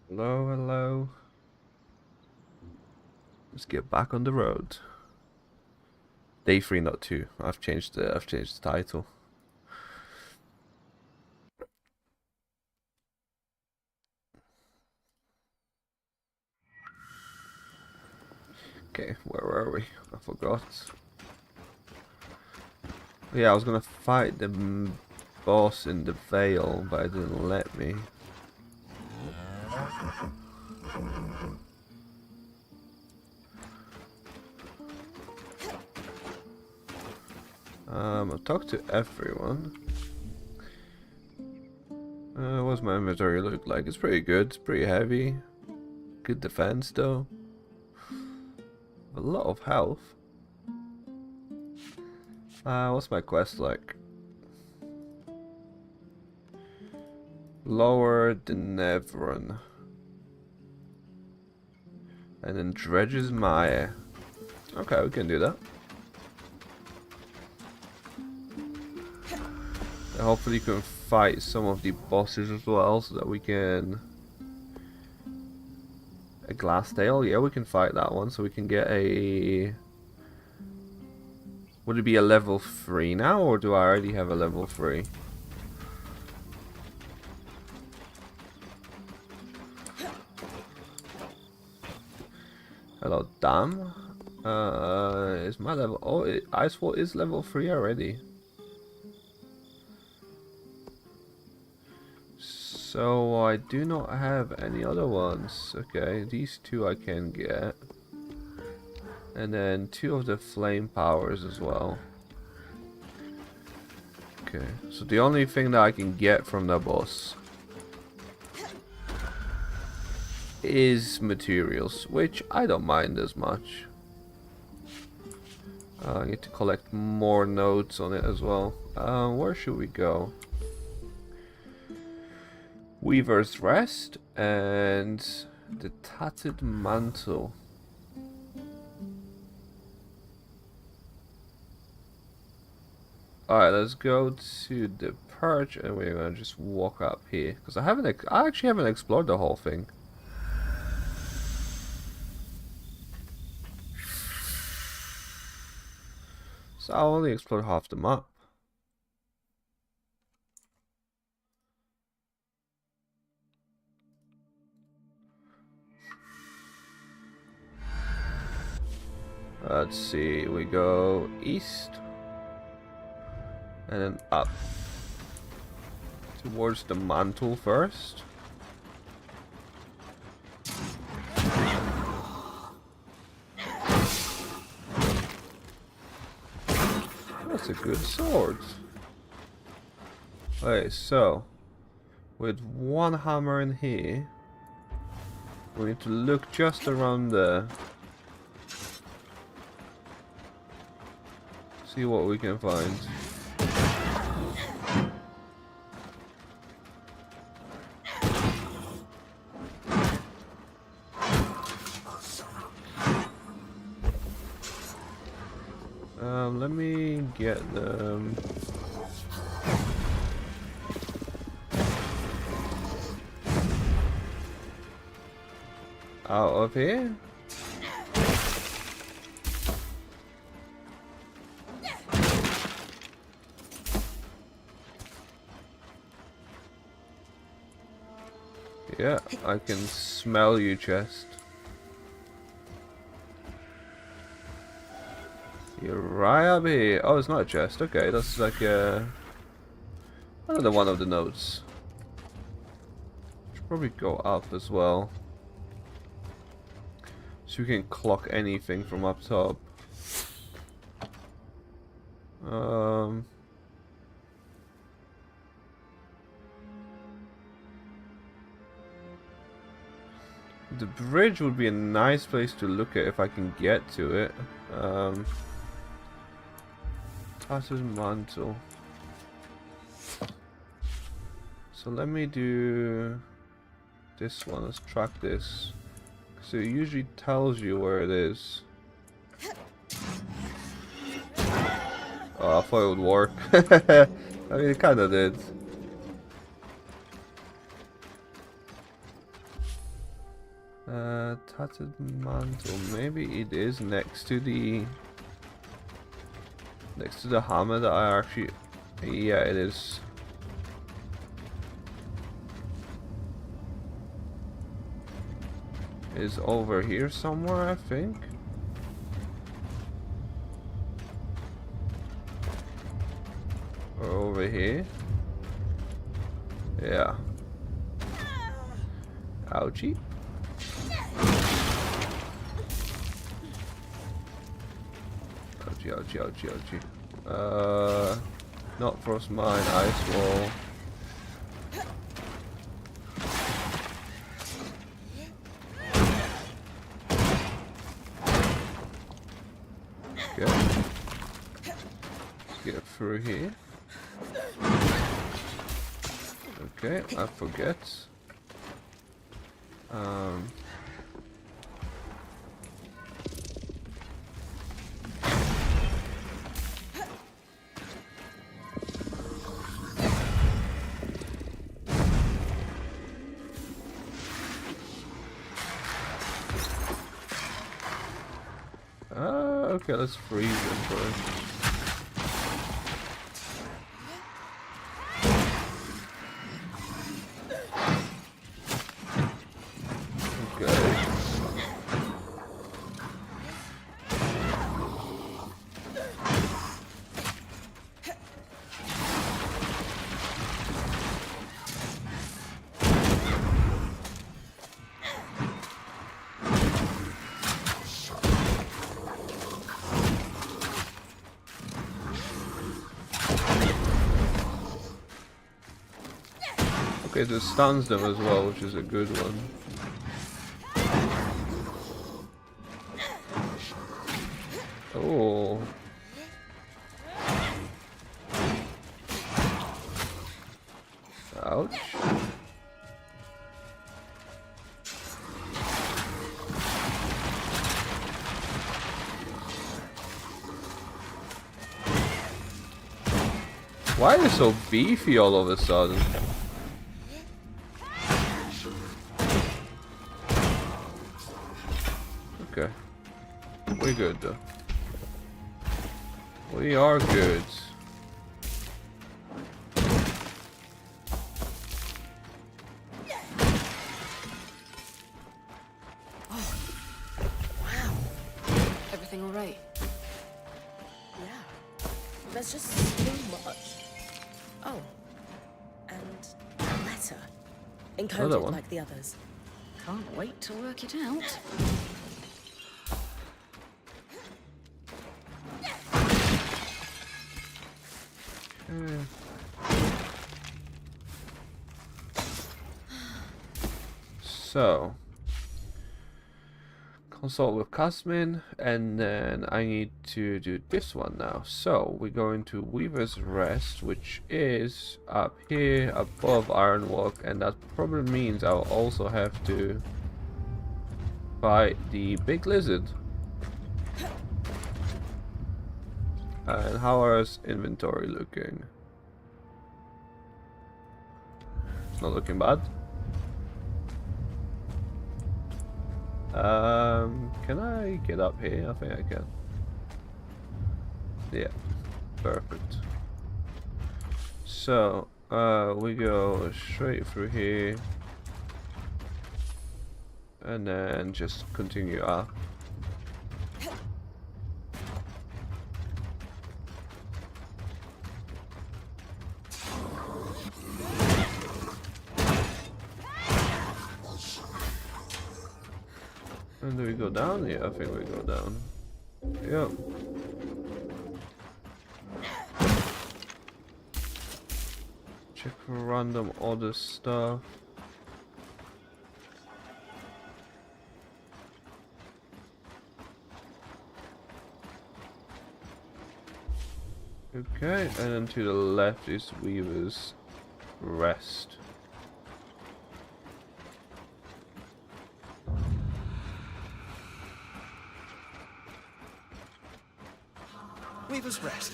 Hello, hello. Let's get back on the road. Day 3, not 2. I've changed the title. Okay, where were we? I forgot. Yeah, I was gonna fight the boss in the Vale, but it didn't let me. I've talked to everyone. What's my inventory look like? It's pretty good. It's pretty heavy. Good defense though. A lot of health. What's my quest like? Lower the Nevron. And then Dredge's Maya. Okay, we can do that. And hopefully you can fight some of the bosses as well, so that we can... A glass tail? Yeah, we can fight that one, so we can get a... Would it be a level 3 now, or do I already have a level 3? Hello, Dam. Is my level... Oh, Icefall is level 3 already. So I do not have any other ones. Okay, these two I can get. And then 2 of the flame powers as well. Okay, so the only thing that I can get from the boss is materials, which I don't mind as much. I need to collect more notes on it as well. Where should we go? Weaver's Rest and the Tattered Mantle. Alright, let's go to the Perch and we're gonna just walk up here. Because I actually haven't explored the whole thing. So I only explored half the map. Let's see, we go east and then up towards the mantle first. That's a good sword. Okay, so with one hammer in here, we need to look just around there. See what we can find. Let me get them. Out of here. Yeah, I can smell you, chest. You're right up here. Oh, it's not a chest. Okay, that's like another one of the notes. Should probably go up as well, so you can clock anything from up top. The bridge would be a nice place to look at if I can get to it. Tattered Mantle. So let me do this one. Let's track this. So it usually tells you where it is. Oh, I thought it would work. I mean, it kinda did. Tattered mantle. Maybe it is next to the hammer that I actually. Yeah, it is. Is over here somewhere, I think. Or over here. Yeah. Ouchie. Ouchie. Not frost mine, ice wall. Okay. Let's get through here. Okay, I forget. Okay, let's freeze it first. Okay, this stuns them as well, which is a good one. Oh. Ouch. Why are they so beefy all of a sudden? Okay. We're good though. We are good. Oh, wow. Everything all right? Yeah. There's just so much. Oh. And a letter. Another Encoded one. like the others. Can't wait to work it out. So, consult with Casmin, and then I need to do this one now. So, we're going to Weaver's Rest, which is up here above Ironwalk, and that probably means I'll also have to fight the big lizard. And how is inventory looking? It's not looking bad. Can I get up here? I think I can. Yeah, perfect. So, we go straight through here. And then just continue up. And do we go down? Yeah, I think we go down. Yep. Check for random other stuff. Okay, and then to the left is Weaver's Rest. Weaver's Rest.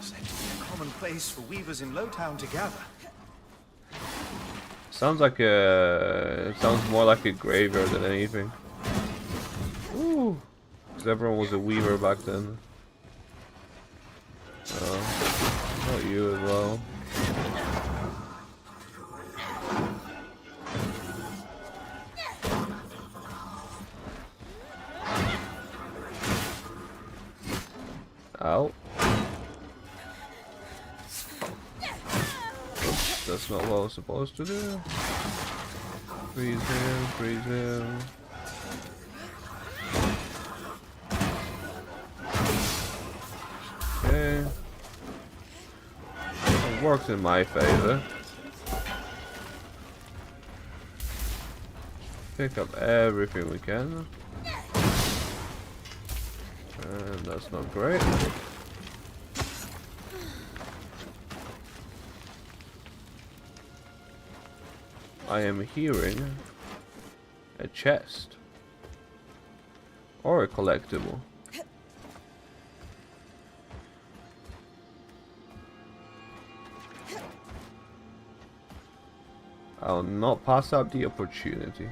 Said to be a common place for weavers in Lowtown to gather. Sounds like a... It sounds more like a graveyard than anything. Ooh. Because everyone was a weaver back then. Not you as well. Ow. Oops, that's not what I was supposed to do. Freeze him, freeze him. Okay. It works in my favor. Pick up everything we can. And that's not great. I am hearing a chest. Or a collectible. I'll not pass up the opportunity.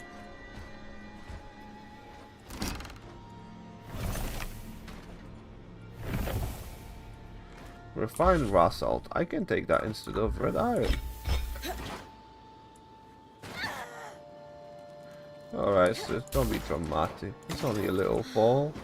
Refined raw salt. I can take that instead of red iron. Alright, so don't be dramatic. It's only a little fall.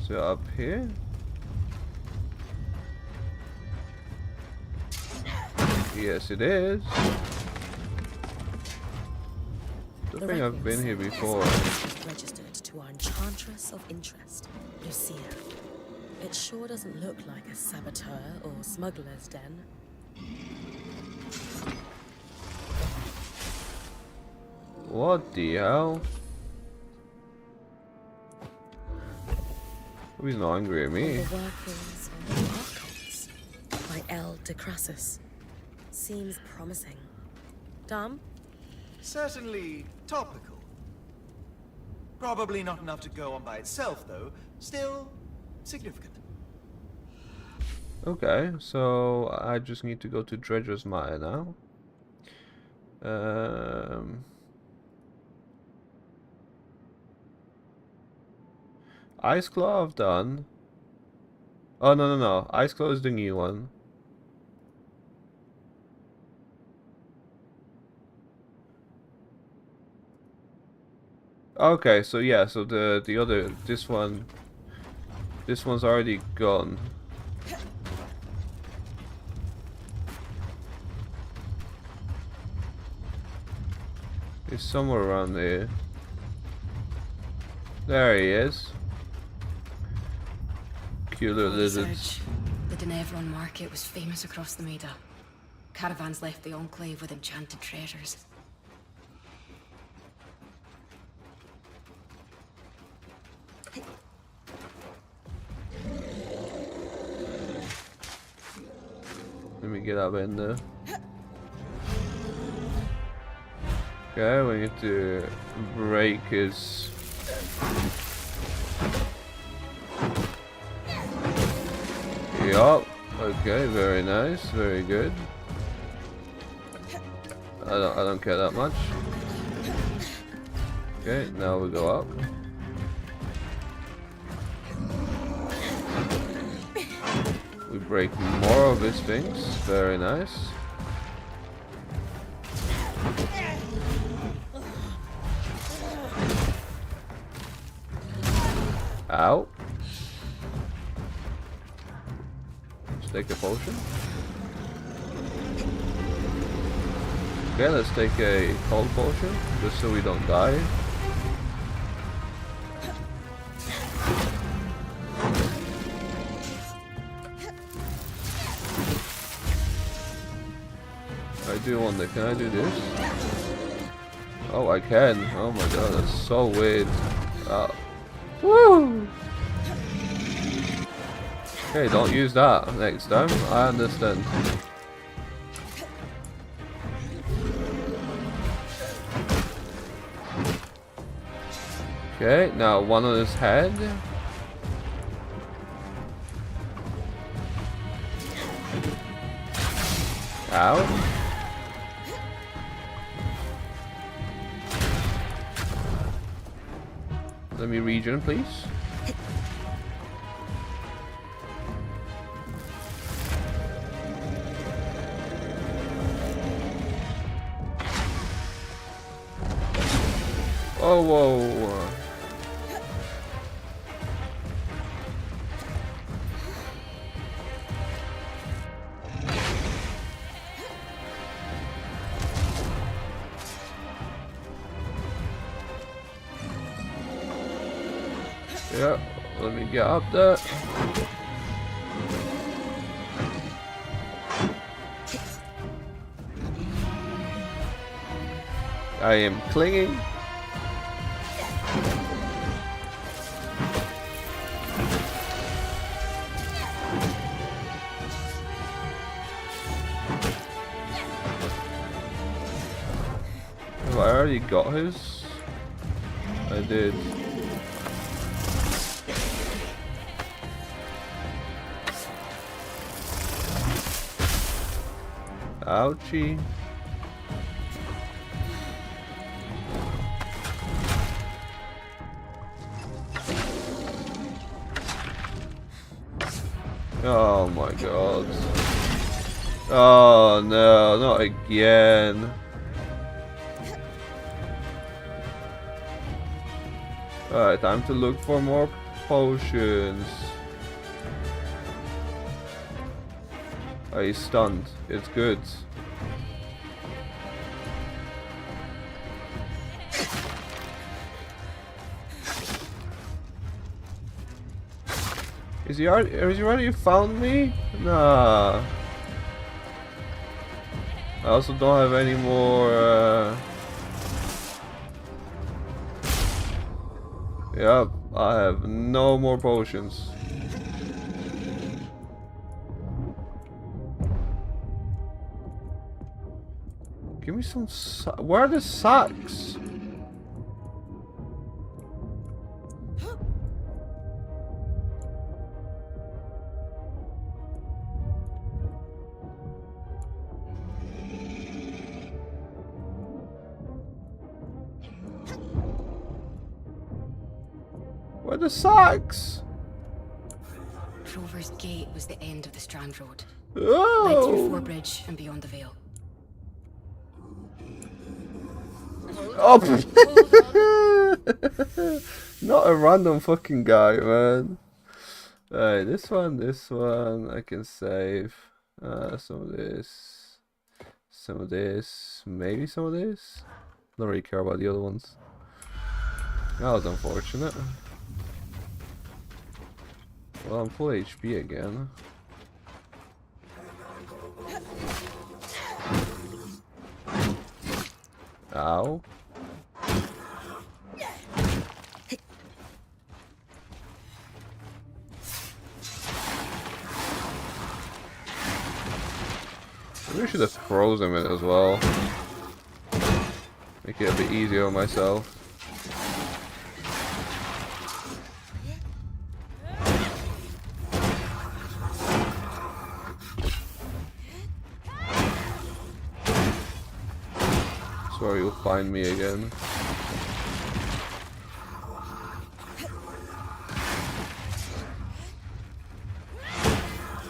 So up here. Yes, it is. Don't think I've been here before. Registered to our enchantress of interest, Lucia. It sure doesn't look like a saboteur or smuggler's den. What the hell? He's not angry at me. The workings of the Archons by L. de Crassus. Seems promising. Dom? Certainly topical. Probably not enough to go on by itself, though. Still significant. Okay, so I just need to go to Dredger's Mire now. Ice Claw I've done. Oh no. Ice Claw is the new one. Okay, so yeah, so the other this one's already gone. He's somewhere around there. There he is. Cute little lizards. The Denevron market was famous across the Maida. Caravans left the enclave with enchanted treasures. Let me get up in there. Okay, we need to break his... Yup. Okay, very nice, very good. I don't care that much. Okay, now we go up. We break more of his things. Very nice. Ow. Let's take a potion. Okay, let's take a cold potion, just so we don't die. I do wonder, can I do this? Oh, I can. Oh my god, that's so weird. Woo! Okay, don't use that next time. I understand. Okay, now one on his head. Ow. Let me regen, please. Oh, whoa. Yeah, let me get up there. I am clinging. Have I already got his? I did. Ouchie. Oh my god. Oh no, not again. Alright, time to look for more potions. Oh, he's stunned. It's good. Has he already found me? Nah. I also don't have any more. Yep, I have no more potions. Give me some. Where are the sacks? Where are the sacks? Trover's Gate was the end of the Strand Road. Oh! Led through Forbridge and beyond the Vale. Oh! Not a random fucking guy, man. Alright, this one, I can save. Some of this, maybe some of this. Don't really care about the other ones. That was unfortunate. Well, I'm full HP again. Ow. Maybe I should have frozen it as well. Make it a bit easier on myself. Sorry, you'll find me again.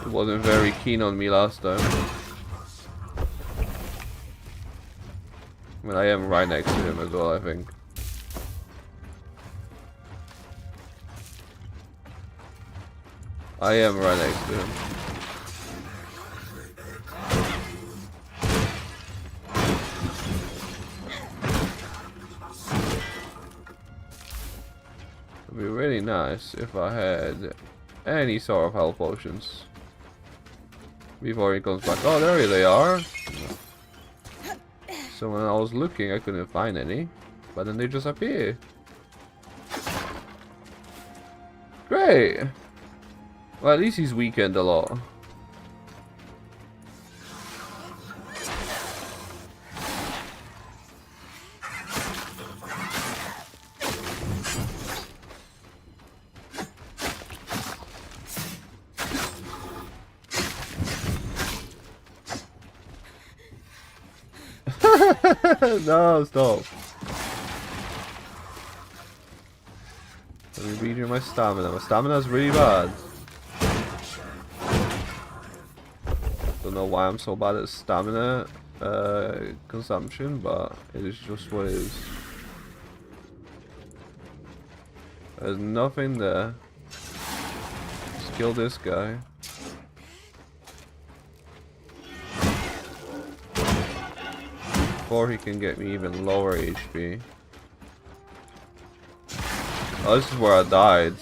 He wasn't very keen on me last time. I mean, I am right next to him as well, I think. I am right next to him. It'd be really nice if I had any sort of health potions before he comes back. Oh, there they are. So when I was looking, I couldn't find any, but then they just appear. Great. Well, at least he's weakened a lot. No, stop. Let me read you my stamina. My stamina's really bad. Don't know why I'm so bad at stamina consumption, but it is just what it is. There's nothing there. Let's kill this guy. Before he can get me even lower HP. Oh, this is where I died.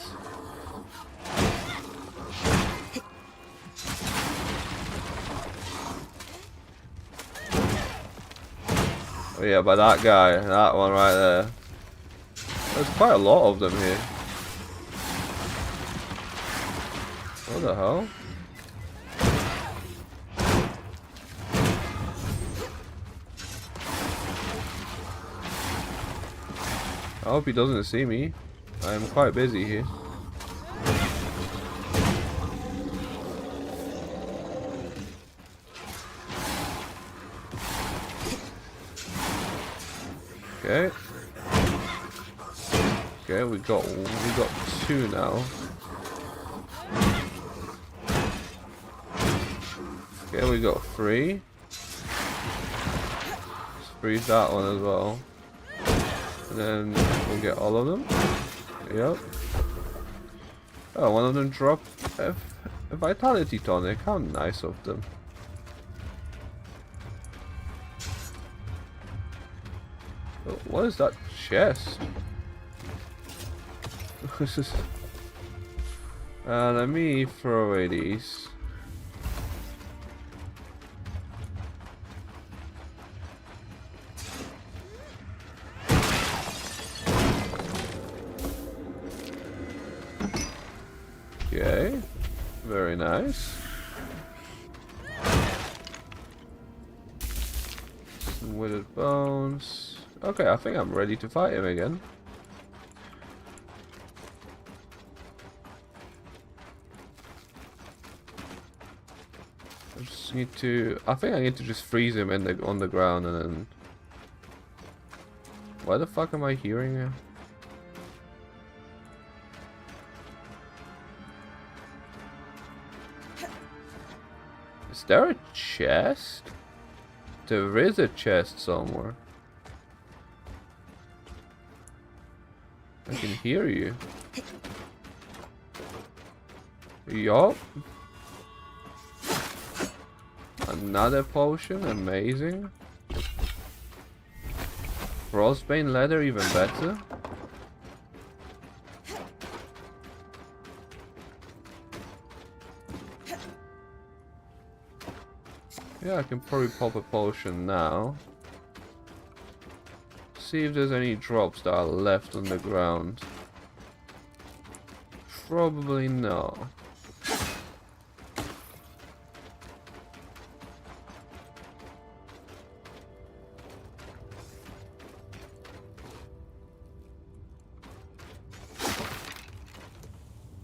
Oh yeah, by that guy, that one right there. There's quite a lot of them here. What the hell? I hope he doesn't see me. I'm quite busy here. Okay. Okay, we got two now. Okay, we got three. Let's freeze that one as well. And then we'll get all of them. Yep. Oh, one of them dropped a vitality tonic. How nice of them. Oh, what is that chest? Let me throw away these. Okay, very nice. Some withered bones. Okay, I think I'm ready to fight him again. I just need to. I think I need to just freeze him on the ground and then. Why the fuck am I hearing him? Is there a chest? There is a chest somewhere. I can hear you. Yup. Another potion, amazing. Frostbane leather, even better. Yeah, I can probably pop a potion now. See if there's any drops that are left on the ground. Probably no.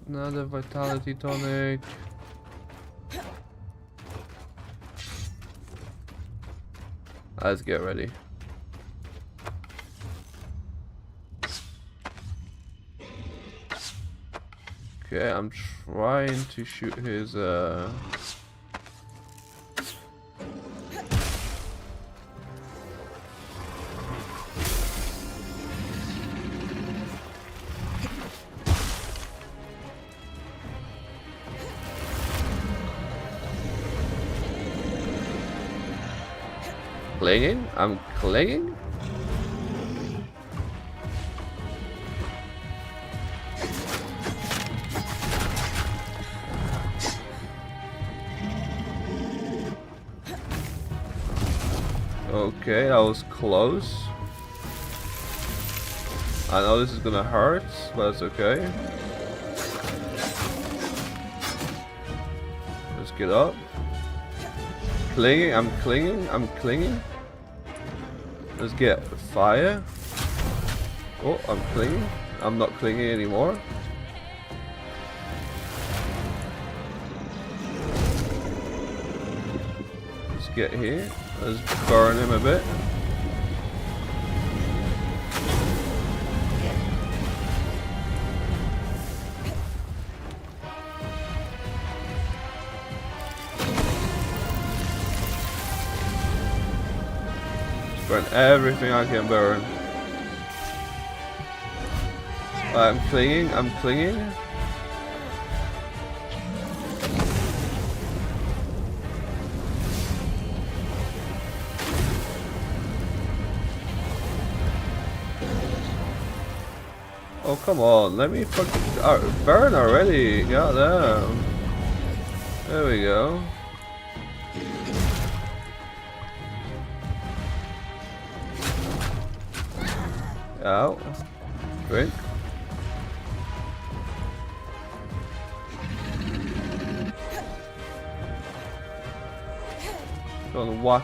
Another vitality tonic. Let's get ready. Okay, I'm trying to shoot his clinging? I'm clinging? Okay, that was close. I know this is gonna hurt, but it's okay. get up. Clinging, I'm clinging, I'm clinging. Let's get fire. Oh, I'm clinging. I'm not clinging anymore. Let's get here. Let's burn him a bit. Burn everything I can burn. I'm clinging, I'm clinging. Oh, come on, let me fucking burn already. Goddamn. There we go. Out. Drink. Gonna walk.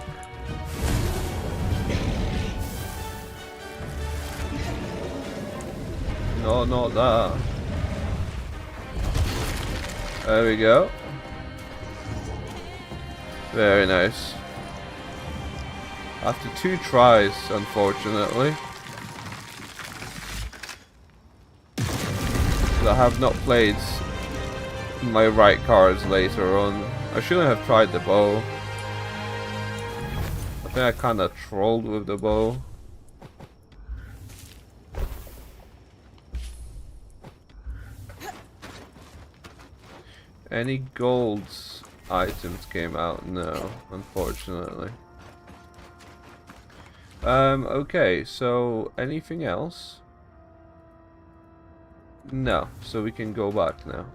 No, not that. There we go. Very nice. After 2 tries, unfortunately. I have not played my right cards later on. I shouldn't have tried the bow. I think I kinda trolled with the bow. Any gold items came out? No, unfortunately. Okay, so anything else? No, so we can go back now.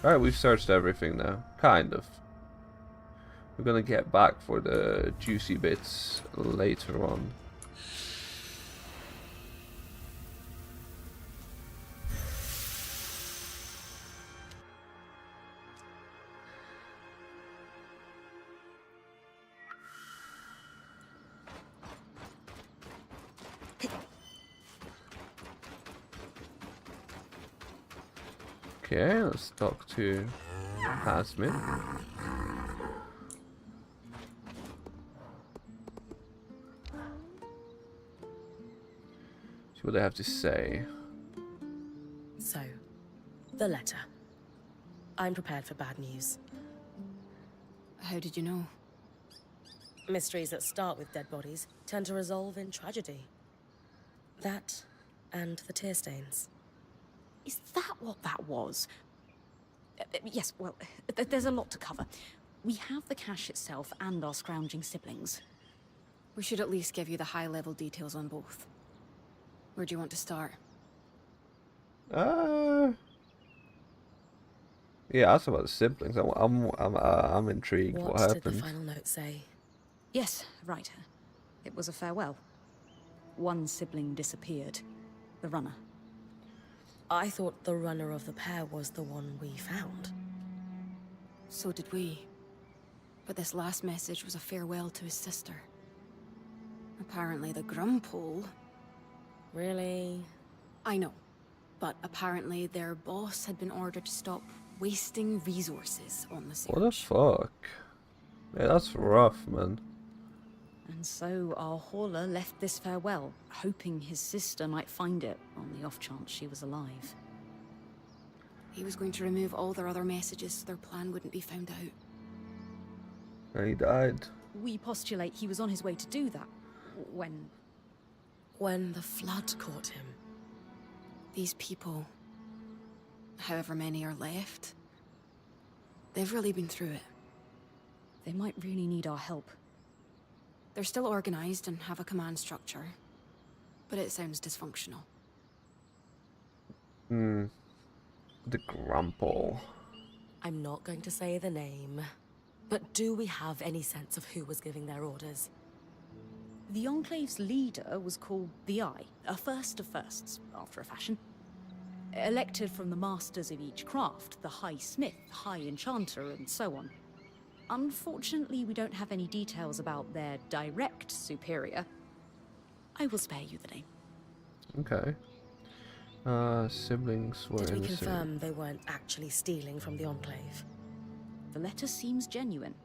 Alright, we've searched everything now. Kind of. We're gonna get back for the juicy bits later on. Okay, let's talk to Hasmit. See what they have to say. So, the letter. I'm prepared for bad news. How did you know? Mysteries that start with dead bodies tend to resolve in tragedy. That and the tear stains. Is that what that was? Yes, well, there's a lot to cover. We have the cache itself and our scrounging siblings. We should at least give you the high-level details on both. Where do you want to start? Yeah, ask about the siblings. I'm intrigued. What What did happened? the final note say? Yes, right. It was a farewell. One sibling disappeared. The runner. I thought the runner of the pair was the one we found. So did we. But this last message was a farewell to his sister. Apparently the Grumpole... Really? I know. But apparently their boss had been ordered to stop wasting resources on the search. What the fuck? Yeah, that's rough, man. And so our hauler left this farewell, hoping his sister might find it on the off chance she was alive. He was going to remove all their other messages so their plan wouldn't be found out. And he died. We postulate he was on his way to do that when... When the flood caught him. These people, however many are left, they've really been through it. They might really need our help. They're still organized and have a command structure, but it sounds dysfunctional. The Grumpole. I'm not going to say the name, but do we have any sense of who was giving their orders? The Enclave's leader was called the Eye, a first of firsts, after a fashion. elected from the masters of each craft, the High Smith, High Enchanter, and so on. Unfortunately, we don't have any details about their direct superior. I will spare you the name. Okay. Siblings were Did we innocent. confirm they weren't actually stealing from the Enclave? The letter seems genuine.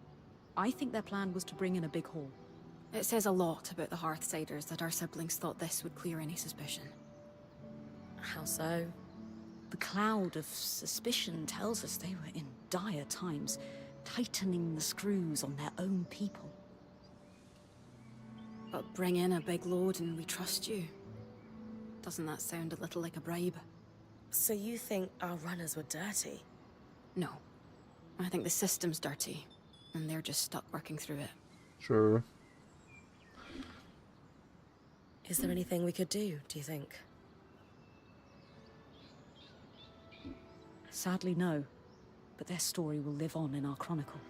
I think their plan was to bring in a big haul. It says a lot about the Hearthsiders that our siblings thought this would clear any suspicion. How so? The cloud of suspicion tells us they were in dire times, tightening the screws on their own people. But bring in a big load and we trust you. Doesn't that sound a little like a bribe? So you think our runners were dirty? No. I think the system's dirty, and they're just stuck working through it. Sure. Is there anything we could do you think? Sadly, no. But their story will live on in our chronicle.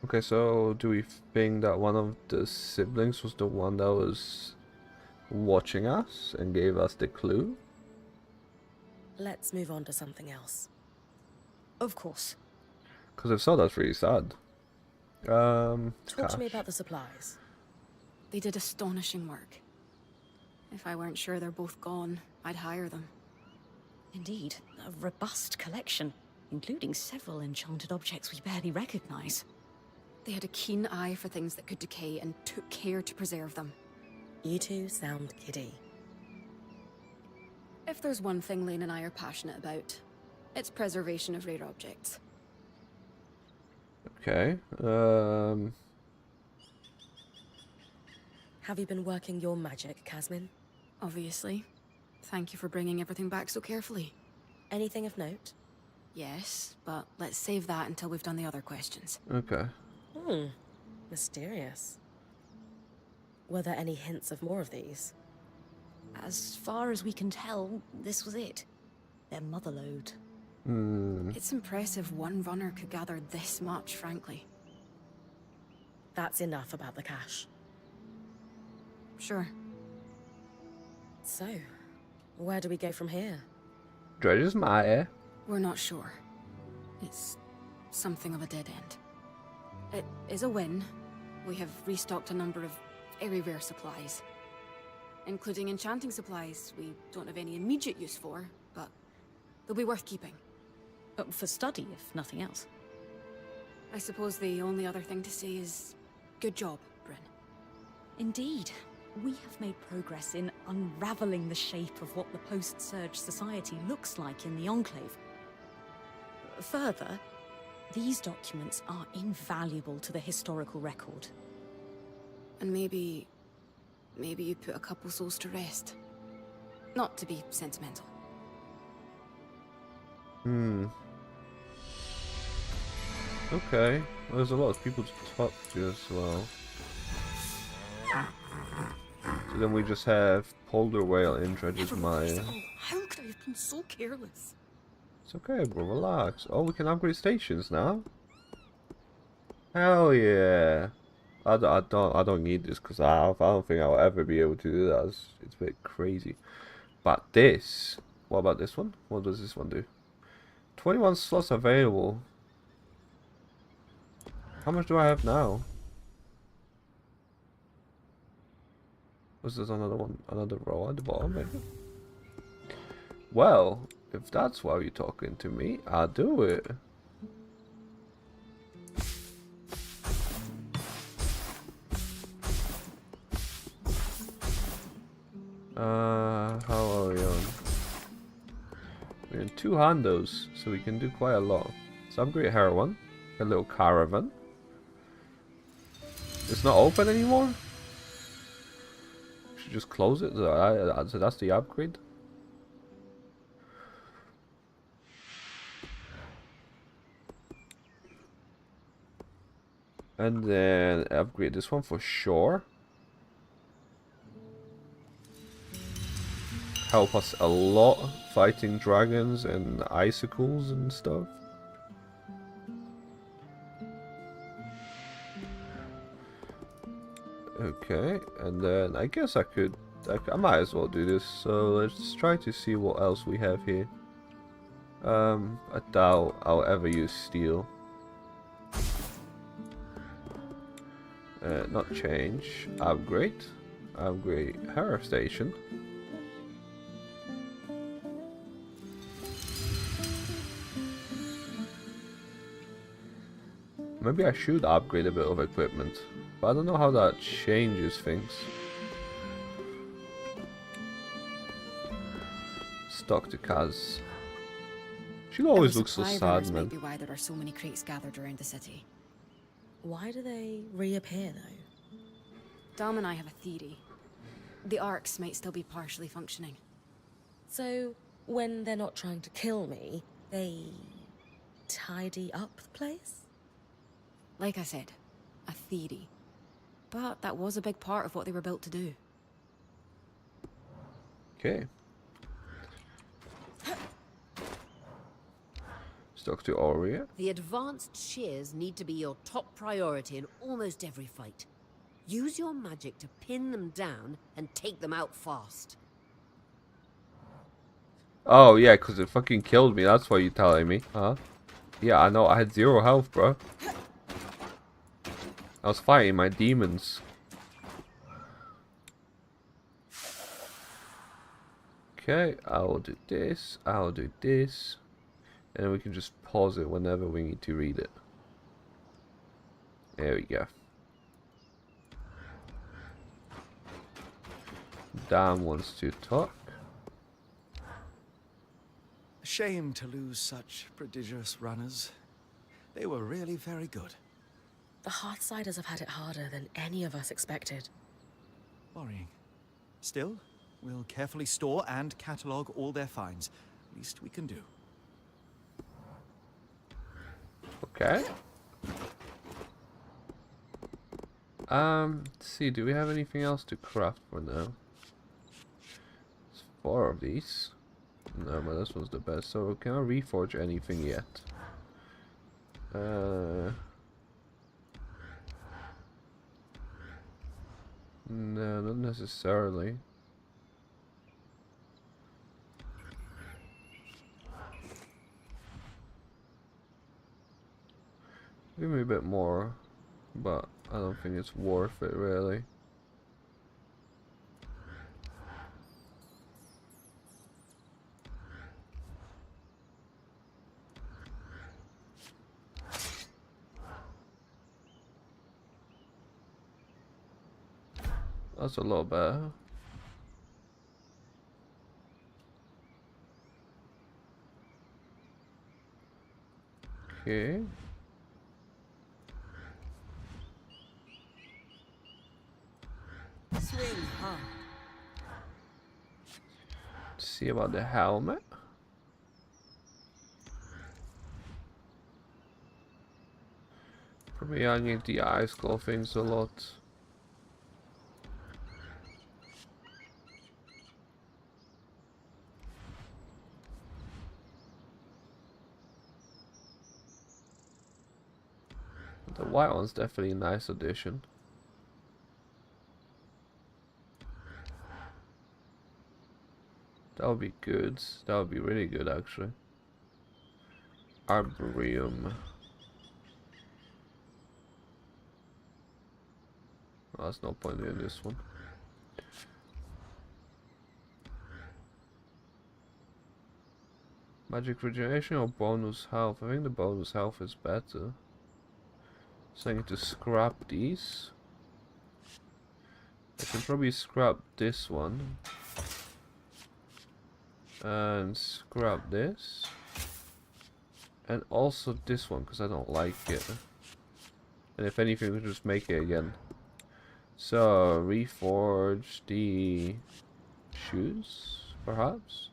Okay, so do we think that one of the siblings was the one that was watching us and gave us the clue? Let's move on to something else. Of course. Because if so, that's really sad. Talk to me cash. about the supplies. They did astonishing work. If I weren't sure they're both gone, I'd hire them. Indeed, a robust collection, including several enchanted objects we barely recognize. They had a keen eye for things that could decay and took care to preserve them. You two sound giddy. If there's one thing Lane and I are passionate about, it's preservation of rare objects. Okay. Have you been working your magic, Casmin? Obviously. Thank you for bringing everything back so carefully. Anything of note? Yes, but let's save that until we've done the other questions. Okay. Mysterious. Were there any hints of more of these? As far as we can tell, this was it. Their motherlode. It's impressive one runner could gather this much, frankly. That's enough about the cache. Sure. So, where do we go from here? Dredge's Maya. We're not sure. It's something of a dead end. It is a win. We have restocked a number of very rare supplies. Including enchanting supplies we don't have any immediate use for, but they'll be worth keeping. For study, if nothing else. I suppose the only other thing to say is, good job, Bryn. Indeed. We have made progress in unraveling the shape of what the post-Surge society looks like in the Enclave. Further, these documents are invaluable to the historical record. And maybe you put a couple souls to rest. Not to be sentimental. Okay. Well, there's a lot of people to talk to as well. So then we just have Polder Whale in Dredge's Maya. How could I have been so careless? It's okay, bro. Relax. Oh, we can upgrade stations now. Hell yeah! I don't need this because I don't think I'll ever be able to do that. It's a bit crazy. But this, what about this one? What does this one do? 21 slots available. How much do I have now? Was there another one, another row at the bottom, maybe? Well, if that's why you're talking to me, I'll do it. How are we on? We're in 2 handos, so we can do quite a lot. Let's upgrade heroin. A little caravan. It's not open anymore? Should just close it. So that's the upgrade. And then upgrade this one for sure. Help us a lot fighting dragons and icicles and stuff. Okay, and then I guess I could I might as well do this. So let's try to see what else we have here. I doubt I'll ever use steel. Not change. Upgrade. Upgrade her station. Maybe I should upgrade a bit of equipment, but I don't know how that changes things. Stock to Kaz. She always looks so sad, man. Might be why there are so many crates gathered around the city. Why do they reappear, though? Dom and I have a theory. The arcs might still be partially functioning. So, when they're not trying to kill me, they tidy up the place? Like I said, a theory. But that was a big part of what they were built to do. Okay. Stock to Aurea. The advanced shears need to be your top priority in almost every fight. Use your magic to pin them down and take them out fast. Oh yeah, because it fucking killed me. That's why you're telling me, huh? Yeah, I know. I had 0 health, bro. I was fighting my demons. Okay, I'll do this. I'll do this. And we can just pause it whenever we need to read it. There we go. Dan wants to talk. A shame to lose such prodigious runners. They were really very good. The Hearthsiders have had it harder than any of us expected. Worrying. Still, we'll carefully store and catalogue all their finds. Least we can do. Okay. Let's see, do we have anything else to craft for now? There's 4 of these. No, but this was the best. So can I reforge anything yet? No, not necessarily. Give me a bit more, but I don't think it's worth it really. That's a lot better. Okay. Swing hard. See about the helmet. Probably I need the ice claw things a lot. The white one's definitely a nice addition. That would be good. That would be really good, actually. Arboreum. Oh, there's no point in this one. Magic regeneration or bonus health? I think the bonus health is better. So I need to scrap these. I can probably scrap this one. And scrap this. And also this one, because I don't like it. And if anything, we'll just make it again. So, reforge the shoes, perhaps?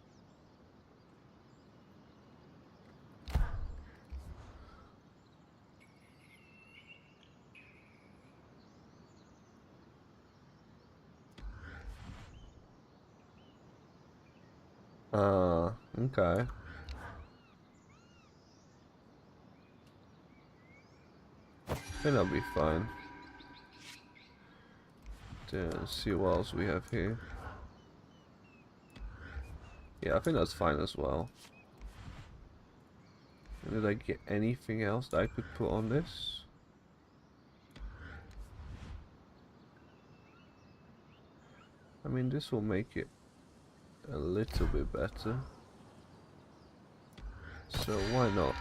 Okay. I think that'll be fine. Then see what else we have here. Yeah, I think that's fine as well. Did I get anything else that I could put on this? I mean, this will make it a little bit better. So why not?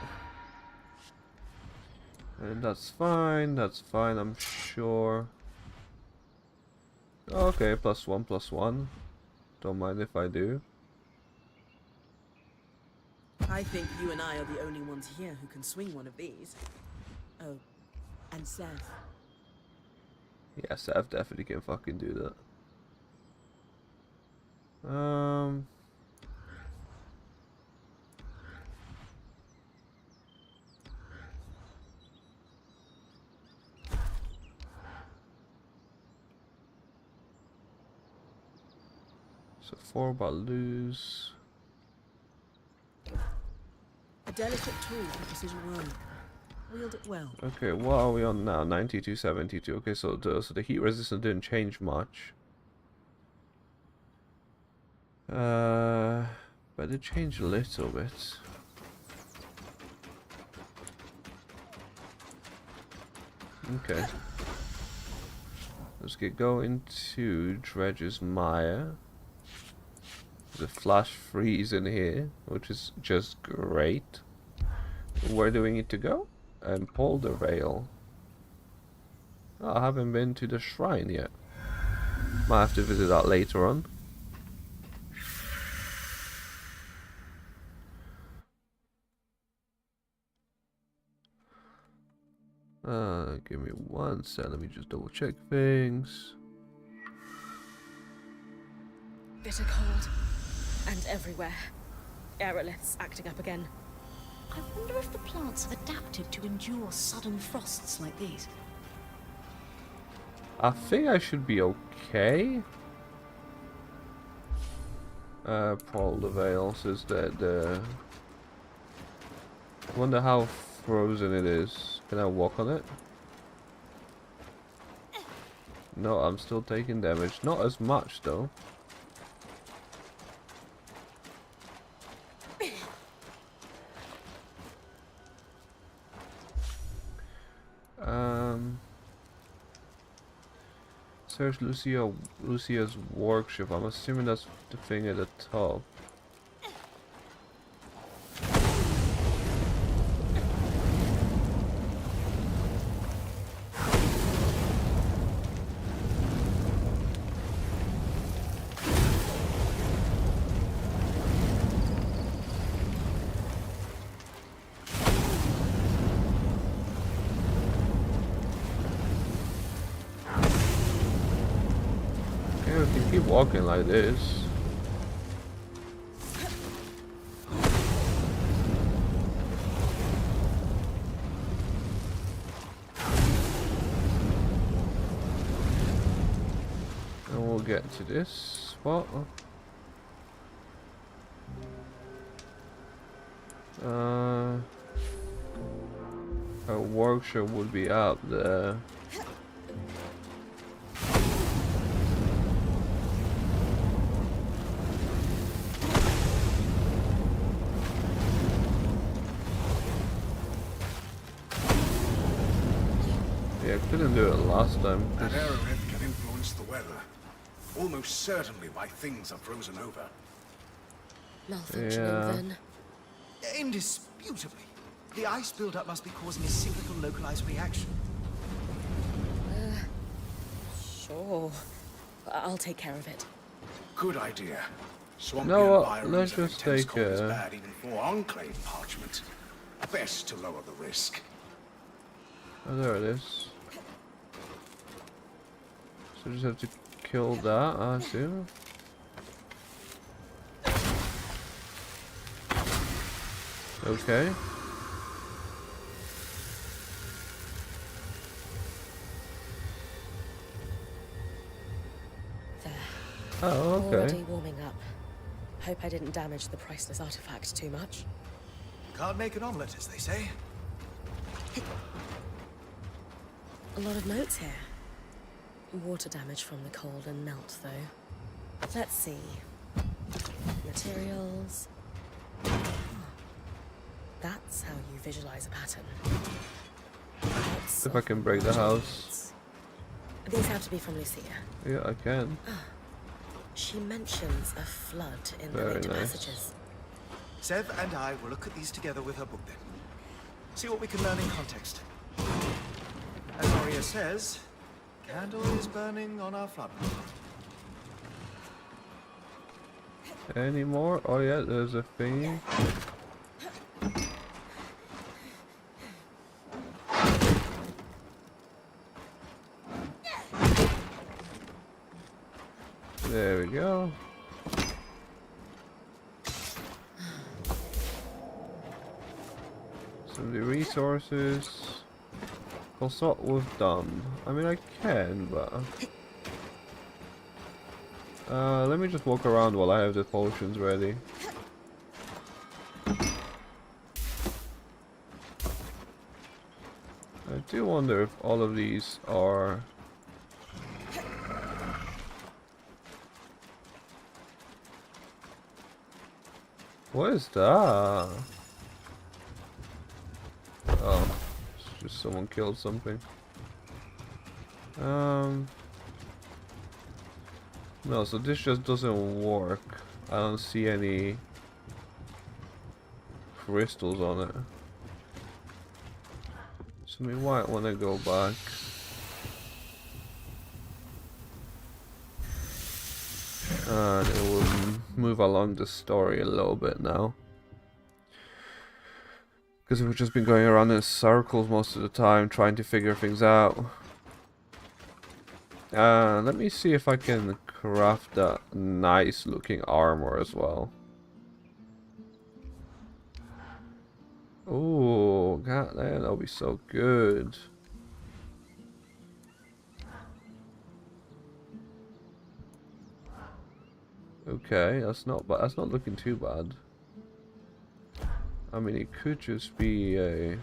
And that's fine, I'm sure. Okay, +1/+1. Don't mind if I do. I think you and I are the only ones here who can swing one of these. Oh, and Seth. Yeah, Seth definitely can fucking do that. So 4 balloons. A delicate tool for precision work. Wield it well. Okay, what are we on now? 92, 72. Okay, so the heat resistance didn't change much. But it changed a little bit. Okay. Let's get going to Dredge's Mire. There's a flash freeze in here, which is just great. Where do we need to go? And pull the rail. Oh, I haven't been to the shrine yet. Might have to visit that later on. Give me 1 sec. Let me just double check things. Bitter cold. And everywhere. Aeroliths acting up again. I wonder if the plants have adapted to endure sudden frosts like these. I think I should be okay. Pull the veil says that the. I wonder how frozen it is. Can I walk on it? No, I'm still taking damage. Not as much though. Search Lucia's workshop. I'm assuming that's the thing at the top. We can keep walking like this. And we'll get to this spot. Our workshop would be up there. Yeah, I couldn't do it last time. That aerolith can influence the weather. Almost certainly why things are frozen over. Malfunctioning then. Indisputably. The ice buildup must be causing a cyclical localized reaction. Sure. I'll take care of it. Good idea. Swampy No, let's environments and just intense take cold is bad even for Enclave parchment. Best to lower the risk. Oh, there it is. So just have to kill that, I assume. Okay. There. Oh, okay. Already warming up. Hope I didn't damage the priceless artifact too much. Can't make an omelette, as they say. A lot of notes here. Water damage from the cold and melt, though. Let's see. No materials. That's how you visualize a pattern. Lots If I of can break the house. margins. These have to be from Lucia. Yeah, I can. She mentions a flood in the Very later nice. passages. Sev and I will look at these together with her book then. See what we can learn in context. As Arya says, candle is burning on our flood. Any more? Oh yeah, there's a thingy. There we go. Some of the resources. Consult with dumb. I mean, I can, but let me just walk around while I have the potions ready. I do wonder if all of these are. What is that? Oh, it's just someone killed something. No, so this just doesn't work. I don't see any crystals on it. So we might want to go back. And it will move along the story a little bit now. Because we've just been going around in circles most of the time, trying to figure things out. Let me see if I can craft that nice looking armor as well. Oh, god damn, that'll be so good. Okay, that's not bad. That's not looking too bad. I mean, it could just be a.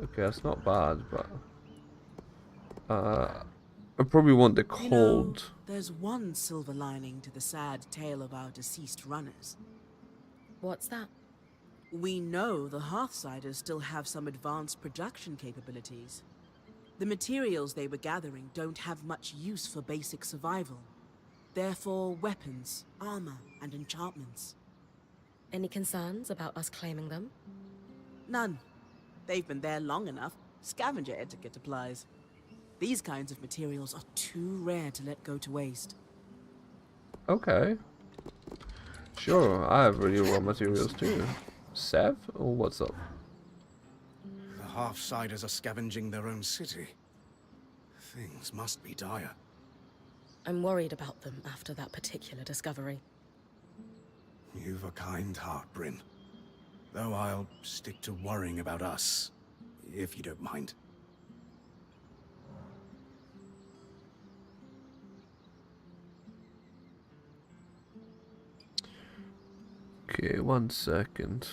Okay, that's not bad, but I probably want the cold. You know, there's one silver lining to the sad tale of our deceased runners. What's that? We know the Hearthsiders still have some advanced production capabilities. The materials they were gathering don't have much use for basic survival. Therefore, weapons, armor, and enchantments. Any concerns about us claiming them? None. They've been there long enough. Scavenger etiquette applies. These kinds of materials are too rare to let go to waste. Okay. Sure, I have really raw materials too. Sev? Or what's up? The half-siders are scavenging their own city. Things must be dire. I'm worried about them after that particular discovery. You've a kind heart, Bryn. Though I'll stick to worrying about us, if you don't mind. Okay, 1 second.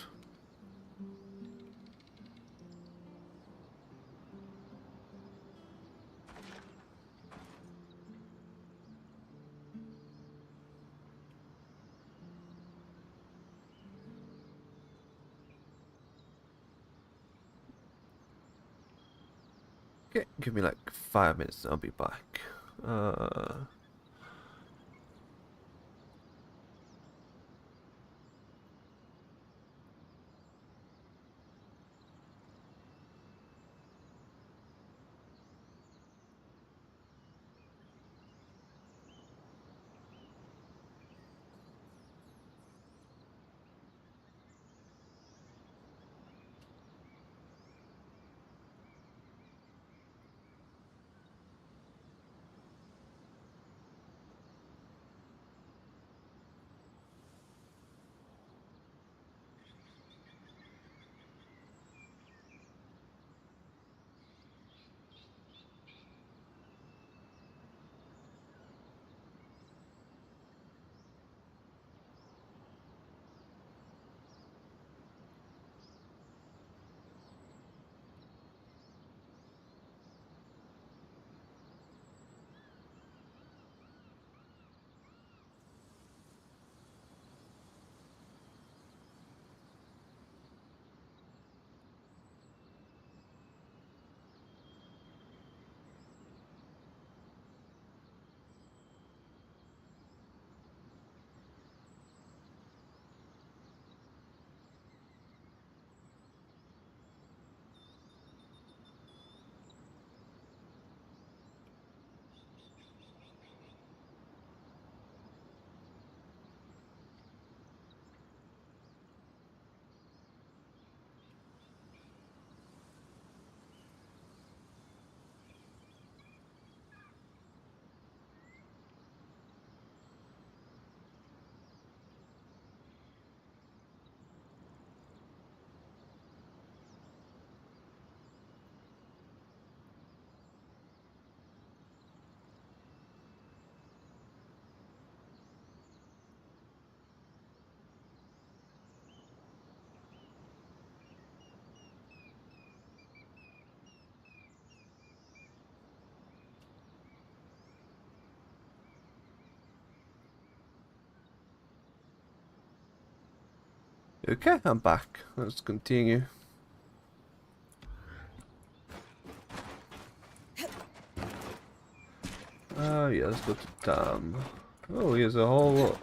Okay, give me like 5 minutes and I'll be back. Okay, I'm back. Let's continue. Yeah, let's go to Dam. Oh, here's a whole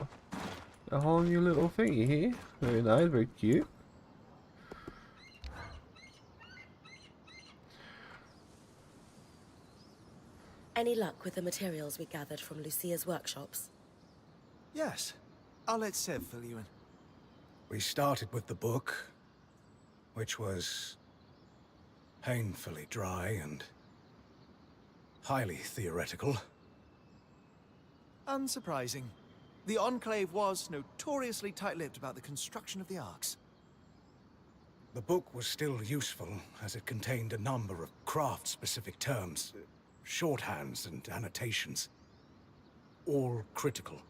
new little thingy here. Very nice, very cute. Any luck with the materials we gathered from Lucia's workshops? Yes. I'll let Sev fill you in. We started with the book, which was painfully dry and highly theoretical. Unsurprising. The Enclave was notoriously tight-lipped about the construction of the arcs. The book was still useful, as it contained a number of craft-specific terms, shorthands and annotations. All critical.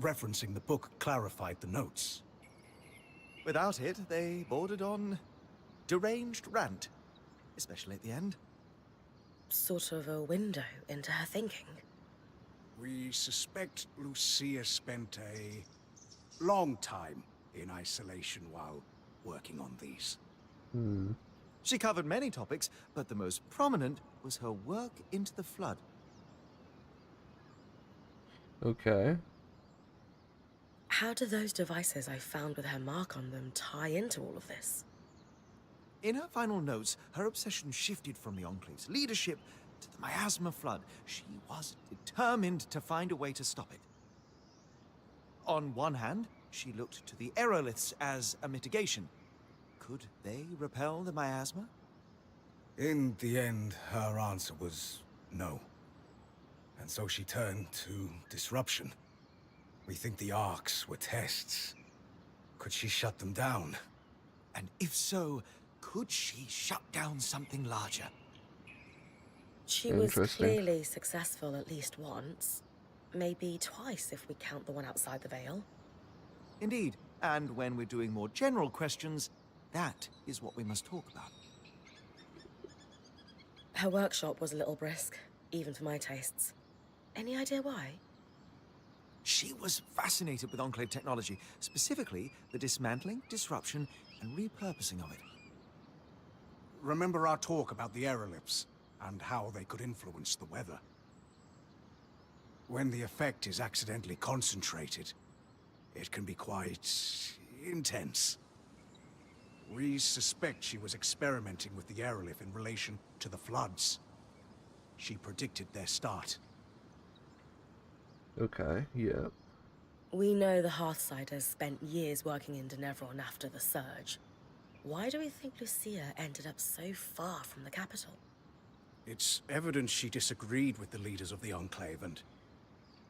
Referencing the book clarified the notes. Without it, they bordered on deranged rant, especially at the end. Sort of a window into her thinking. We suspect Lucia spent a long time in isolation while working on these. She covered many topics, but the most prominent was her work into the Flood. Okay. How do those devices I found with her mark on them tie into all of this? In her final notes, her obsession shifted from the Enclave's leadership to the miasma flood. She was determined to find a way to stop it. On one hand, she looked to the aeroliths as a mitigation. Could they repel the miasma? In the end, her answer was no. And so she turned to disruption. We think the arcs were tests. Could she shut them down? And if so, could she shut down something larger? She was Interesting. clearly successful at least once. Maybe twice if we count the one outside the Veil. Indeed, and when we're doing more general questions, that is what we must talk about. Her workshop was a little brisk, even for my tastes. Any idea why? She was fascinated with Enclave technology, specifically the dismantling, disruption, and repurposing of it. Remember our talk about the aeroliths and how they could influence the weather? When the effect is accidentally concentrated, it can be quite intense. We suspect she was experimenting with the aerolith in relation to the floods. She predicted their start. Okay, yeah. We know the Hearthsiders spent years working in Denevron after the Surge. Why do we think Lucia ended up so far from the capital? It's evident she disagreed with the leaders of the Enclave and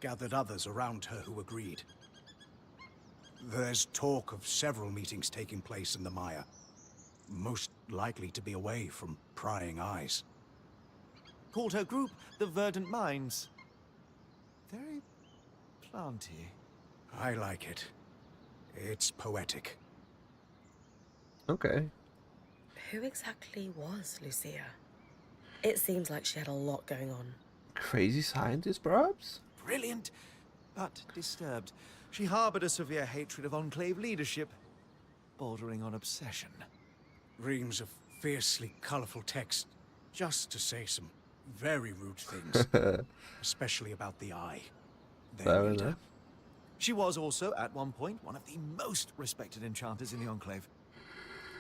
gathered others around her who agreed. There's talk of several meetings taking place in the Maya, most likely to be away from prying eyes. Called her group the Verdant Minds. Very planty. I like it. It's poetic. Okay. Who exactly was Lucia? It seems like she had a lot going on. Crazy scientist, perhaps? Brilliant, but disturbed. She harbored a severe hatred of Enclave leadership, bordering on obsession. Reams of fiercely colorful text, just to say some very rude things, especially about the Eye. their Fair leader. enough. She was also, at one point, one of the most respected enchanters in the Enclave.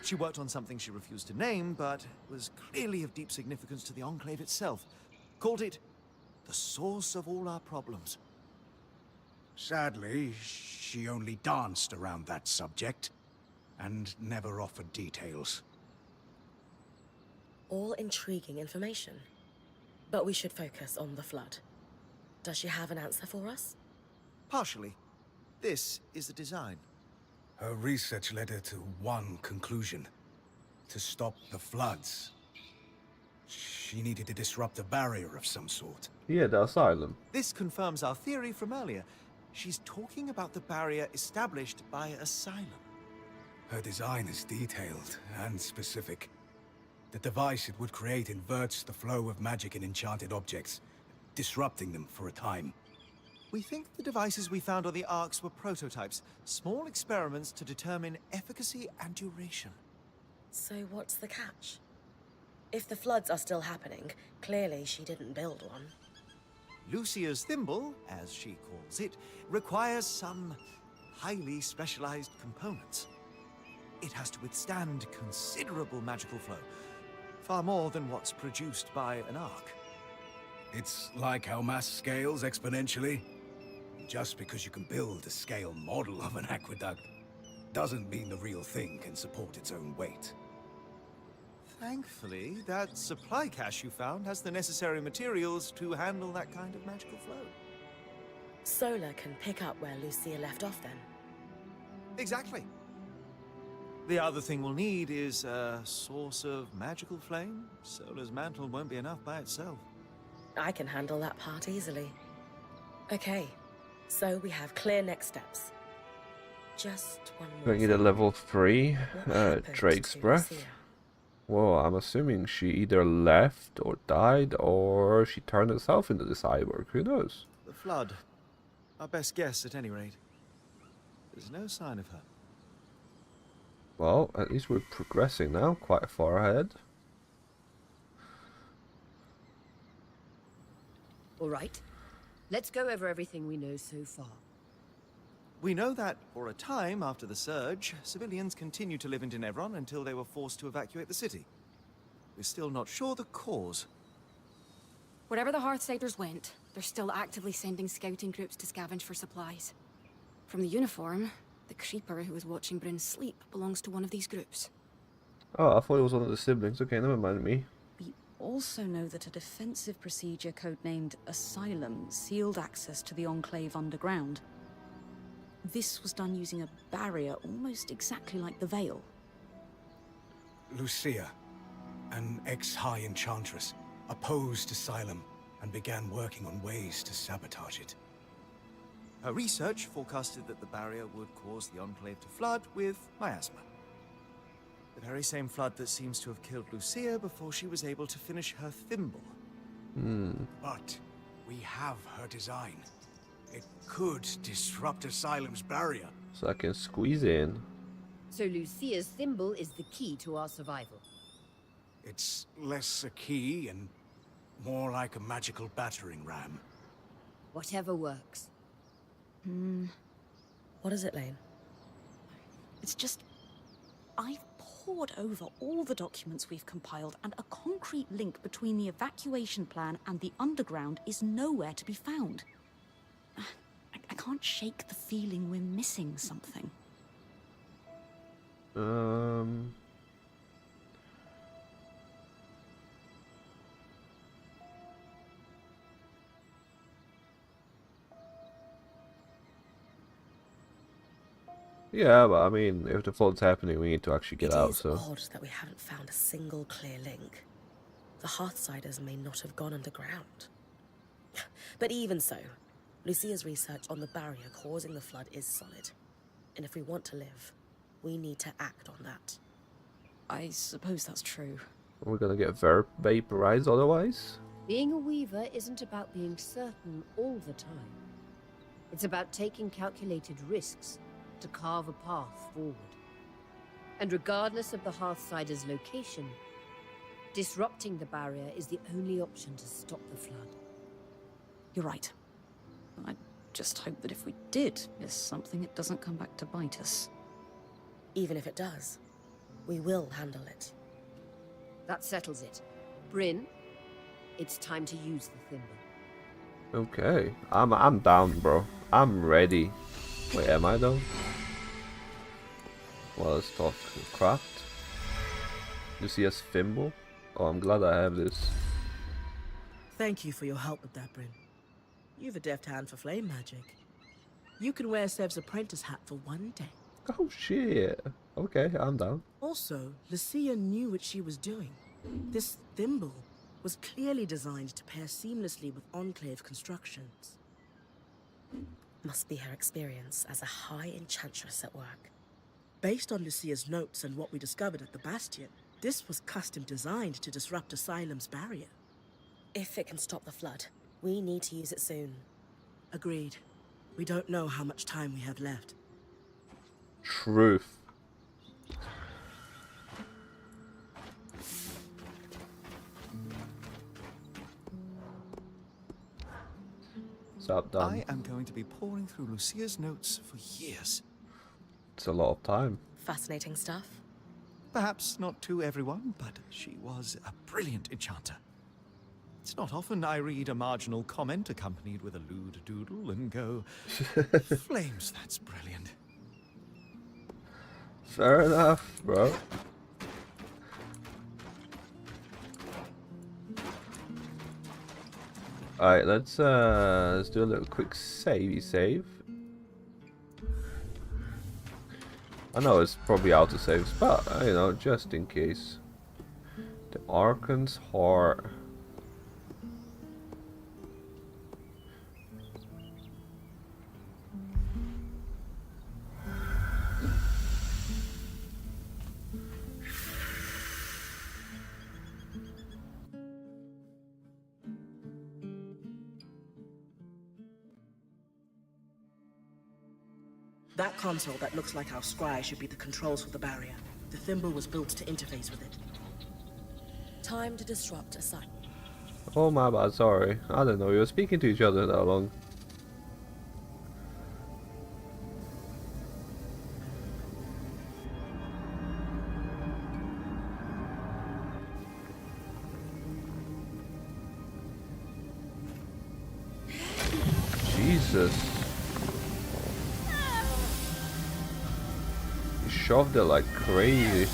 She worked on something she refused to name, but was clearly of deep significance to the Enclave itself. Called it the source of all our problems. Sadly, she only danced around that subject, and never offered details. All intriguing information. But we should focus on the Flood. Does she have an answer for us? Partially. This is the design. Her research led her to one conclusion: to stop the floods. She needed to disrupt a barrier of some sort. Yeah, the asylum. This confirms our theory from earlier. She's talking about the barrier established by Asylum. Her design is detailed and specific. The device it would create inverts the flow of magic in enchanted objects, disrupting them for a time. We think the devices we found on the Arks were prototypes, small experiments to determine efficacy and duration. So what's the catch? If the floods are still happening, clearly she didn't build one. Lucia's thimble, as she calls it, requires some highly specialized components. It has to withstand considerable magical flow, far more than what's produced by an Ark. It's like how mass scales exponentially. Just because you can build a scale model of an aqueduct doesn't mean the real thing can support its own weight. Thankfully, that supply cache you found has the necessary materials to handle that kind of magical flow. Solar can pick up where Lucia left off then. Exactly. The other thing we'll need is a source of magical flame. Solar's mantle won't be enough by itself. I can handle that part easily. Okay, so we have clear next steps. Just one more Don't need a thing. level 3 What happened Drake's to Breath. Lucia? Well, I'm assuming she either left or died or she turned herself into the cyborg. Who knows? The flood. Our best guess, at any rate. There's no sign of her. Well, at least we're progressing now, quite far ahead. All right. Let's go over everything we know so far. We know that, for a time after the surge, civilians continued to live in Tenebron until they were forced to evacuate the city. We're still not sure the cause. Wherever the Hearthsiders went, they're still actively sending scouting groups to scavenge for supplies. From the uniform, the creeper who was watching Bryn sleep belongs to one of these groups. Oh, I thought it was one of the siblings. Okay, never mind me. We also know that a defensive procedure codenamed Asylum sealed access to the Enclave underground. This was done using a barrier almost exactly like the Veil. Lucia, an ex-high enchantress, opposed Asylum and began working on ways to sabotage it. Her research forecasted that the barrier would cause the Enclave to flood with miasma. The very same flood that seems to have killed Lucia before she was able to finish her thimble. But we have her design. It could disrupt Asylum's barrier. So I can squeeze in. So Lucia's thimble is the key to our survival. It's less a key and more like a magical battering ram. Whatever works. What is it, Lane? It's just... I've pored over all the documents we've compiled, and a concrete link between the evacuation plan and the underground is nowhere to be found. I can't shake the feeling we're missing something. Yeah, but I mean, if the flood's happening, we need to actually get out, It is so... odd that we haven't found a single clear link. The Hearthsiders may not have gone underground. But even so, Lucia's research on the barrier causing the flood is solid. And if we want to live, we need to act on that. I suppose that's true. We're gonna get vaporized otherwise? Being a weaver isn't about being certain all the time. It's about taking calculated risks to carve a path forward. And regardless of the Hearthsiders' location, disrupting the barrier is the only option to stop the flood. You're right. I just hope that if we did miss something, it doesn't come back to bite us. Even if it does, we will handle it. That settles it. Bryn, it's time to use the thimble. Okay. I'm down, bro. I'm ready. Wait, am I though? Well, let's talk craft. Lucia's thimble. Oh, I'm glad I have this. Thank you for your help with that, Bryn. You've a deft hand for flame magic. You can wear Sev's apprentice hat for one day. Oh shit. Okay, I'm down. Also, Lucia knew what she was doing. This thimble was clearly designed to pair seamlessly with Enclave constructions. Must be her experience as a high enchantress at work. Based on Lucia's notes and what we discovered at the Bastion, this was custom designed to disrupt Asylum's barrier. If it can stop the flood, we need to use it soon. Agreed. We don't know how much time we have left. Truth. So I'm done. I am going to be poring through Lucia's notes for years. It's a lot of time. Fascinating stuff. Perhaps not to everyone, but she was a brilliant enchanter. It's not often I read a marginal comment accompanied with a lewd doodle and go, flames, that's brilliant. Fair enough, bro. Alright, let's do a little quick save. I know it's probably autosaves, but you know, just in case. The Archon's Heart. That console that looks like our scry should be the controls for the barrier. The thimble was built to interface with it. Time to disrupt a site. Oh my bad, sorry. I don't know, you were speaking to each other that long. Jesus. He shoved it like crazy.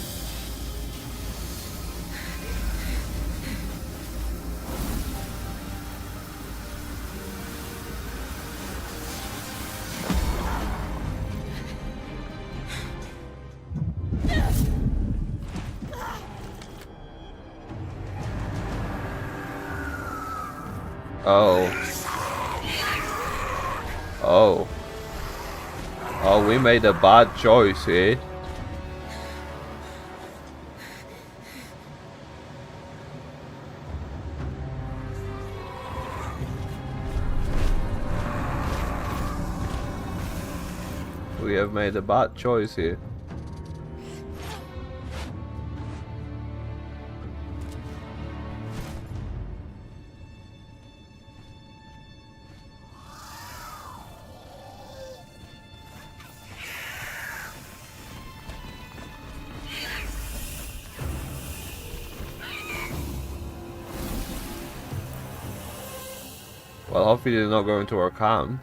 Oh, we made a bad choice here. We have made a bad choice here. Well, hopefully they're not going to our camp.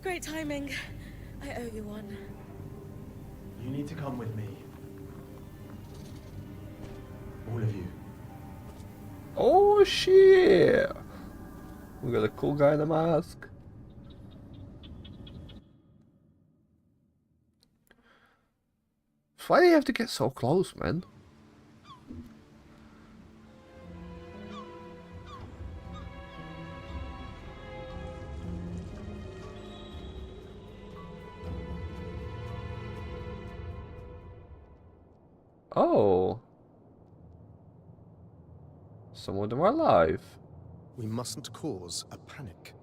Great timing. I owe you one. You need to come with me. All of you. Oh shit! We got a cool guy in a mask. Why do you have to get so close, man? Oh. Some of them are alive. We mustn't cause a panic.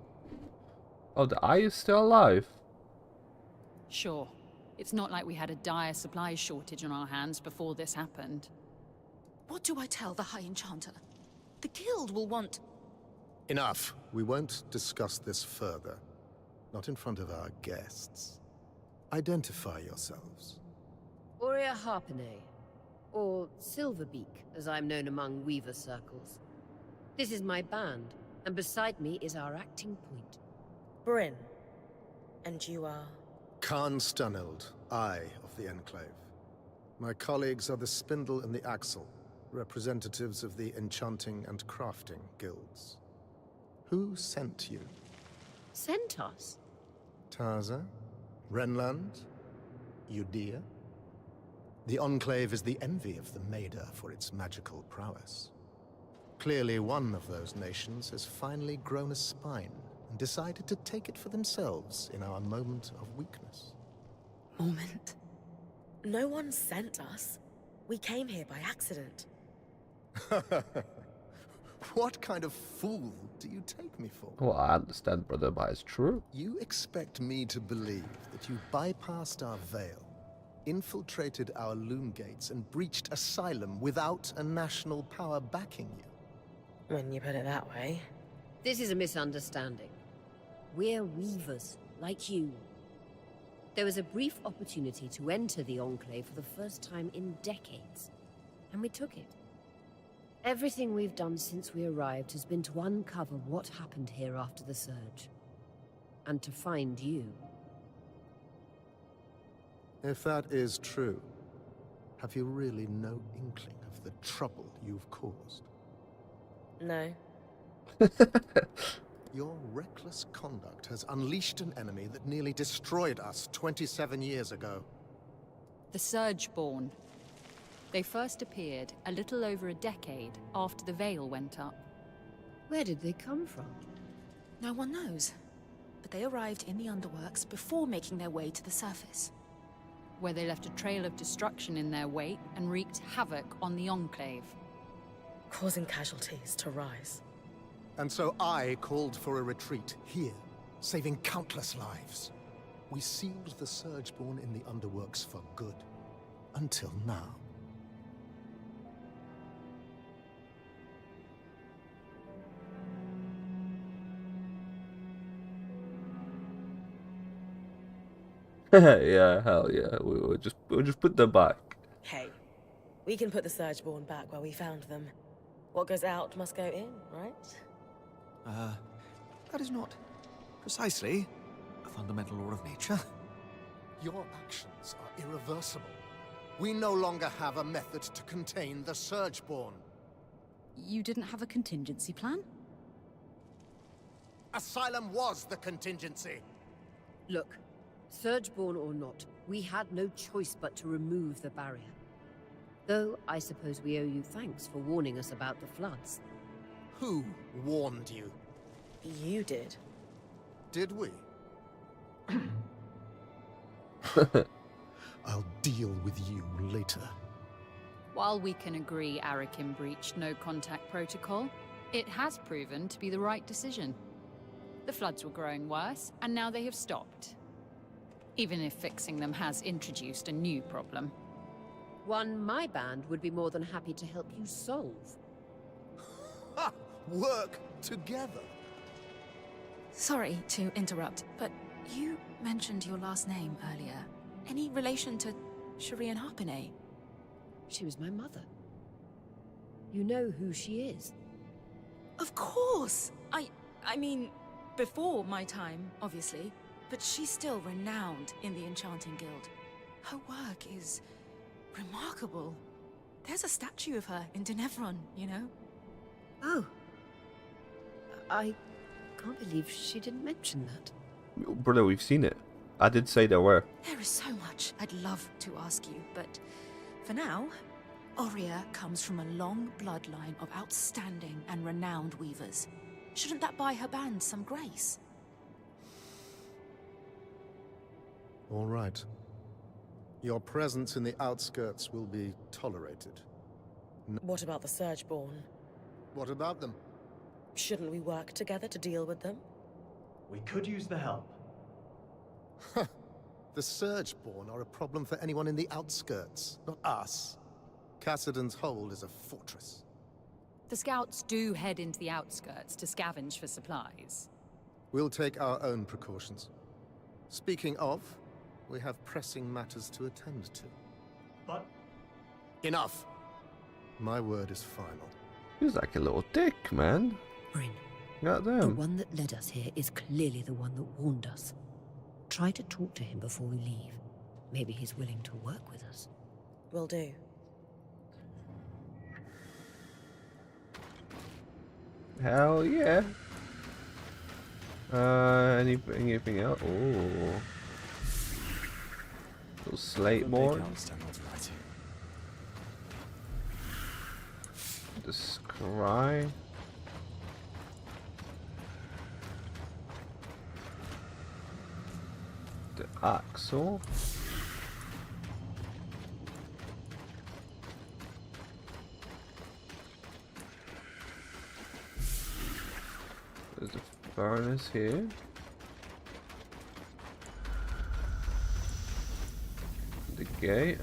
Oh, the eye is still alive. Sure. It's not like we had a dire supplies shortage on our hands before this happened. What do I tell the High Enchanter? The Guild will want... Enough. We won't discuss this further. Not in front of our guests. Identify yourselves. Aurea Harpenay, or Silverbeak, as I'm known among Weaver circles. This is my band, and beside me is our acting point. Bryn. And you are? Khan Stuneld, Eye of the Enclave. My colleagues are the Spindle and the Axle, representatives of the Enchanting and Crafting Guilds. Who sent you? Sent us? Tarza? Renland? Udea? The Enclave is the envy of the Maida for its magical prowess. Clearly one of those nations has finally grown a spine and decided to take it for themselves in our moment of weakness. Moment? No one sent us. We came here by accident. What kind of fool do you take me for? Well, I understand, brother, but it's true. You expect me to believe that you bypassed our veil, infiltrated our loom gates, and breached asylum without a national power backing you? When you put it that way. This is a misunderstanding. We're weavers, like you. There was a brief opportunity to enter the Enclave for the first time in decades, and we took it. Everything we've done since we arrived has been to uncover what happened here after the Surge. And to find you. If that is true, have you really no inkling of the trouble you've caused? No. Your reckless conduct has unleashed an enemy that nearly destroyed us 27 years ago. The Surgeborn. They first appeared a little over a decade after the Veil went up. Where did they come from? No one knows. But they arrived in the underworks before making their way to the surface. Where they left a trail of destruction in their wake and wreaked havoc on the Enclave. Causing casualties to rise. And so I called for a retreat here, saving countless lives. We sealed the Surgeborn in the underworks for good. Until now. Yeah, hell yeah. We'll just put them back. Hey, we can put the Surgeborn back where we found them. What goes out must go in, right? That is not precisely a fundamental law of nature. Your actions are irreversible. We no longer have a method to contain the Surgeborn. You didn't have a contingency plan? Asylum was the contingency. Look, Surgeborn or not, we had no choice but to remove the barrier. Though, I suppose we owe you thanks for warning us about the floods. Who warned you? You did. Did we? I'll deal with you later. While we can agree Arakin breached no-contact protocol, it has proven to be the right decision. The floods were growing worse, and now they have stopped. Even if fixing them has introduced a new problem. One my band would be more than happy to help you solve. Ha! Work together. Sorry to interrupt, but you mentioned your last name earlier. Any relation to Shireen Harpenay? She was my mother. You know who she is? Of course! I mean, before my time, obviously. But she's still renowned in the Enchanting Guild. Her work is remarkable. There's a statue of her in Denevron, you know? Oh. I can't believe she didn't mention that. Brother, we've seen it. I did say there were. There is so much I'd love to ask you, but for now, Aurea comes from a long bloodline of outstanding and renowned weavers. Shouldn't that buy her band some grace? All right. Your presence in the outskirts will be tolerated. What about the Surgeborn? What about them? Shouldn't we work together to deal with them? We could use the help. The Surgeborn are a problem for anyone in the outskirts, not us. Cassidon's Hold is a fortress. The scouts do head into the outskirts to scavenge for supplies. We'll take our own precautions. Speaking of, we have pressing matters to attend to. But... Enough! My word is final. He's like a little dick, man. Bryn, Got the them. one that led us here is clearly the one that warned us. Try to talk to him before we leave. Maybe he's willing to work with us. Will do. Hell yeah. Anything else? Oh. Little slate board. The scry. The axle. furnace here. The gate.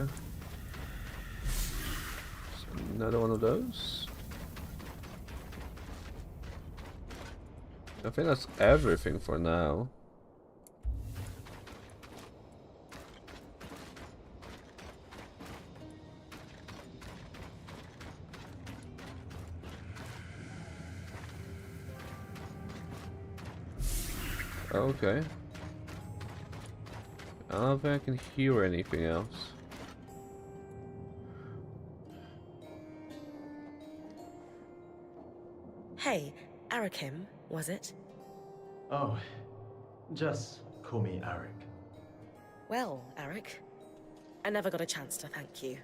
Another one of those. I think that's everything for now. Okay. I don't think I can hear anything else. Hey, Arakim, was it? Oh, just call me Arik. Well, Arik, I never got a chance to thank you.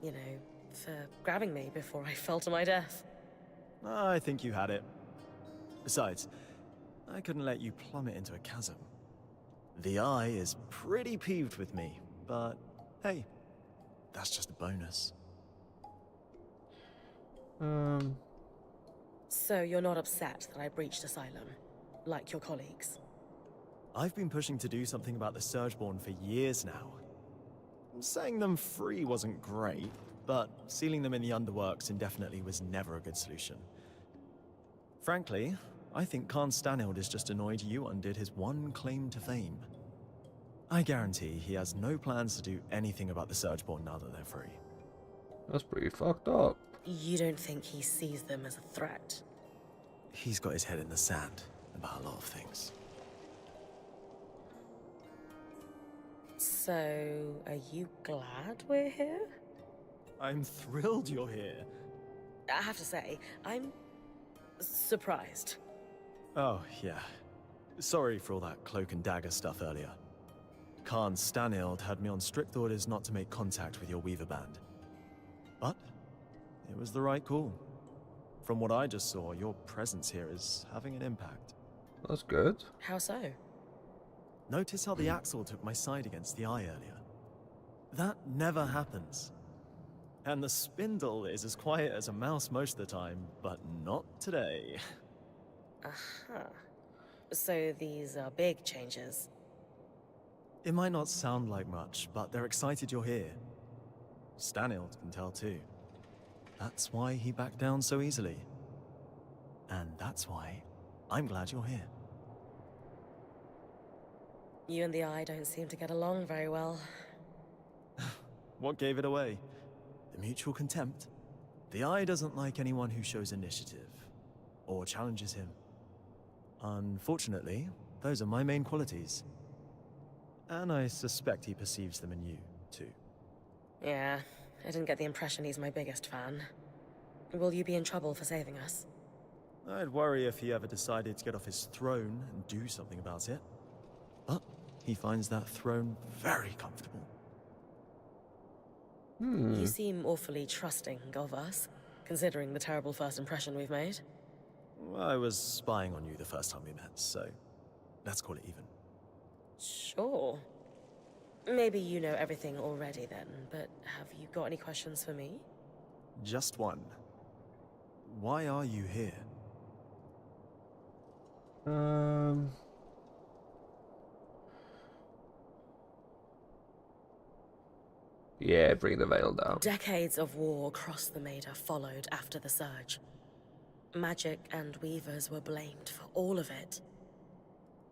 You know, for grabbing me before I fell to my death. I think you had it. Besides, I couldn't let you plummet into a chasm. The Eye is pretty peeved with me, but hey, that's just a bonus. So you're not upset that I breached Asylum, like your colleagues? I've been pushing to do something about the Surgeborn for years now. Setting them free wasn't great, but sealing them in the underworks indefinitely was never a good solution. Frankly, I think Khan Stanild is just annoyed you undid his one claim to fame. I guarantee he has no plans to do anything about the Surgeborn now that they're free. That's pretty fucked up. You don't think he sees them as a threat? He's got his head in the sand about a lot of things. So, are you glad we're here? I'm thrilled you're here. I have to say, I'm surprised. Oh, yeah. Sorry for all that cloak and dagger stuff earlier. Khan Stanild had me on strict orders not to make contact with your Weaver band. But it was the right call. From what I just saw, your presence here is having an impact. That's good. How so? Notice how the Axle took my side against the Eye earlier? That never happens. And the Spindle is as quiet as a mouse most of the time, but not today. Aha. So these are big changes. It might not sound like much, but they're excited you're here. Stanild can tell too. That's why he backed down so easily. And that's why I'm glad you're here. You and the Eye don't seem to get along very well. What gave it away? The mutual contempt. The Eye doesn't like anyone who shows initiative or challenges him. Unfortunately, those are my main qualities. And I suspect he perceives them in you, too. Yeah, I didn't get the impression he's my biggest fan. Will you be in trouble for saving us? I'd worry if he ever decided to get off his throne and do something about it. But he finds that throne very comfortable. You seem awfully trusting of us, considering the terrible first impression we've made. I was spying on you the first time we met, so let's call it even. Sure. Maybe you know everything already then, but have you got any questions for me? Just one. Why are you here? Yeah, bring the veil down. Decades of war across the Maida followed after the Surge. Magic and Weavers were blamed for all of it.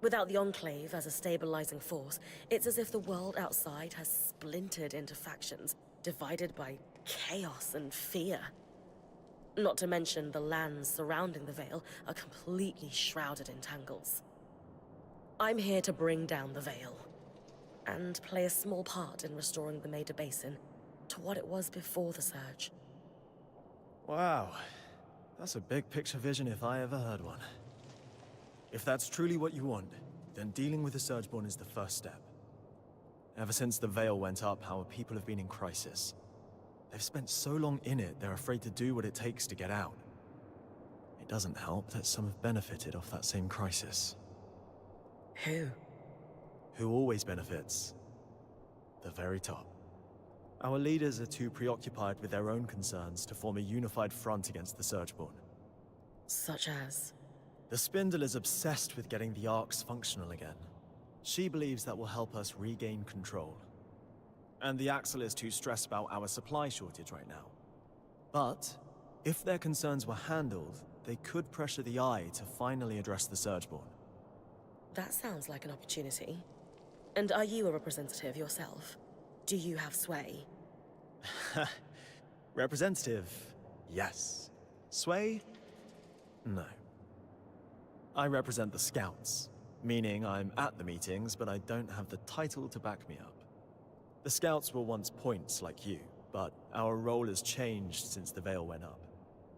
Without the Enclave as a stabilizing force, it's as if the world outside has splintered into factions, divided by chaos and fear. Not to mention the lands surrounding the Veil are completely shrouded in tangles. I'm here to bring down the Veil, and play a small part in restoring the Maida Basin to what it was before the Surge. Wow. That's a big picture vision if I ever heard one. If that's truly what you want, then dealing with the Surgeborn is the first step. Ever since the Veil went up, our people have been in crisis. They've spent so long in it, they're afraid to do what it takes to get out. It doesn't help that some have benefited off that same crisis. Who? Who always benefits? The very top. Our leaders are too preoccupied with their own concerns to form a unified front against the Surgeborn. Such as? The Spindle is obsessed with getting the arcs functional again. She believes that will help us regain control. And the Axle is too stressed about our supply shortage right now. But, if their concerns were handled, they could pressure the Eye to finally address the Surgeborn. That sounds like an opportunity. And are you a representative yourself? Do you have sway? Representative, yes. Sway? No. I represent the Scouts, meaning I'm at the meetings, but I don't have the title to back me up. The Scouts were once points like you, but our role has changed since the Veil went up.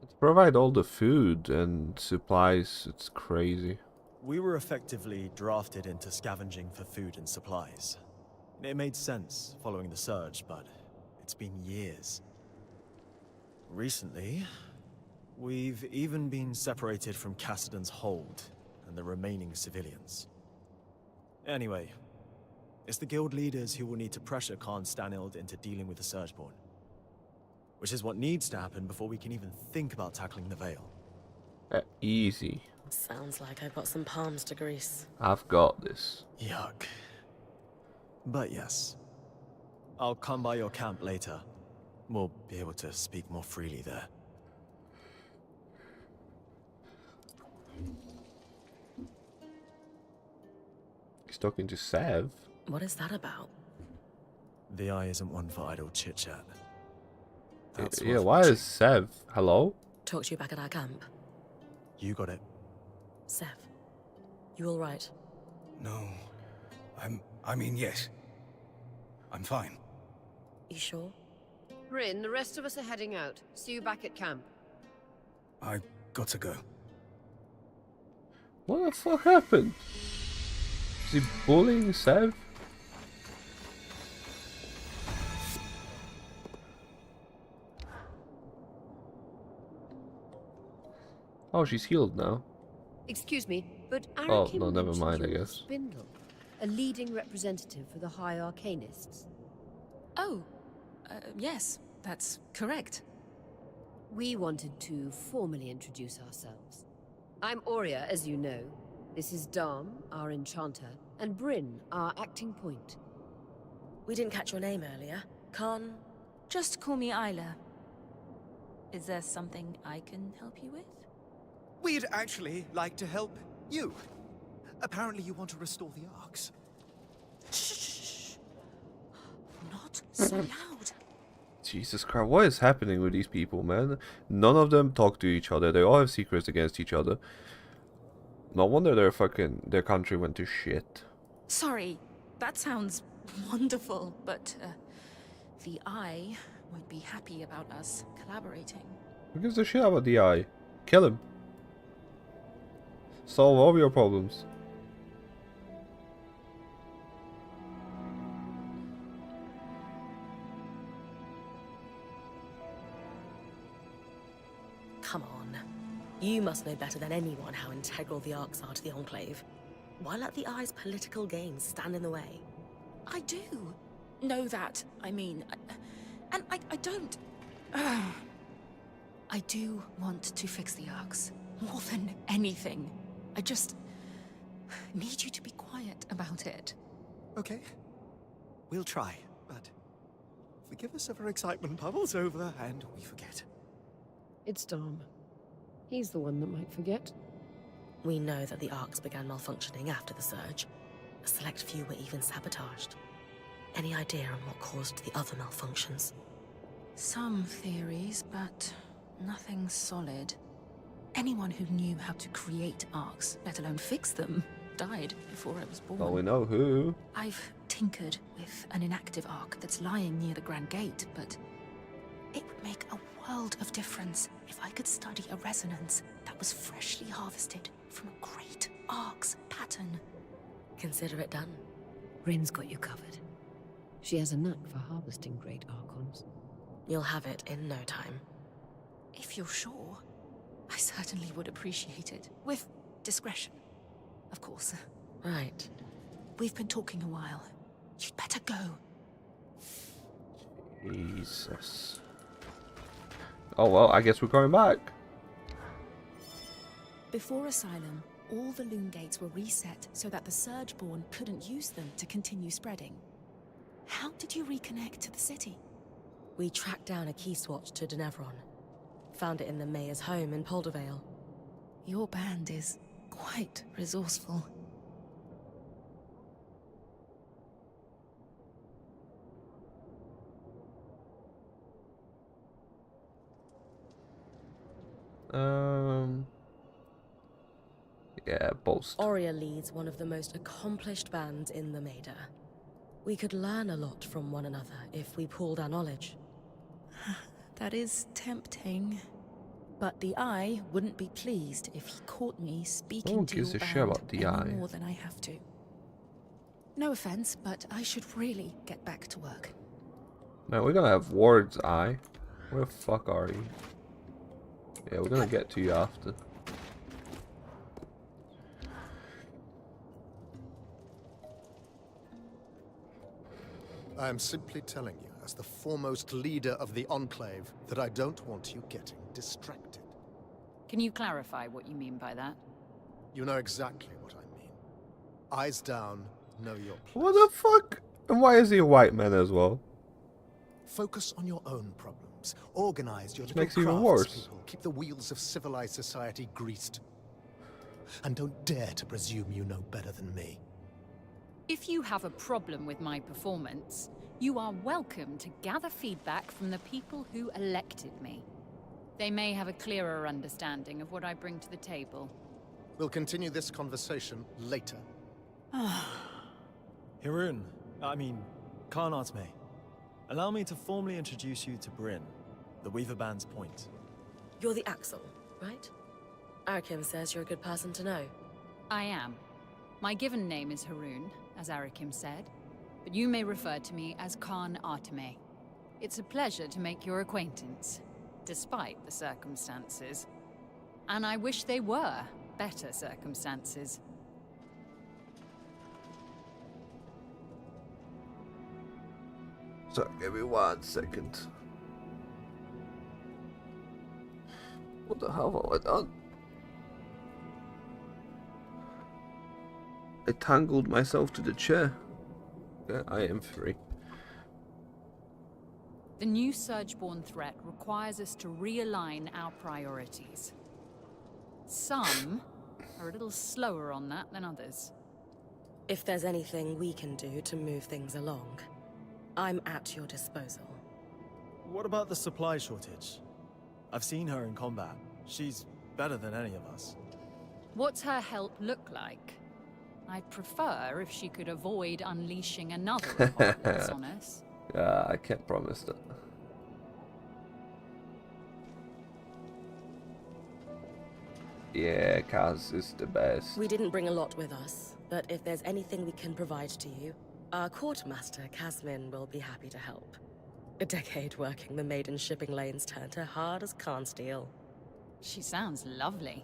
To provide all the food and supplies, it's crazy. We were effectively drafted into scavenging for food and supplies. It made sense following the surge, but it's been years. Recently, we've even been separated from Cassidon's hold and the remaining civilians. Anyway, it's the guild leaders who will need to pressure Khan Stanild into dealing with the Surgeborn. Which is what needs to happen before we can even think about tackling the Veil. Easy. Sounds like I've got some palms to grease. I've got this. Yuck. But yes. I'll come by your camp later. We'll be able to speak more freely there. He's talking to Sev. What is that about? The Eye isn't one for idle chit-chat. Yeah, why is Sev? Hello? Talk to you back at our camp. You got it. Sev, you all right? No. I mean, yes. I'm fine. You sure? Rin, the rest of us are heading out. See you back at camp. I got to go. What the fuck happened? Is he bullying Sev? Oh, she's healed now. Excuse me, but Oh, Arakim no, never mentioned mind, I your guess. Spindle, a leading representative for the High Arcanists. Oh, yes, that's correct. We wanted to formally introduce ourselves. I'm Aurea, as you know. This is Dom, our enchanter, and Bryn, our acting point. We didn't catch your name earlier. Khan? Just call me Isla. Is there something I can help you with? We'd actually like to help you. Apparently you want to restore the arcs. Shh! Not so loud. Jesus Christ, what is happening with these people, man? None of them talk to each other. They all have secrets against each other. No wonder their country went to shit. Sorry, that sounds wonderful, but the Eye won't be happy about us collaborating. Who gives a shit about the Eye? Kill him. Solve all your problems. Come on. You must know better than anyone how integral the arcs are to the Enclave. Why let the Eye's political gains stand in the way? I do know that. I mean, I don't. I do want to fix the arcs more than anything. I just need you to be quiet about it. Okay. We'll try, but forgive us if our excitement bubbles over and we forget. It's Dom. He's the one that might forget. We know that the arcs began malfunctioning after the surge. A select few were even sabotaged. Any idea on what caused the other malfunctions? Some theories, but nothing solid. Anyone who knew how to create arcs, let alone fix them, died before I was born. Well, we know who. I've tinkered with an inactive arc that's lying near the Grand Gate, but it would make a world of difference if I could study a resonance that was freshly harvested from a great arc's pattern. Consider it done. Rin's got you covered. She has a knack for harvesting great archons. You'll have it in no time. If you're sure, I certainly would appreciate it. With discretion, of course. Right. We've been talking a while. You'd better go. Jesus. Oh well, I guess we're going back. Before Asylum, all the loom gates were reset so that the Surgeborn couldn't use them to continue spreading. How did you reconnect to the city? We tracked down a key swatch to Denevron. Found it in the mayor's home in Poldervale. Your band is quite resourceful. Yeah, boast. Aurea leads one of the most accomplished bands in the Maida. We could learn a lot from one another if we pooled our knowledge. That is tempting. But the Eye wouldn't be pleased if he caught me speaking Who to your gives a shit band about the any Eye? more than I have to. No offense, but I should really get back to work. Man, we're gonna have Ward's Eye. Where the fuck are you? Yeah, we're gonna get to you after. I am simply telling you, as the foremost leader of the Enclave, that I don't want you getting distracted. Can you clarify what you mean by that? You know exactly what I mean. Eyes down, know your place. What the fuck? And why is he a white man as well? Focus on your own problems. Organize your Which little makes it even worse. craftspeople. Keep the wheels of civilized society greased. And don't dare to presume you know better than me. If you have a problem with my performance, you are welcome to gather feedback from the people who elected me. They may have a clearer understanding of what I bring to the table. We'll continue this conversation later. Hirun, Khan Atme. Allow me to formally introduce you to Bryn, the Weaver Band's point. You're the Axel, right? Arakim says you're a good person to know. I am. My given name is Harun, as Arakim said, but you may refer to me as Khan Atme. It's a pleasure to make your acquaintance, despite the circumstances. And I wish they were better circumstances. So, give me 1 second. What the hell have I done? I tangled myself to the chair. Yeah, I am free. The new Surgeborn threat requires us to realign our priorities. Some are a little slower on that than others. If there's anything we can do to move things along, I'm at your disposal. What about the supply shortage? I've seen her in combat. She's better than any of us. What's her help look like? I'd prefer if she could avoid unleashing another apocalypse on us. I can't promise that. Yeah, Kaz is the best. We didn't bring a lot with us, but if there's anything we can provide to you, our quartermaster, Kasmin, will be happy to help. A decade working the maiden shipping lanes turned her hard as Khan steel. She sounds lovely.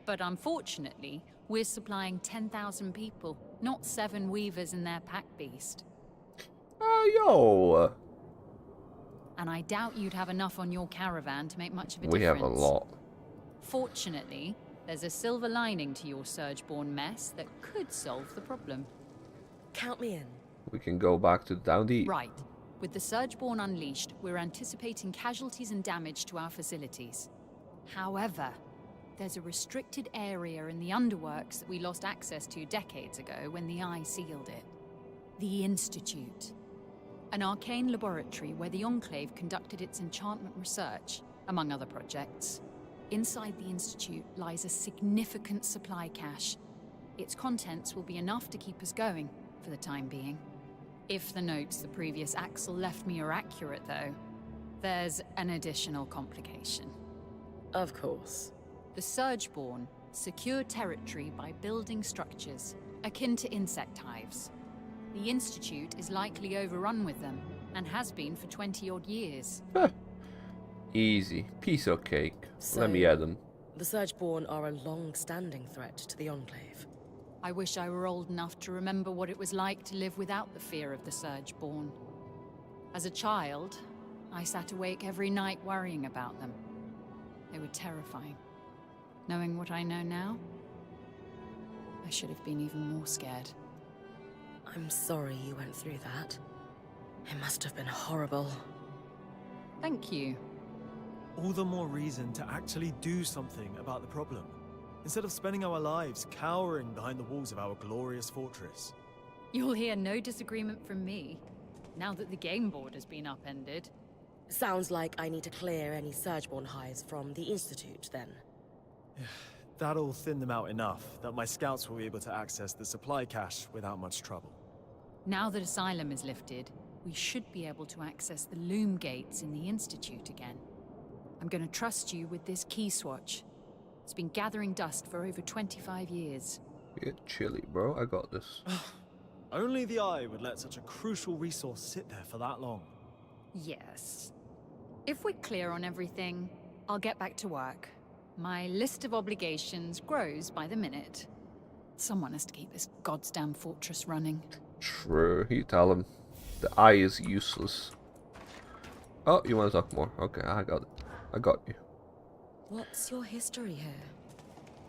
But unfortunately, we're supplying 10,000 people, not 7 weavers and their pack beast. Yo! And I doubt you'd have enough on your caravan to make much of a We difference. have a lot. Fortunately, there's a silver lining to your Surgeborn mess that could solve the problem. Count me in. We can go back to Down Deep. Right. With the Surgeborn unleashed, we're anticipating casualties and damage to our facilities. However, there's a restricted area in the underworks that we lost access to decades ago when the Eye sealed it. The Institute. An arcane laboratory where the Enclave conducted its enchantment research, among other projects. Inside the Institute lies a significant supply cache. Its contents will be enough to keep us going, for the time being. If the notes the previous Axel left me are accurate, though, there's an additional complication. Of course. The Surgeborn secure territory by building structures, akin to insect hives. The Institute is likely overrun with them, and has been for 20-odd years. Easy. Piece of cake. So, Let me add them. The Surgeborn are a long-standing threat to the Enclave. I wish I were old enough to remember what it was like to live without the fear of the Surgeborn. As a child, I sat awake every night worrying about them. They were terrifying. Knowing what I know now, I should have been even more scared. I'm sorry you went through that. It must have been horrible. Thank you. All the more reason to actually do something about the problem, instead of spending our lives cowering behind the walls of our glorious fortress. You'll hear no disagreement from me, now that the game board has been upended. Sounds like I need to clear any Surgeborn hives from the Institute, then. That'll thin them out enough that my scouts will be able to access the supply cache without much trouble. Now that Asylum is lifted, we should be able to access the loom gates in the Institute again. I'm gonna trust you with this key swatch. It's been gathering dust for over 25 years. Get chilly, bro. I got this. Only the Eye would let such a crucial resource sit there for that long. Yes. If we're clear on everything, I'll get back to work. My list of obligations grows by the minute. Someone has to keep this goddamn fortress running. True. You tell him. The eye is useless. Oh, you want to talk more? Okay, I got it. I got you. What's your history here?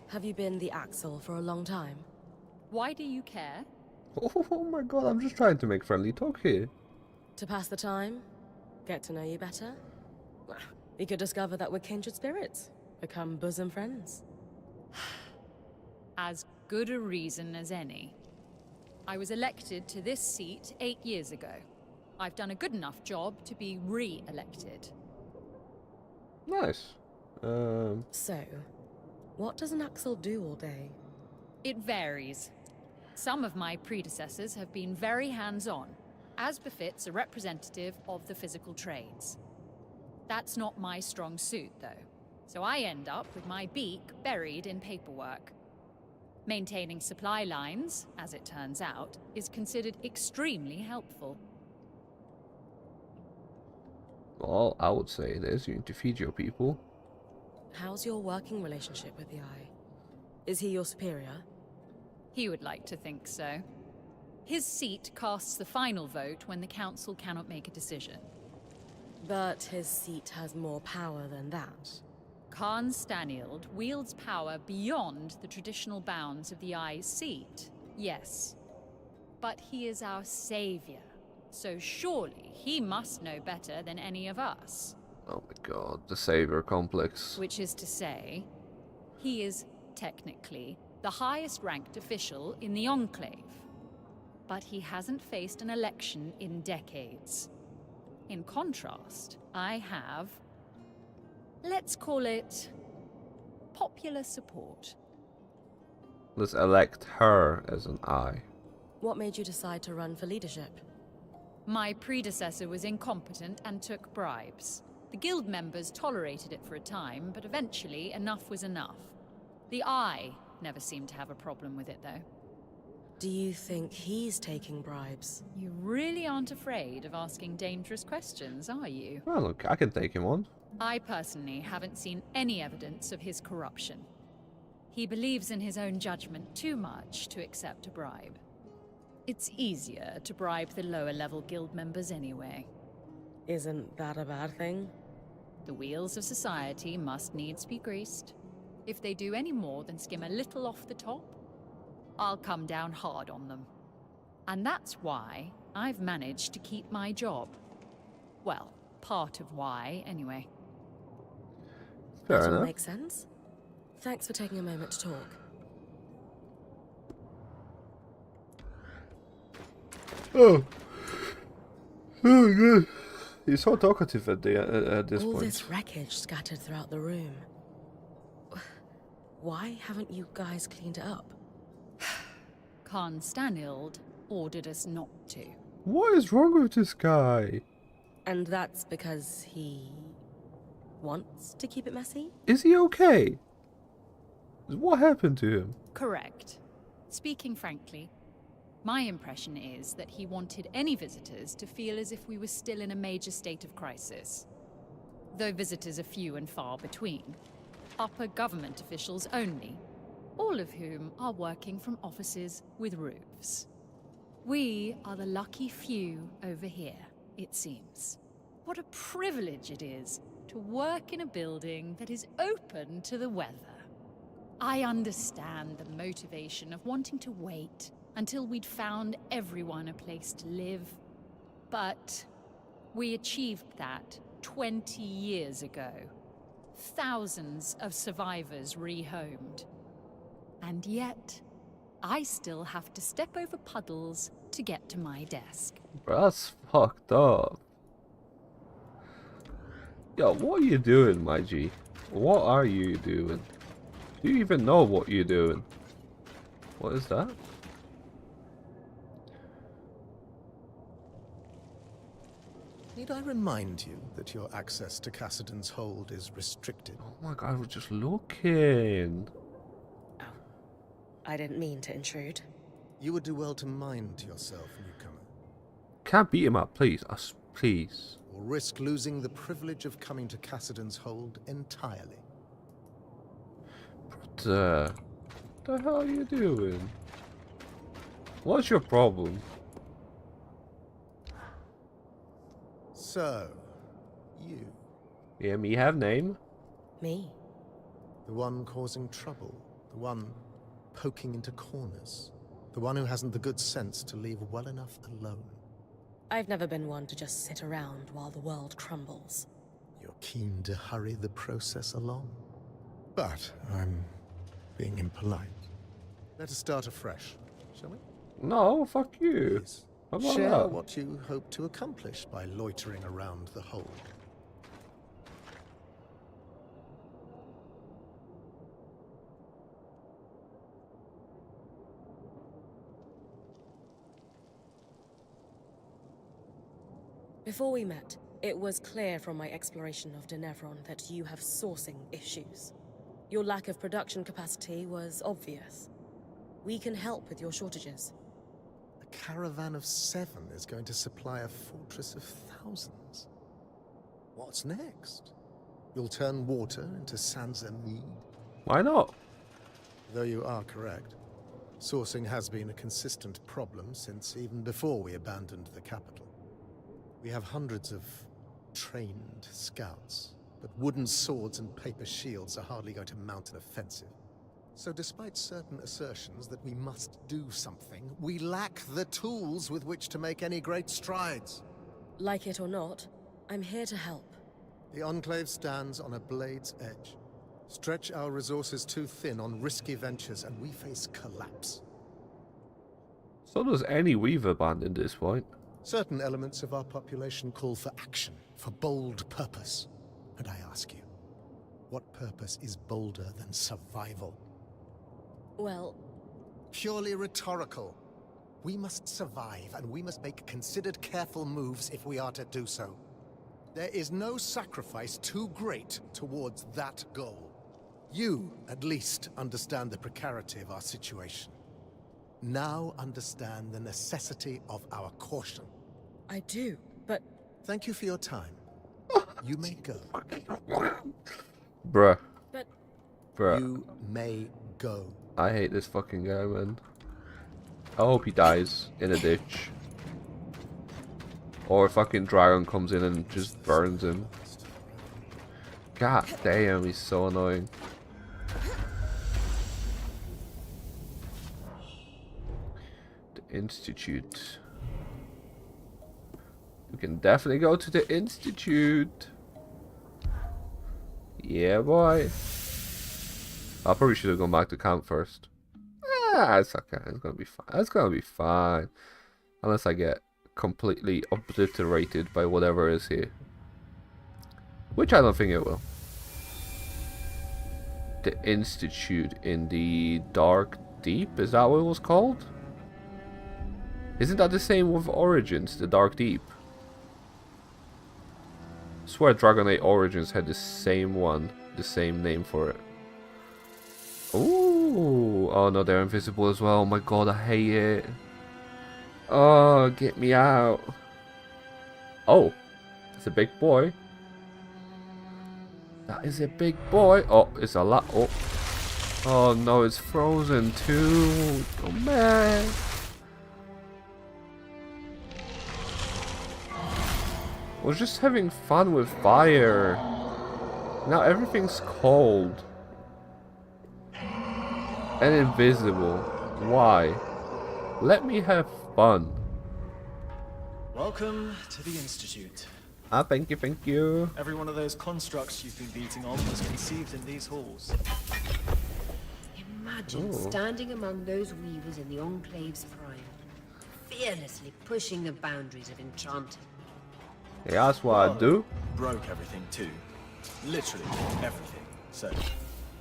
Have you been the Axel for a long time? Why do you care? Oh my god, I'm just trying to make friendly talk here. To pass the time? Get to know you better? We could discover that we're kindred spirits. Become bosom friends. As good a reason as any. I was elected to this seat 8 years ago. I've done a good enough job to be re-elected. Nice. So, what does an Axel do all day? It varies. Some of my predecessors have been very hands-on, as befits a representative of the physical trades. That's not my strong suit, though, so I end up with my beak buried in paperwork. Maintaining supply lines, as it turns out, is considered extremely helpful. Well, I would say it is. You need to feed your people. How's your working relationship with the Eye? Is he your superior? He would like to think so. His seat casts the final vote when the council cannot make a decision. But his seat has more power than that. Khan Stanield wields power beyond the traditional bounds of the Eye's seat, yes. But he is our savior, so surely he must know better than any of us. Oh my god, the savior complex. Which is to say, he is technically the highest ranked official in the Enclave. But he hasn't faced an election in decades. In contrast, I have, let's call it, popular support. Let's elect her as an eye. What made you decide to run for leadership? My predecessor was incompetent and took bribes. The guild members tolerated it for a time, but eventually enough was enough. The Eye never seemed to have a problem with it, though. Do you think he's taking bribes? You really aren't afraid of asking dangerous questions, are you? Well, look, I can take him on. I personally haven't seen any evidence of his corruption. He believes in his own judgment too much to accept a bribe. It's easier to bribe the lower-level guild members anyway. Isn't that a bad thing? The wheels of society must needs be greased. If they do any more than skim a little off the top, I'll come down hard on them. And that's why I've managed to keep my job. Well, part of why, anyway. Fair That all enough. makes sense. Thanks for taking a moment to talk. Oh. Oh, good. He's so talkative at this All point. this wreckage scattered throughout the room. Why haven't you guys cleaned it up? Khan Stanild ordered us not to. What is wrong with this guy? And that's because he wants to keep it messy? Is he okay? What happened to him? Correct. Speaking frankly, my impression is that he wanted any visitors to feel as if we were still in a major state of crisis. Though visitors are few and far between. Upper government officials only, all of whom are working from offices with roofs. We are the lucky few over here, it seems. What a privilege it is to work in a building that is open to the weather. I understand the motivation of wanting to wait until we'd found everyone a place to live. But we achieved that 20 years ago. Thousands of survivors rehomed. And yet, I still have to step over puddles to get to my desk. That's fucked up. Yo, what are you doing, my G? What are you doing? Do you even know what you're doing? What is that? Need I remind you that your access to Cassidon's hold is restricted? Oh my god, I was just looking. Oh, I didn't mean to intrude. You would do well to mind yourself, newcomer. Can't beat him up, please. Us, please. Or risk losing the privilege of coming to Cassidon's hold entirely. What the hell are you doing? What's your problem? So, you. Yeah, me have name. Me? The one causing trouble. The one poking into corners. The one who hasn't the good sense to leave well enough alone. I've never been one to just sit around while the world crumbles. You're keen to hurry the process along. But I'm being impolite. Let us start afresh, shall we? No, fuck you. Please. How about Share that? what you hope to accomplish by loitering around the hold. Before we met, it was clear from my exploration of Denevron that you have sourcing issues. Your lack of production capacity was obvious. We can help with your shortages. A caravan of 7 is going to supply a fortress of thousands. What's next? You'll turn water into Sansa mead? Why not? Though you are correct, sourcing has been a consistent problem since even before we abandoned the capital. We have hundreds of trained scouts, but wooden swords and paper shields are hardly going to mount an offensive. So despite certain assertions that we must do something, we lack the tools with which to make any great strides. Like it or not, I'm here to help. The Enclave stands on a blade's edge. Stretch our resources too thin on risky ventures and we face collapse. So does any Weaver band at this point. Certain elements of our population call for action, for bold purpose. And I ask you, what purpose is bolder than survival? Well, purely rhetorical. We must survive, and we must make considered, careful moves if we are to do so. There is no sacrifice too great towards that goal. You, at least, understand the precarity of our situation. Now understand the necessity of our caution. I do, but... Thank you for your time. You may go. Bruh. But... Bruh. You may go. I hate this fucking guy, man. I hope he dies in a ditch. Or a fucking dragon comes in and just burns him. God damn, he's so annoying. The Institute. We can definitely go to the Institute. Yeah, boy. I probably should have gone back to camp first. Ah, it's okay. It's gonna be fine. It's gonna be fine. Unless I get completely obliterated by whatever is here. Which I don't think it will. The Institute in the Dark Deep? Is that what it was called? Isn't that the same with Origins, the Dark Deep? I swear Dragon Age Origins had the same one, the same name for it. Ooh, oh no, they're invisible as well. Oh my god, I hate it. Oh, get me out. Oh, it's a big boy. That is a big boy. Oh, it's a lot. Oh, oh no, it's frozen too. Oh man. I was just having fun with fire. Now everything's cold. and invisible. Why? Let me have fun. Welcome to the Institute. Ah, thank you, thank you. Every one of those constructs you've been beating on was conceived in these halls. Imagine standing among those weavers in the Enclave's prime, fearlessly pushing the boundaries of enchanting. Yeah, that's what I do. Broke everything too. Literally everything. So,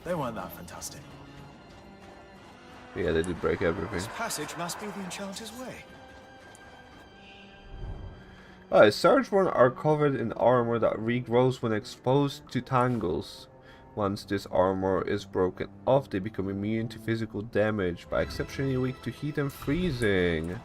they weren't that fantastic. Yeah, they did break everything. This passage must be the Enchanter's Way. Alright, Surgeborn are covered in armor that regrows when exposed to tangles. Once this armor is broken off, they become immune to physical damage, but exceptionally weak to heat and freezing.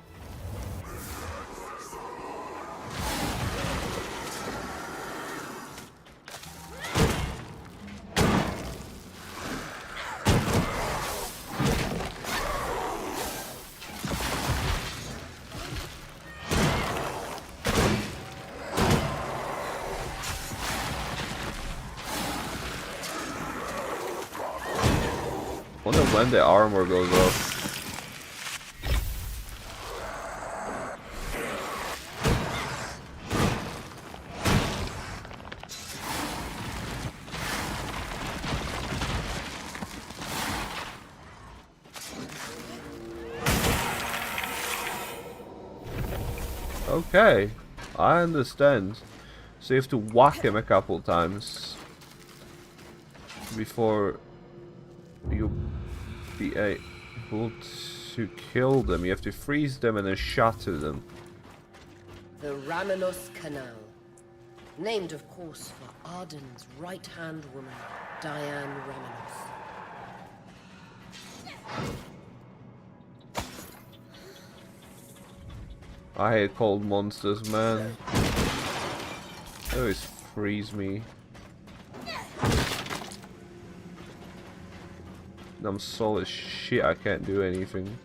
Wonder when the armor goes up. Okay, I understand. So you have to whack him a couple times before you'll be able to kill them. You have to freeze them and then shatter them. The Ramenos Canal. Named, of course, for Arden's right-hand woman, Diane Ramenos. I hate cold monsters, man. They always freeze me. I'm solid as shit, I can't do anything.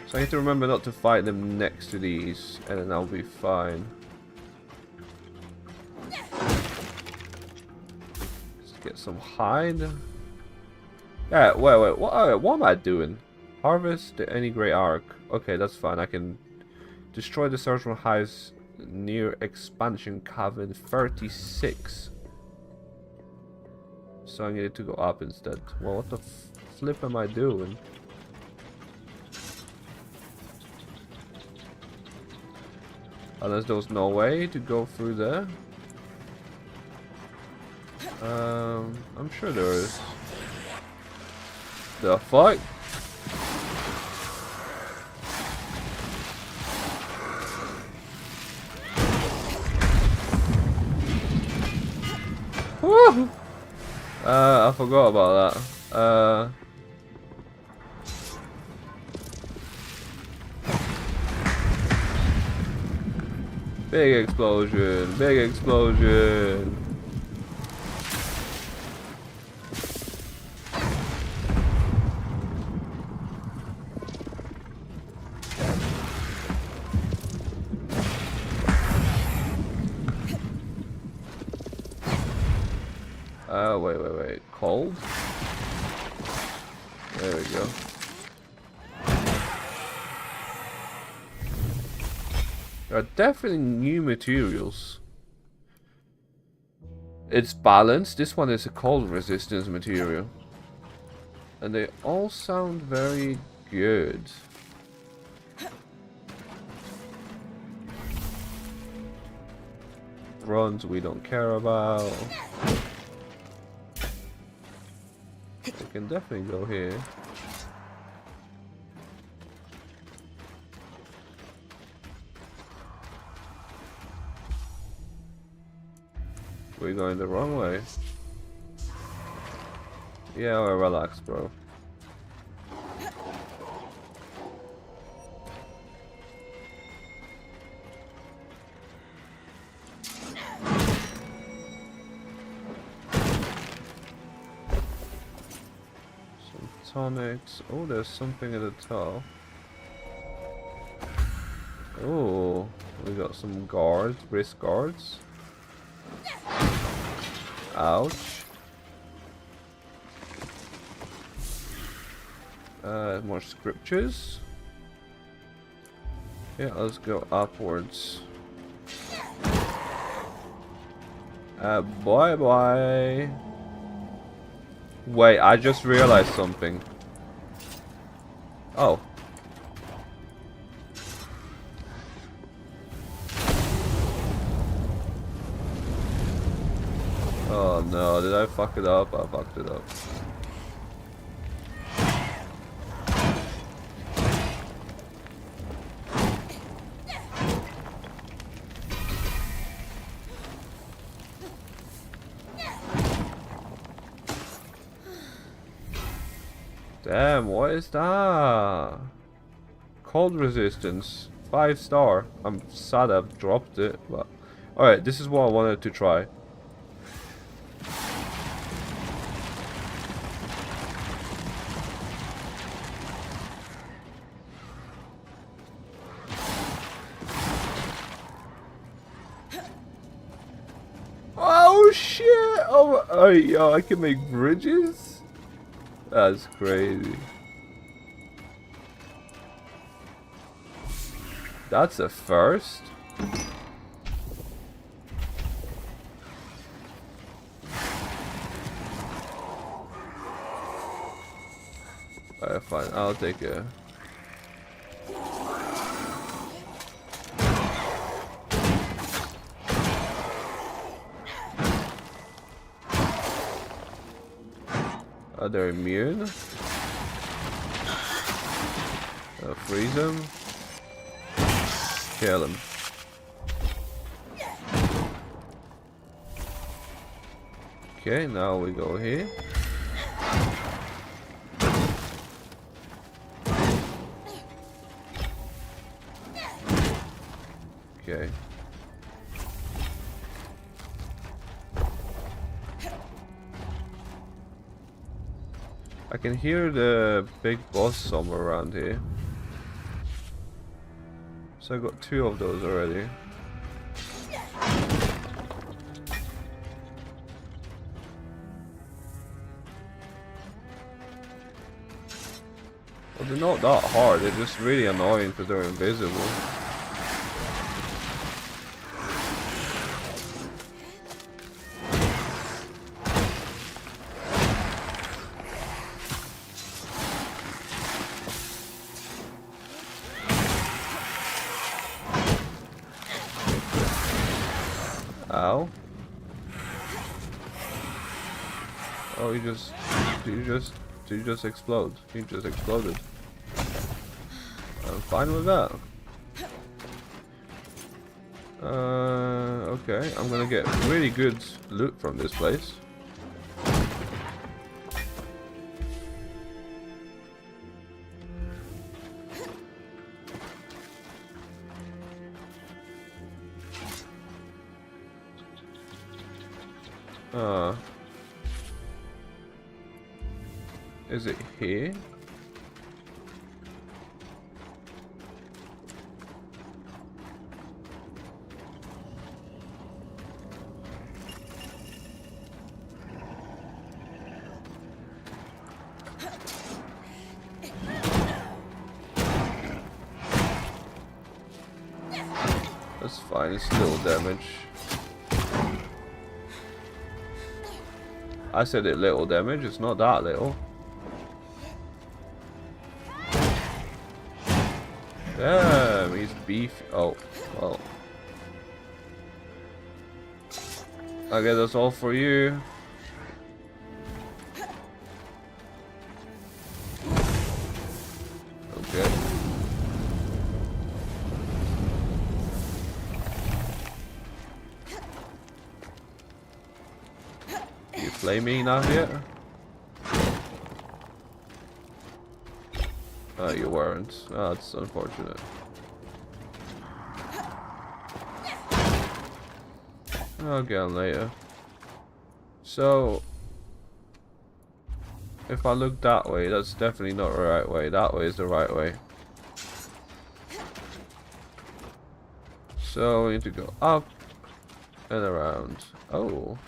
So I need to remember not to fight them next to these, and then I'll be fine. Let's get some hide. Yeah, wait, what am I doing? Harvest any grey arc. Okay, that's fine. I can destroy the Surgeon hives near expansion cavern 36. So I needed to go up instead. Well, what the flip am I doing? Unless there was no way to go through there. I'm sure there is. The fuck? Woo! I forgot about that. Big explosion, big explosion. Wait. Cold? There we go. There are definitely new materials. It's balanced. This one is a cold resistance material. And they all sound very good. Runs we don't care about. We can definitely go here. We're going the wrong way. Yeah, well, relax, bro. Tonics. Oh, there's something at the top. Oh, we got some guards, wrist guards. Ouch. More scriptures. Yeah, let's go upwards. Bye bye. Wait, I just realized something. Oh. Oh no, did I fuck it up? I fucked it up. Damn, what is that? Cold resistance, 5-star. I'm sad I've dropped it, but alright, this is what I wanted to try. Oh shit! Oh, yo, I can make bridges? That's crazy. That's a first. Alright, fine. I'll take it. Are they immune? Freeze them. Kill him. Okay, now we go here. Okay. I can hear the big boss somewhere around here. So I got 2 of those already. Well, they're not that hard, they're just really annoying because they're invisible. Ow. Oh, you just explode. You just exploded. I'm fine with that. Okay, I'm gonna get really good loot from this place. Is it here? That's fine, it's little damage. I said it little damage, it's not that little. Damn, he's beefy. Oh, well. I guess that's all for you. Okay. You flaming out yet? Oh, you weren't. Oh, that's unfortunate. I'll get on later. So, if I look that way, that's definitely not the right way. That way is the right way. So, we need to go up and around. Oh.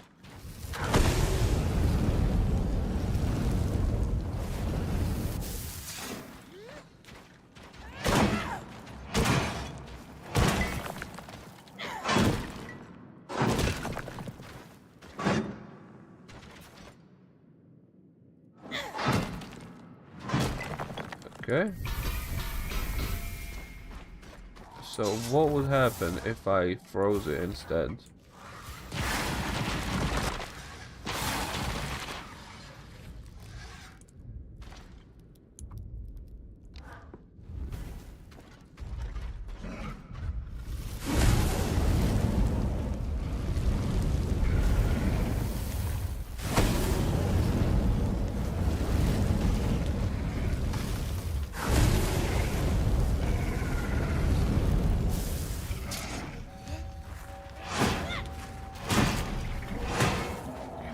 Okay. So what would happen if I froze it instead?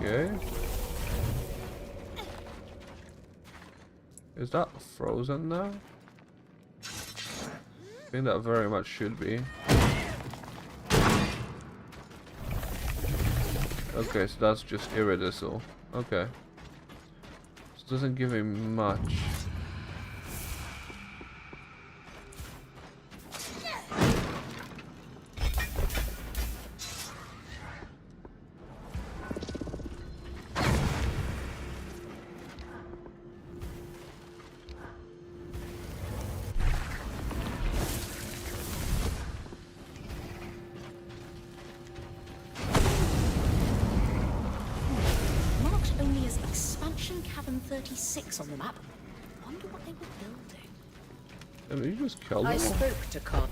Okay. Is that frozen now? I think that very much should be. Okay, so that's just iridescent. Okay. This doesn't give me much. Marked only as Expansion Cavern 36 on the map. Wonder what they were building. I mean, you just killed I them all. spoke to Carl.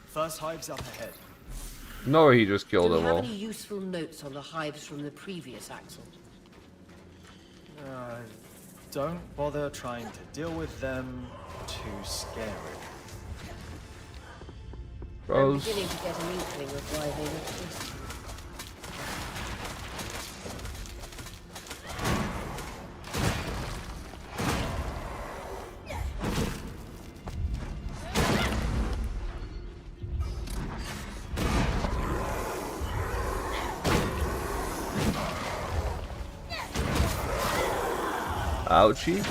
First hive's up ahead. No, he just Do killed we them have all. any useful notes on the hives from the previous Axel? Don't bother trying to deal with them. Too scary. I'm Rose. beginning to get an inkling of why they were twisted. Ouchie.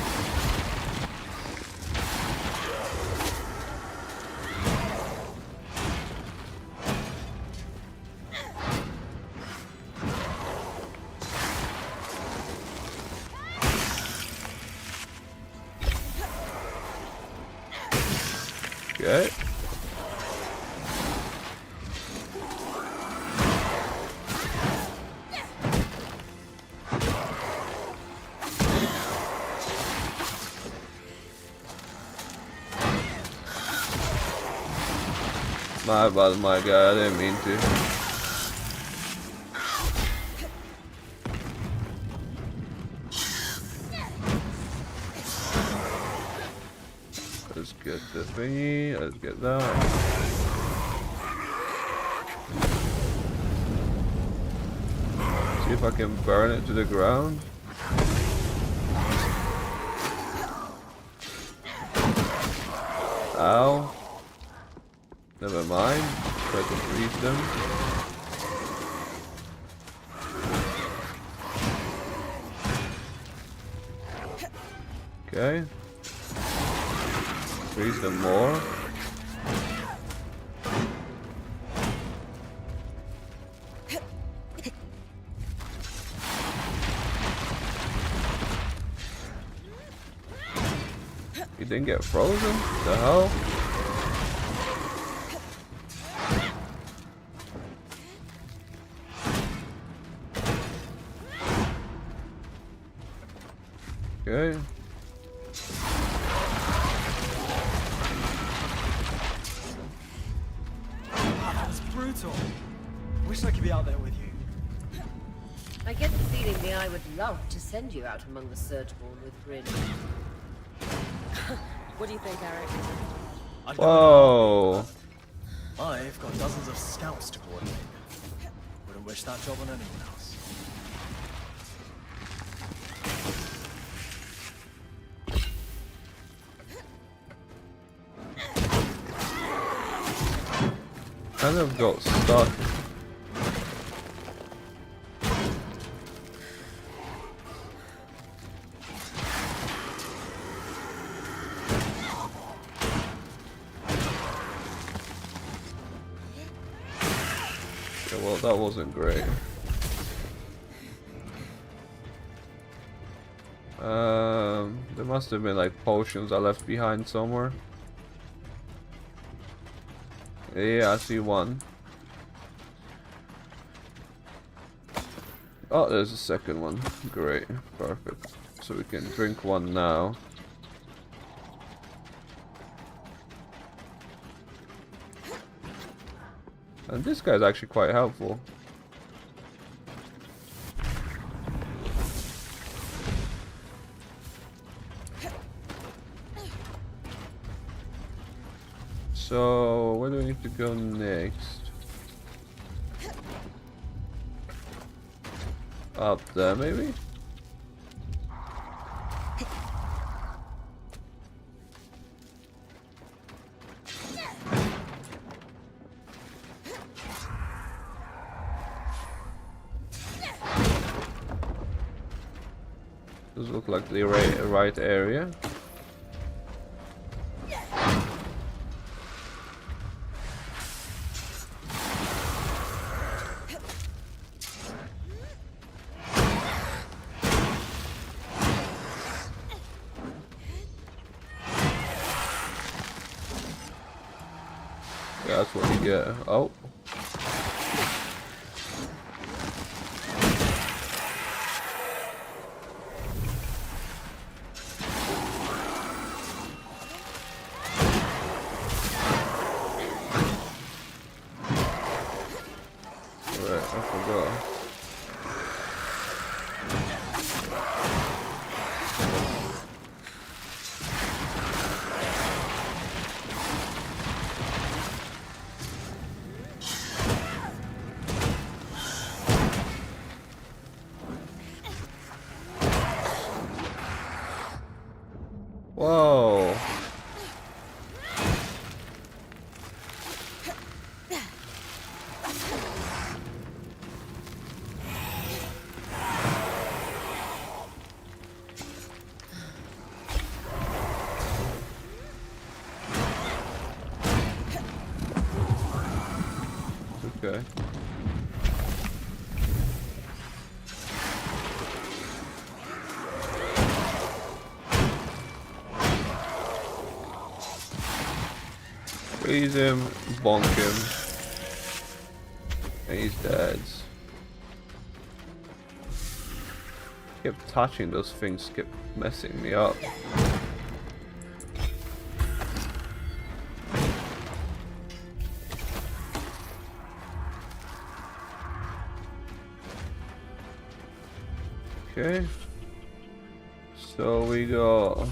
Okay. My bad, my guy, I didn't mean to. Let's get the thingy, let's get that. See if I can burn it to the ground. Ow. Never mind. Try to freeze them. Okay. Freeze them more. You didn't get frozen? The hell? Okay. That was brutal. Wish I could be out there with you. I get the feeling the Eye would love to send you out among the Surgeborn with Bryn. What do you think, Eric? I'd go Whoa. I've got dozens of scouts to coordinate. Wouldn't wish that job on anyone else. Kind of got stuck. Okay, well, that wasn't great. There must have been like potions I left behind somewhere. Yeah, I see one. Oh, there's a second one. Great, perfect. So we can drink one now. And this guy's actually quite helpful. So, where do we need to go next? Up there, maybe? Does look like the right area. Yeah, that's what you get. Oh. Right, I forgot. Whoa. Okay. Freeze him, bonk him, and he's dead. Kept touching those things, kept messing me up. Okay, so we got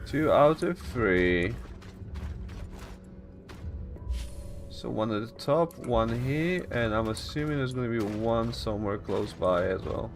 2 out of 3. So one at the top, one here, and I'm assuming there's going to be one somewhere close by as well.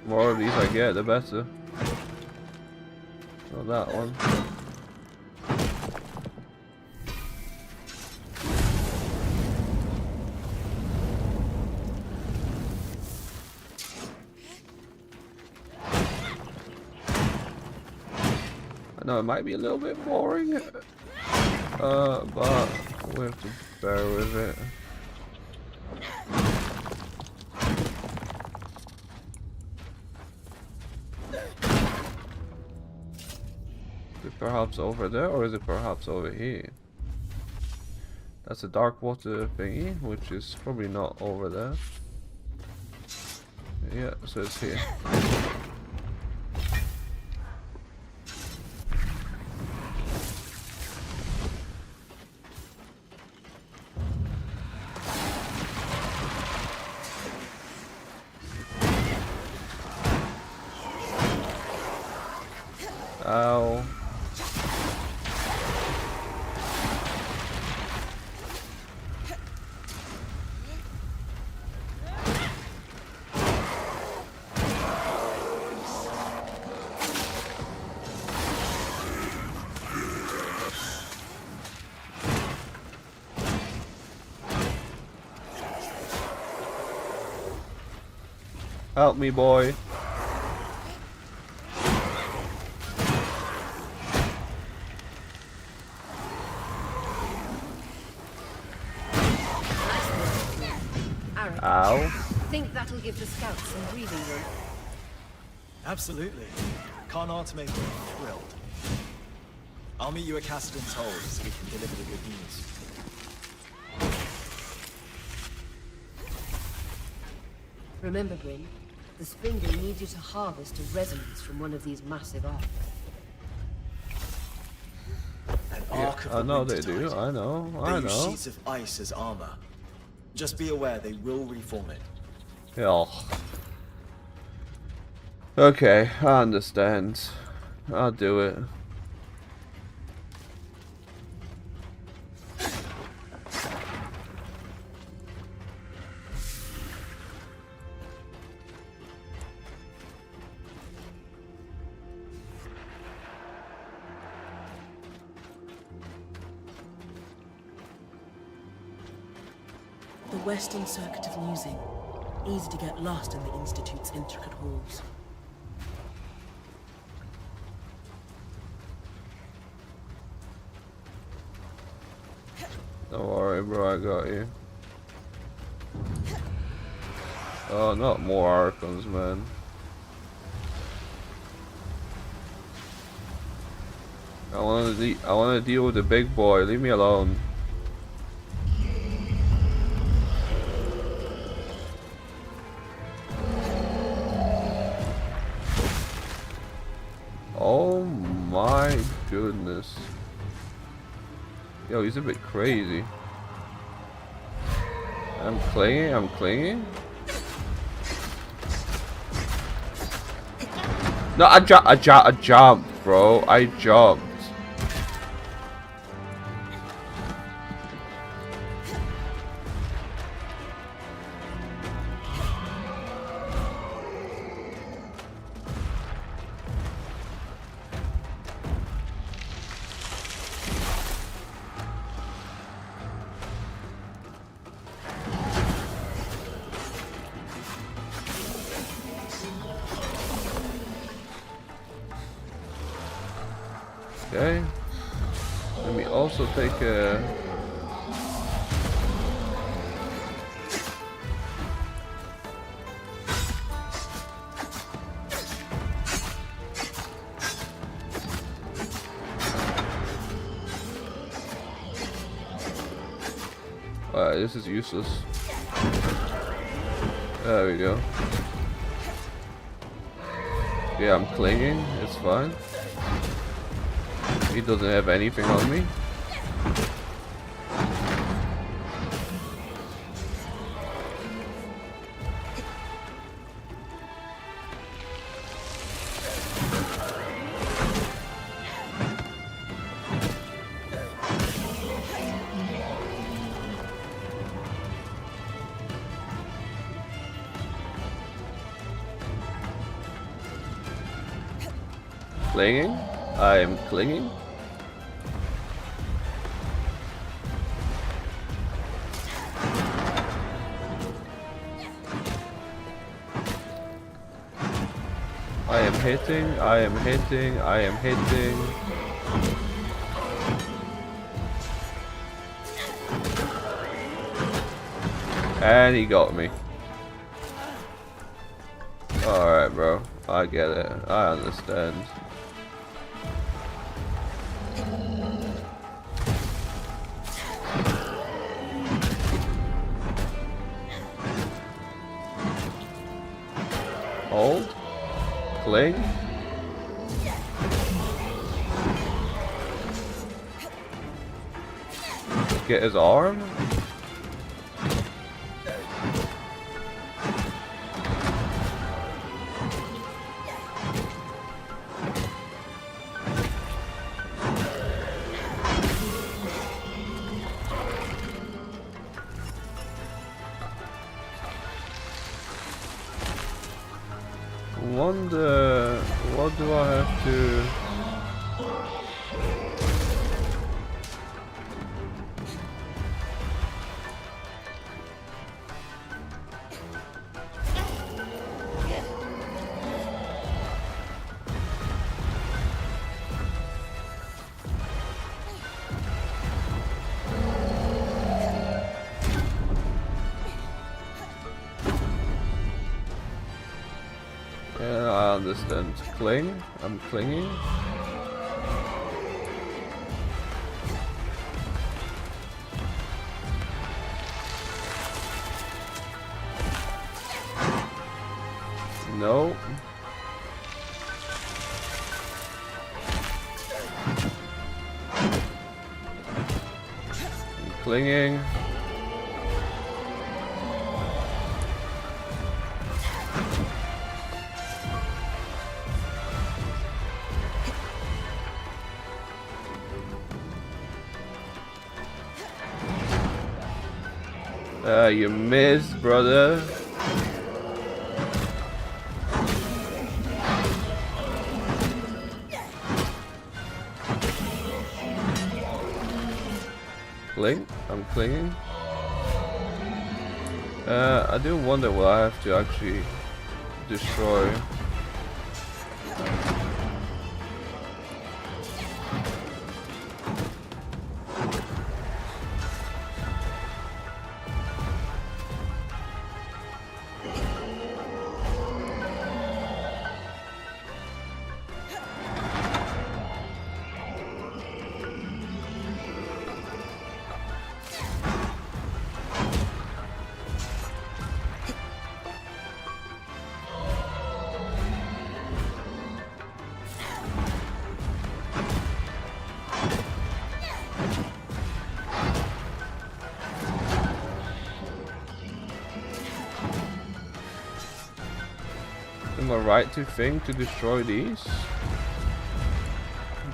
The more of these I get, the better. Not that one. I know it might be a little bit boring, but we have to bear with it. Is it perhaps over there, or is it perhaps over here? That's a dark water thingy, which is probably not over there. Yeah, so it's here. Ow. Help me, boy. Arik, Ow. think that'll give the scouts some breathing room? Absolutely. Can't automate them thrilled. I'll meet you at Cassidy's Hold so we can deliver the good news. Remember, Bryn, the Springer needs you to harvest a resonance from one of these massive arcs. An arc of I the know they Wintertide. do. I know. They I use know. sheets of ice as armor. Just be aware they will reform it. Yeah. Okay, I understand. I'll do it. The Western Circuit of Musing. Easy to get lost in the Institute's intricate halls. Don't worry, bro, I got you. Oh, not more Archons, man. I wanna deal with the big boy. Leave me alone. Oh my goodness. Yo, he's a bit crazy. I'm clinging. No, I jumped, bro. I jumped. Okay. Let me also take a... Alright, this is useless. There we go. Yeah, I'm clinging. It's fine. He doesn't have anything on me. Clinging? I am clinging. I am hitting. And he got me. Alright, bro. I get it. I understand. Hold. Cling. Get his arm. Wonder what do I have to... understand. Cling? I'm clinging? No. I'm clinging. You missed, brother. Cling? I'm clinging. I do wonder what I have to actually destroy. Am I right to think to destroy these?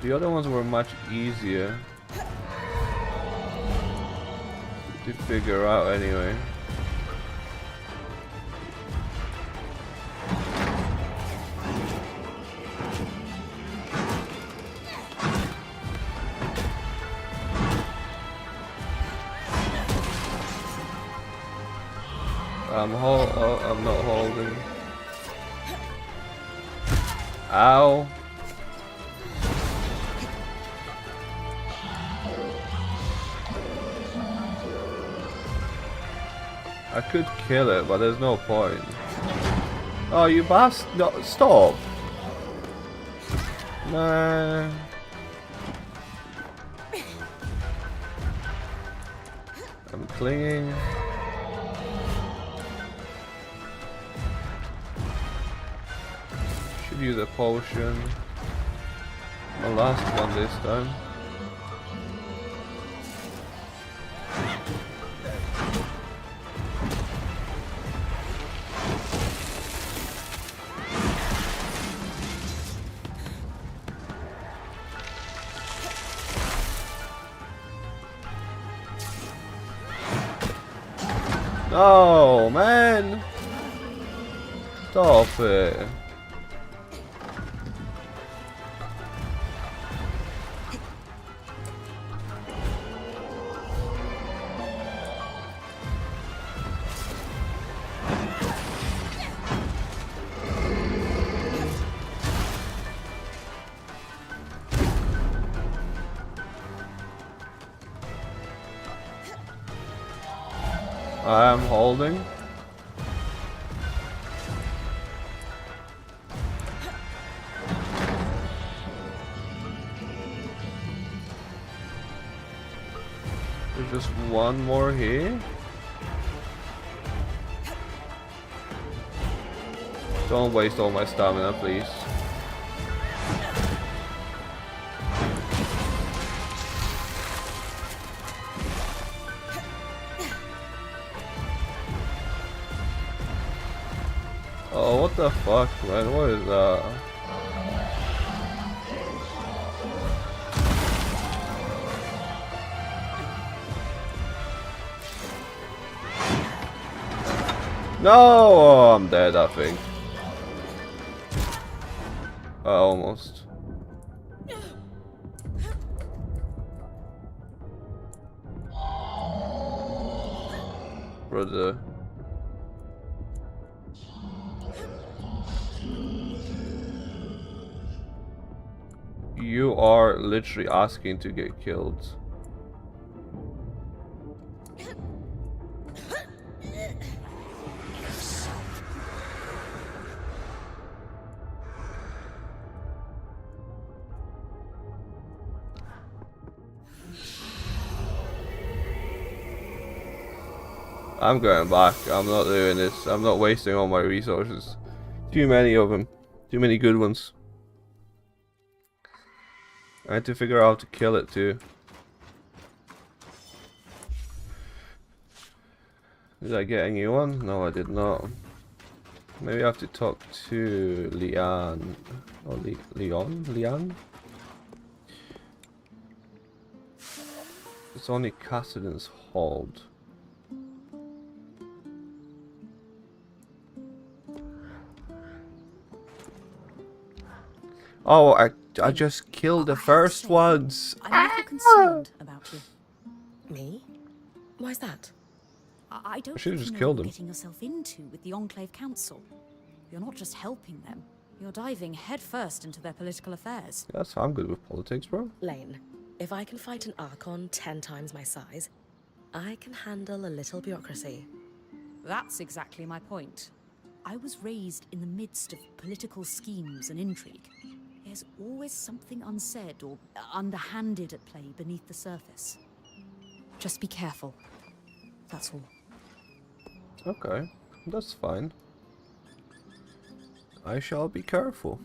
The other ones were much easier to figure out anyway. I'm not holding. Ow. I could kill it, but there's no point. Oh, you bastard! No, stop! Nah. I'm clinging. Should use a potion. My last one this time. Oh man! Stop it! I am holding. There's just one more here. Don't waste all my stamina, please. Oh, what the fuck, man? What is that? No! Oh, I'm dead, I think. Almost. Brother. You are literally asking to get killed. I'm going back. I'm not doing this. I'm not wasting all my resources. Too many of them. Too many good ones. I had to figure out how to kill it too. Did I get a new one? No, I did not. Maybe I have to talk to Leon. Or Leon? Leon? It's only Cassidy's hold. Oh, I just killed the first ones. I'm a little concerned about you. Me? Why's that? I don't should've think just you know killed what him. you're getting yourself into with the Enclave Council. You're not just helping them, you're diving headfirst into their political affairs. That's how I'm good with politics, bro. Lane, if I can fight an Archon 10 times my size, I can handle a little bureaucracy. That's exactly my point. I was raised in the midst of political schemes and intrigue. There's always something unsaid or underhanded at play beneath the surface. Just be careful. That's all. Okay, that's fine. I shall be careful.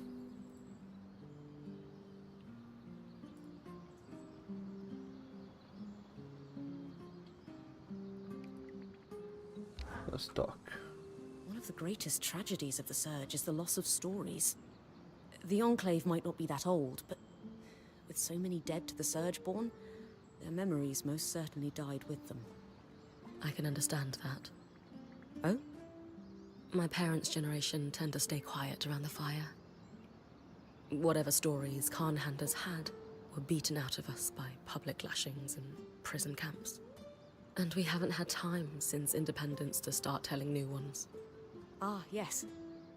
Let's dock. One of the greatest tragedies of the Surge is the loss of stories. The Enclave might not be that old, but with so many dead to the Surgeborn, their memories most certainly died with them. I can understand that. Oh? My parents' generation tend to stay quiet around the fire. Whatever stories Khanhanders had were beaten out of us by public lashings and prison camps. And we haven't had time since independence to start telling new ones. Ah, yes.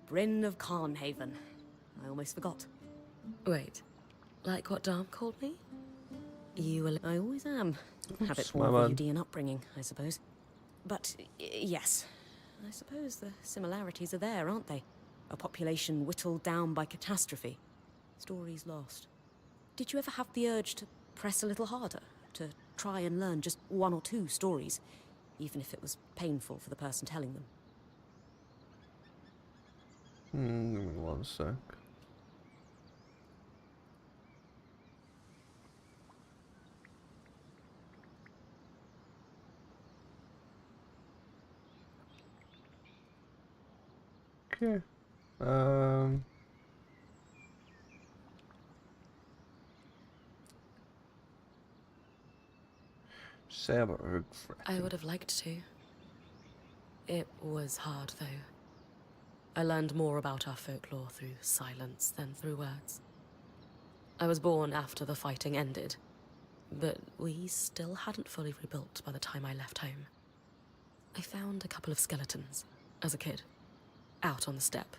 Bryn of Carnhaven. I almost forgot. Wait, like what Dom called me? You will... I always am. Habit my more man. VOD and upbringing, I suppose. But, yes. I suppose the similarities are there, aren't they? A population whittled down by catastrophe. Stories lost. Did you ever have the urge to press a little harder? To try and learn just one or two stories? Even if it was painful for the person telling them? Give me 1 sec. Okay. Say about regret. I would have liked to. It was hard, though. I learned more about our folklore through silence than through words. I was born after the fighting ended, but we still hadn't fully rebuilt by the time I left home. I found a couple of skeletons, as a kid, out on the steppe.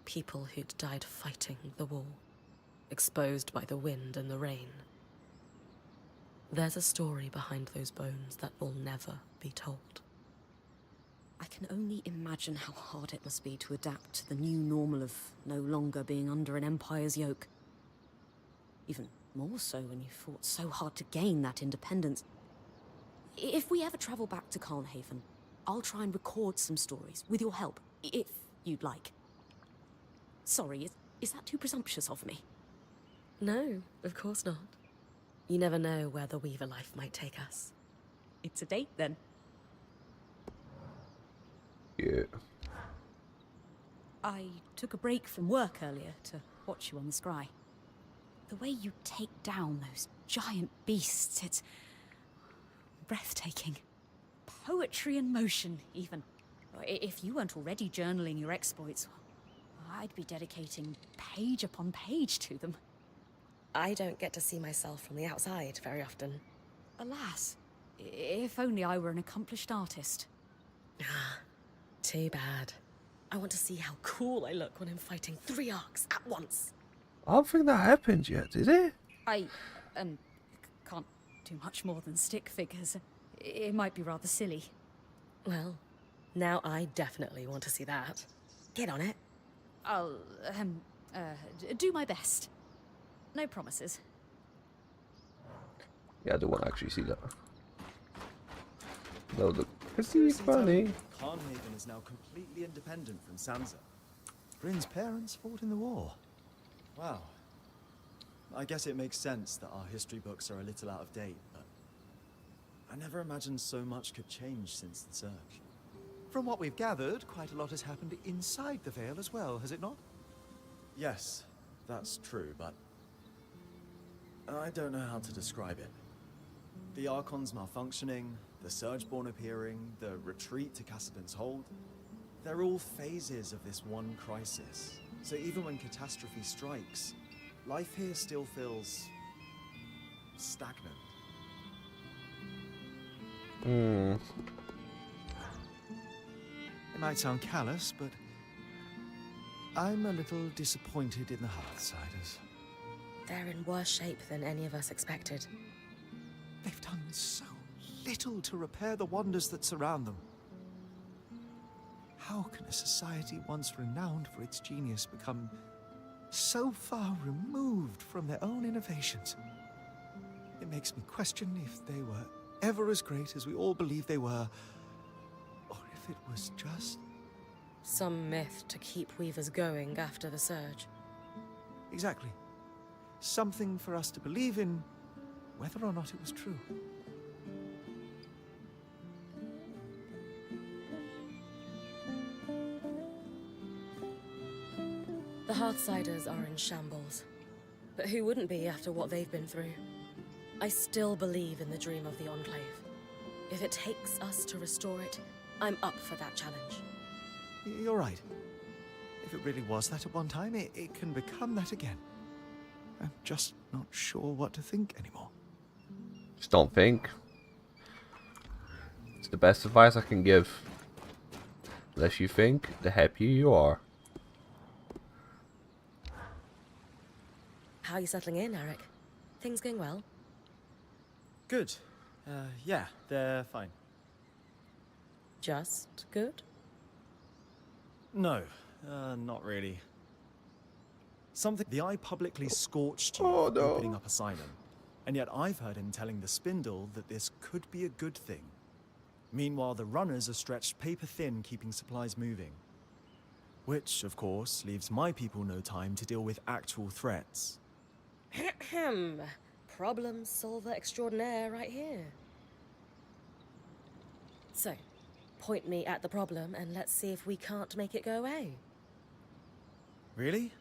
People who'd died fighting the war, exposed by the wind and the rain. There's a story behind those bones that will never be told. I can only imagine how hard it must be to adapt to the new normal of no longer being under an empire's yoke. Even more so when you fought so hard to gain that independence. If we ever travel back to Carnhaven, I'll try and record some stories, with your help, if you'd like. Sorry, is that too presumptuous of me? No, of course not. You never know where the Weaver life might take us. It's a date, then. Yeah. I took a break from work earlier to watch you on the scry. The way you take down those giant beasts, it's breathtaking. Poetry in motion, even. If you weren't already journaling your exploits, I'd be dedicating page upon page to them. I don't get to see myself from the outside very often. Alas, if only I were an accomplished artist. Too bad. I want to see how cool I look when I'm fighting 3 arcs at once. I don't think that happened yet, did it? I, can't do much more than stick figures. It might be rather silly. Well, now I definitely want to see that. Get on it. I'll, do my best. No promises. Yeah, I do want to actually see that. That would look Cause he's Seriously, Tony, funny. Carnhaven is now completely independent from Sansa. Bryn's parents fought in the war. Wow. I guess it makes sense that our history books are a little out of date, but I never imagined so much could change since the Surge. From what we've gathered, quite a lot has happened inside the Vale as well, has it not? Yes, that's true, but I don't know how to describe it. The Archon's malfunctioning, the Surgeborn appearing, the retreat to Cassidon's Hold. They're all phases of this one crisis. So even when catastrophe strikes, life here still feels stagnant. Hmm. It might sound callous, but I'm a little disappointed in the Hearthsiders. They're in worse shape than any of us expected. They've done so little to repair the wonders that surround them. How can a society once renowned for its genius become so far removed from their own innovations? It makes me question if they were ever as great as we all believe they were, or if it was just... Some myth to keep Weavers going after the Surge. Exactly. Something for us to believe in, whether or not it was true. The Hearthsiders are in shambles. But who wouldn't be after what they've been through? I still believe in the dream of the Enclave. If it takes us to restore it, I'm up for that challenge. You're right. If it really was that at one time, it can become that again. I'm just not sure what to think anymore. Just don't think. It's the best advice I can give. The less you think, the happier you are. How are you settling in, Eric? Things going well? Good. Yeah, they're fine. Just good? No, not really. The Eye publicly scorched you Oh, for no. opening up Asylum, and yet I've heard him telling the Spindle that this could be a good thing. Meanwhile, the runners are stretched paper thin keeping supplies moving. Which, of course, leaves my people no time to deal with actual threats. Ahem. Problem solver extraordinaire right here. So, point me at the problem and let's see if we can't make it go away. Really?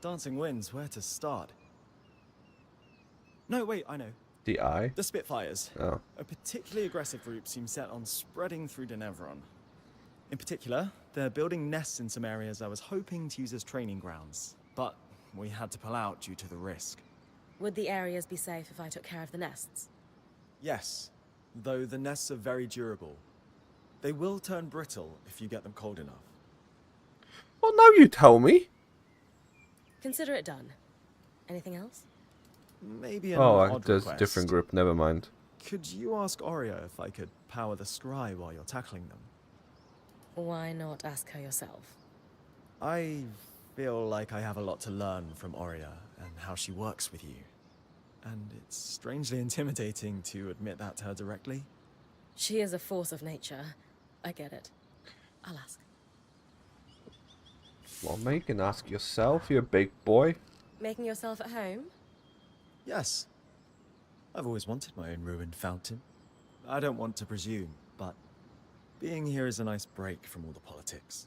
Dancing winds, where to start? No, wait, I know. The eye? The Spitfires. Oh. A particularly aggressive group seems set on spreading through Denevron. In particular, they're building nests in some areas I was hoping to use as training grounds, but we had to pull out due to the risk. Would the areas be safe if I took care of the nests? Yes, though the nests are very durable. They will turn brittle if you get them cold enough. Well, now you tell me. Consider it done. Anything else? Maybe an Oh, odd there's a request. different group. Never mind. Could you ask Oria if I could power the scry while you're tackling them? Why not ask her yourself? I feel like I have a lot to learn from Oria and how she works with you. And it's strangely intimidating to admit that to her directly. She is a force of nature. I get it. I'll ask. Well, mate, you can ask yourself. You're a big boy. Making yourself at home? Yes. I've always wanted my own ruined fountain. I don't want to presume, but being here is a nice break from all the politics.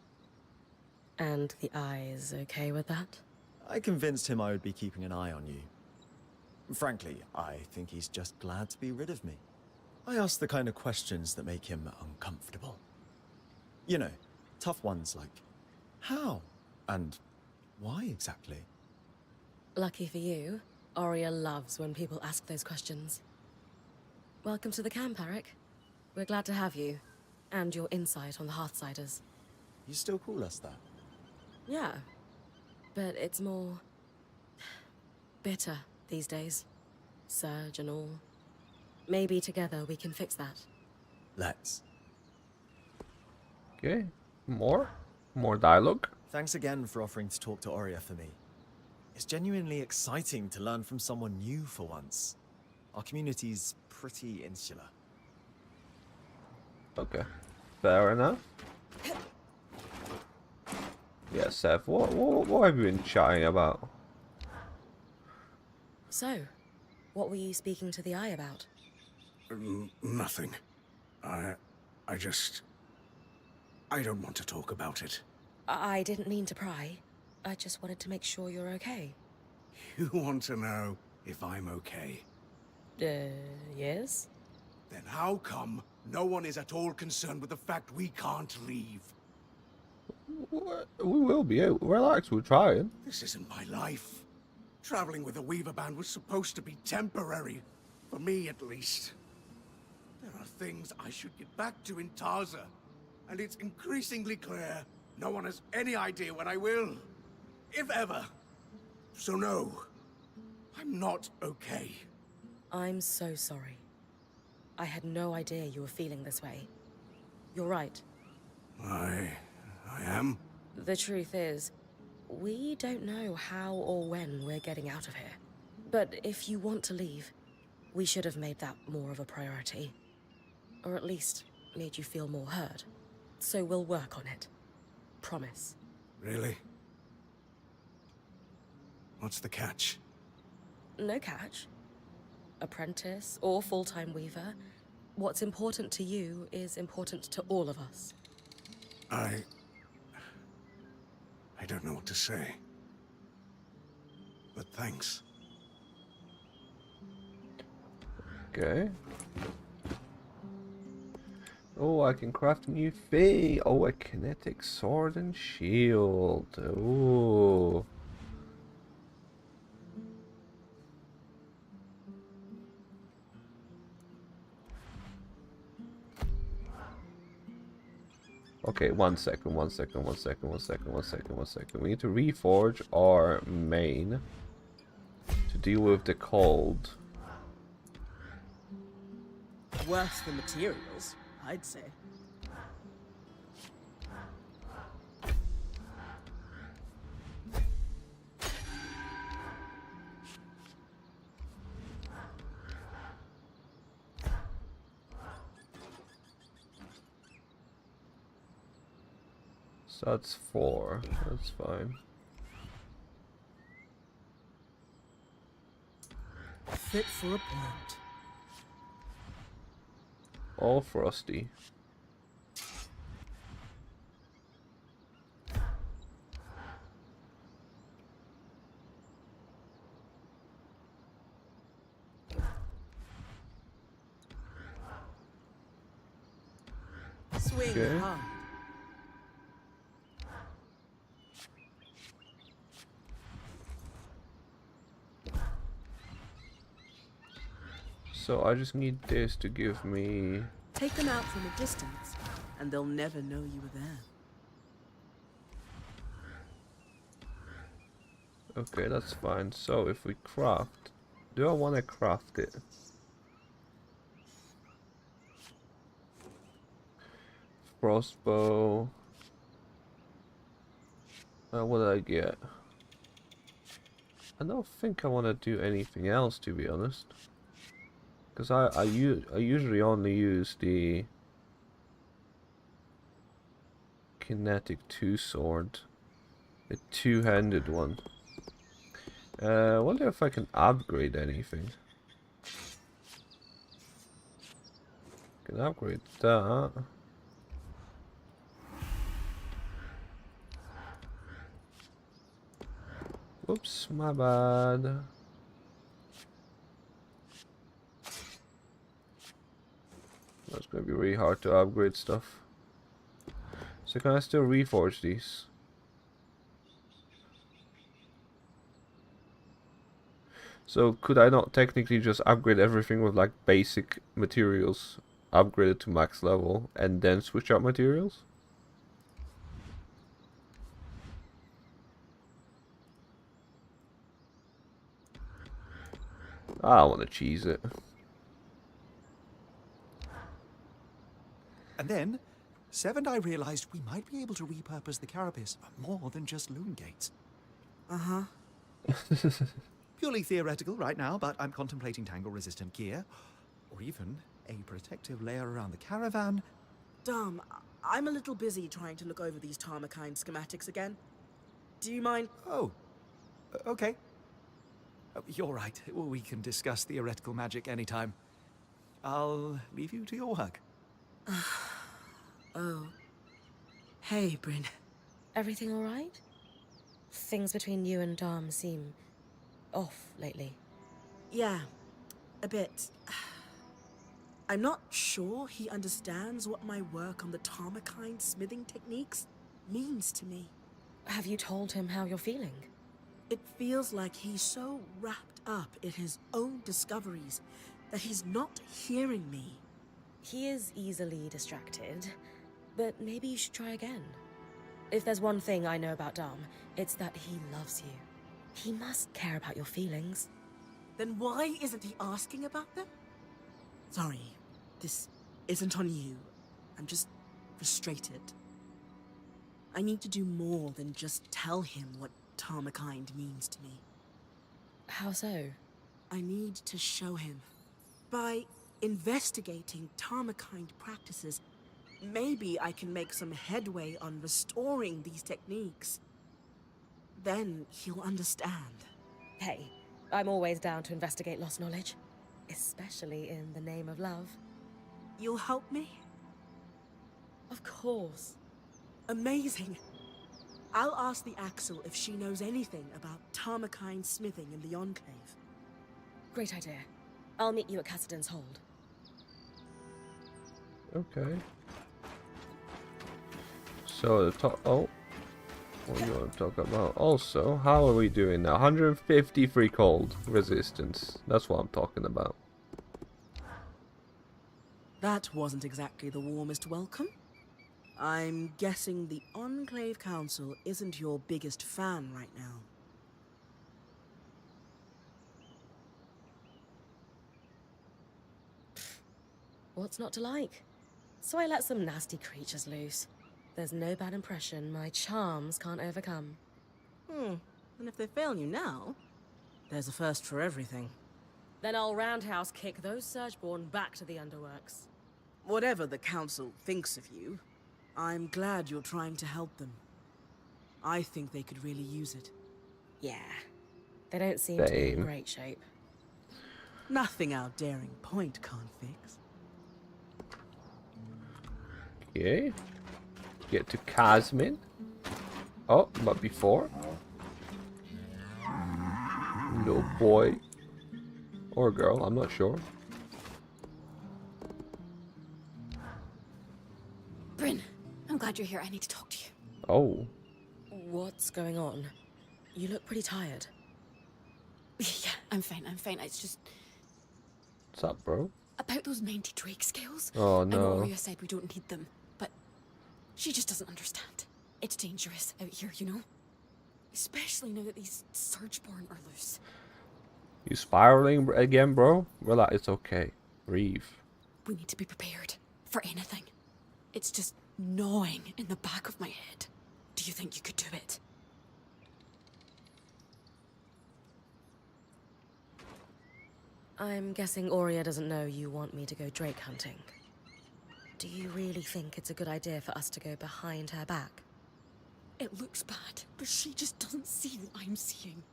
And the Eye is okay with that? I convinced him I would be keeping an eye on you. Frankly, I think he's just glad to be rid of me. I ask the kind of questions that make him uncomfortable. You know, tough ones like, how? And why exactly? Lucky for you, Oria loves when people ask those questions. Welcome to the camp, Eric. We're glad to have you, and your insight on the Hearthsiders. You still call us that? Yeah, but it's more bitter these days. Surge and all. Maybe together we can fix that. Let's. Okay. More dialogue. Thanks again for offering to talk to Oria for me. It's genuinely exciting to learn from someone new for once. Our community's pretty insular. Okay, fair enough. Yeah, Seth, what have you been chatting about? So, what were you speaking to the Eye about? Nothing. I don't want to talk about it. I didn't mean to pry. I just wanted to make sure you're okay. You want to know if I'm okay? Yes? Then how come no one is at all concerned with the fact we can't leave? We will be out. Relax, we're trying. This isn't my life. Traveling with the Weaver Band was supposed to be temporary. For me, at least. There are things I should get back to in Tarza. And it's increasingly clear no one has any idea when I will. If ever. So no. I'm not okay. I'm so sorry. I had no idea you were feeling this way. You're right. I am? The truth is, we don't know how or when we're getting out of here. But if you want to leave, we should have made that more of a priority. Or at least made you feel more heard. So we'll work on it. Promise. Really? What's the catch? No catch. Apprentice or full-time weaver, what's important to you is important to all of us. I don't know what to say. But thanks. Okay. Oh, I can craft a new thing. Oh, a kinetic sword and shield. Oh. Okay, one second. We need to reforge our main to deal with the cold. Worse than materials, I'd say. So that's 4. That's fine. Fit for a point. All frosty. Swing Okay. hard. So I just need this to give me... Take them out from a distance, and they'll never know you were there. Okay, that's fine. So if we craft... Do I want to craft it? Crossbow. What did I get? I don't think I want to do anything else, to be honest. Because I usually only use the kinetic 2 sword. The two-handed one. Wonder if I can upgrade anything. Can upgrade that. Whoops, my bad. That's gonna be really hard to upgrade stuff. So can I still reforge these? So could I not technically just upgrade everything with like basic materials, upgrade it to max level, and then switch out materials? I want to cheese it. And then, Sev and I realized we might be able to repurpose the carapace for more than just loom gates. Uh-huh. Purely theoretical right now, but I'm contemplating tangle-resistant gear, or even a protective layer around the caravan Dom, I'm a little busy trying to look over these Tarmakine schematics again. Do you mind? Oh, okay. Oh, you're right. We can discuss theoretical magic anytime. I'll leave you to your work. Oh. Hey, Bryn. Everything all right? Things between you and Dom seem off lately. Yeah, a bit. I'm not sure he understands what my work on the Tarmakine smithing techniques means to me. Have you told him how you're feeling? It feels like he's so wrapped up in his own discoveries that he's not hearing me. He is easily distracted, but maybe you should try again. If there's one thing I know about Dom, it's that he loves you. He must care about your feelings. Then why isn't he asking about them? Sorry, this isn't on you. I'm just frustrated. I need to do more than just tell him what Tarmakine means to me. How so? I need to show him. By investigating Tarmakine practices, maybe I can make some headway on restoring these techniques. Then he'll understand. Hey, I'm always down to investigate lost knowledge. Especially in the name of love. You'll help me? Of course. Amazing. I'll ask the Axel if she knows anything about Tarmakine smithing in the Enclave. Great idea. I'll meet you at Cassidon's Hold. Okay. So the top. Oh, what do you want to talk about? Also, how are we doing now? 153 cold resistance. That's what I'm talking about. That wasn't exactly the warmest welcome. I'm guessing the Enclave Council isn't your biggest fan right now. What's not to like? So I let some nasty creatures loose. There's no bad impression my charms can't overcome. And if they fail you now, there's a first for everything. Then I'll roundhouse kick those Surgeborn back to the Underworks. Whatever the Council thinks of you, I'm glad you're trying to help them. I think they could really use it. Yeah. They don't seem to be in great shape. Nothing our daring point can't fix. Okay. Get to Casmin. Oh, but before. Little boy. Or girl, I'm not sure. Bryn, I'm glad you're here. I need to talk to you. Oh. What's going on? You look pretty tired. Yeah, I'm fine. It's just... What's up, bro? About those 90 Drake scales. Oh, I know no. Arya said we don't need them, but she just doesn't understand. It's dangerous out here, you know? Especially now that these Surgeborn are loose. You spiraling again, bro? Relax, it's okay. Breathe. We need to be prepared for anything. It's just gnawing in the back of my head. Do you think you could do it? I'm guessing Aurea doesn't know you want me to go Drake hunting. Do you really think it's a good idea for us to go behind her back? It looks bad, but she just doesn't see what I'm seeing.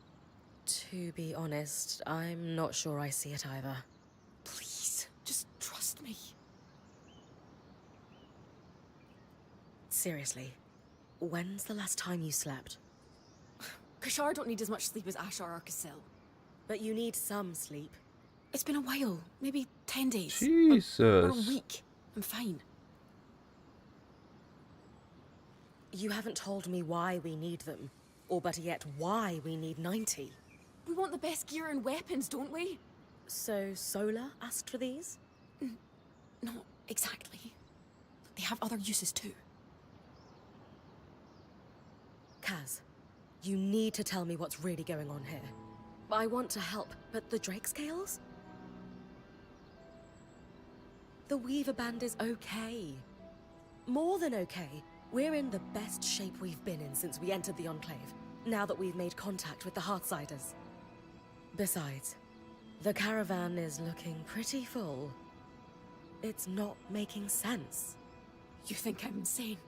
To be honest, I'm not sure I see it either. Please, just trust me. Seriously, when's the last time you slept? Kashar don't need as much sleep as Ashar or Casil. But you need some sleep. It's been a while, maybe 10 days. Jesus. Or a week. I'm fine. You haven't told me why we need them. Or better yet, why we need 90. We want the best gear and weapons, don't we? So Sola asked for these? Not exactly. They have other uses too. Kaz, you need to tell me what's really going on here. I want to help, but the Drake scales? The Weaver Band is okay. More than okay. We're in the best shape we've been in since we entered the Enclave, now that we've made contact with the Heartsiders. Besides, the caravan is looking pretty full. It's not making sense. You think I'm insane?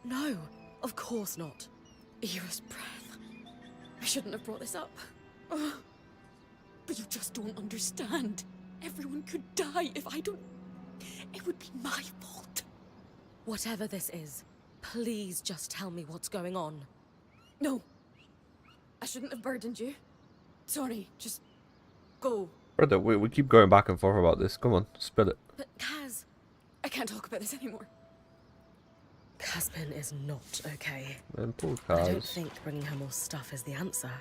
No, of course not. Era's breath. I shouldn't have brought this up. Ugh. But you just don't understand. Everyone could die if I don't... It would be my fault. Whatever this is, please just tell me what's going on. No. I shouldn't have burdened you. Sorry, just go. Brother, we keep going back and forth about this. Come on, spill it. But Kaz... I can't talk about this anymore. Casmin is not okay. Man, poor I don't Kaz. think bringing her more stuff is the answer.